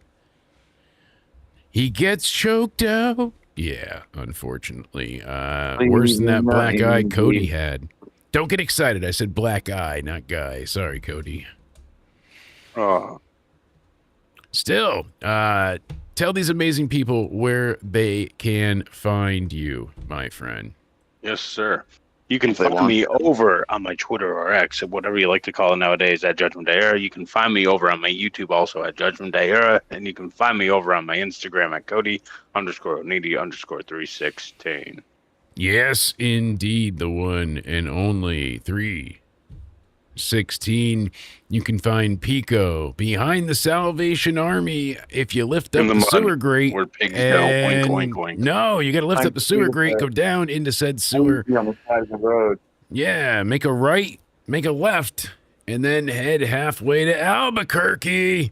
He gets choked out. Yeah, unfortunately. Worse than that black eye Cody had. Don't get excited. I said black eye, not guy. Sorry, Cody. Oh. Still, tell these amazing people where they can find you, my friend. Yes, sir. You can they find want me to. over on my Twitter or X, whatever you like to call it nowadays, at Judgment Day Era. You can find me over on my YouTube also at Judgment Day Era. And you can find me over on my Instagram at Cody_Needy_316. Yes, indeed, the one and only 316. You can find Pico behind the Salvation Army if you lift up In the the mud, sewer grate. where pigs go. Wink, wink, wink. No, you got to lift Find up the sewer Pico grate, there. go down into said sewer. On the side of the road. Yeah, make a right, make a left, and then head halfway to Albuquerque.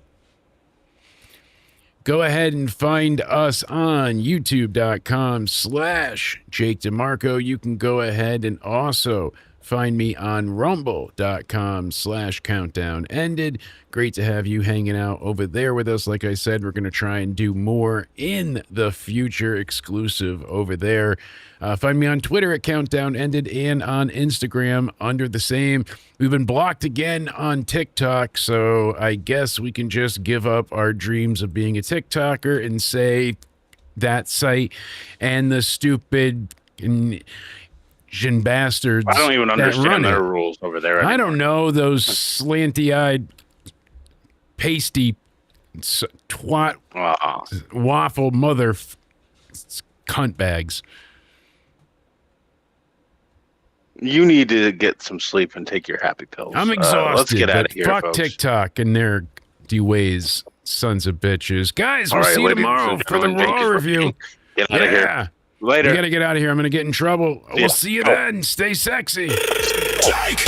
Go ahead and find us on youtube.com/Jake DeMarco. You can go ahead and also find me on rumble.com/countdown ended. Great to have you hanging out over there with us. Like I said, we're going to try and do more in the future, exclusive over there. Find me on Twitter at Countdown Ended and on Instagram under the same. We've been blocked again on TikTok, so I guess we can just give up our dreams of being a TikToker and say that site and the stupid bastards. I don't even that understand run their it. rules over there. I don't know those slanty-eyed, pasty, twat, waffle mother cunt bags. You need to get some sleep and take your happy pills. I'm exhausted. Let's get out but of here, fuck folks. TikTok and their ways, sons of bitches. Guys, All we'll right, see you ladies tomorrow and for the gentlemen, Jake Raw is review. working. Get out of here. We Later. gotta get out of here. I'm gonna get in trouble. Yeah. We'll see you then. Stay sexy. Jake.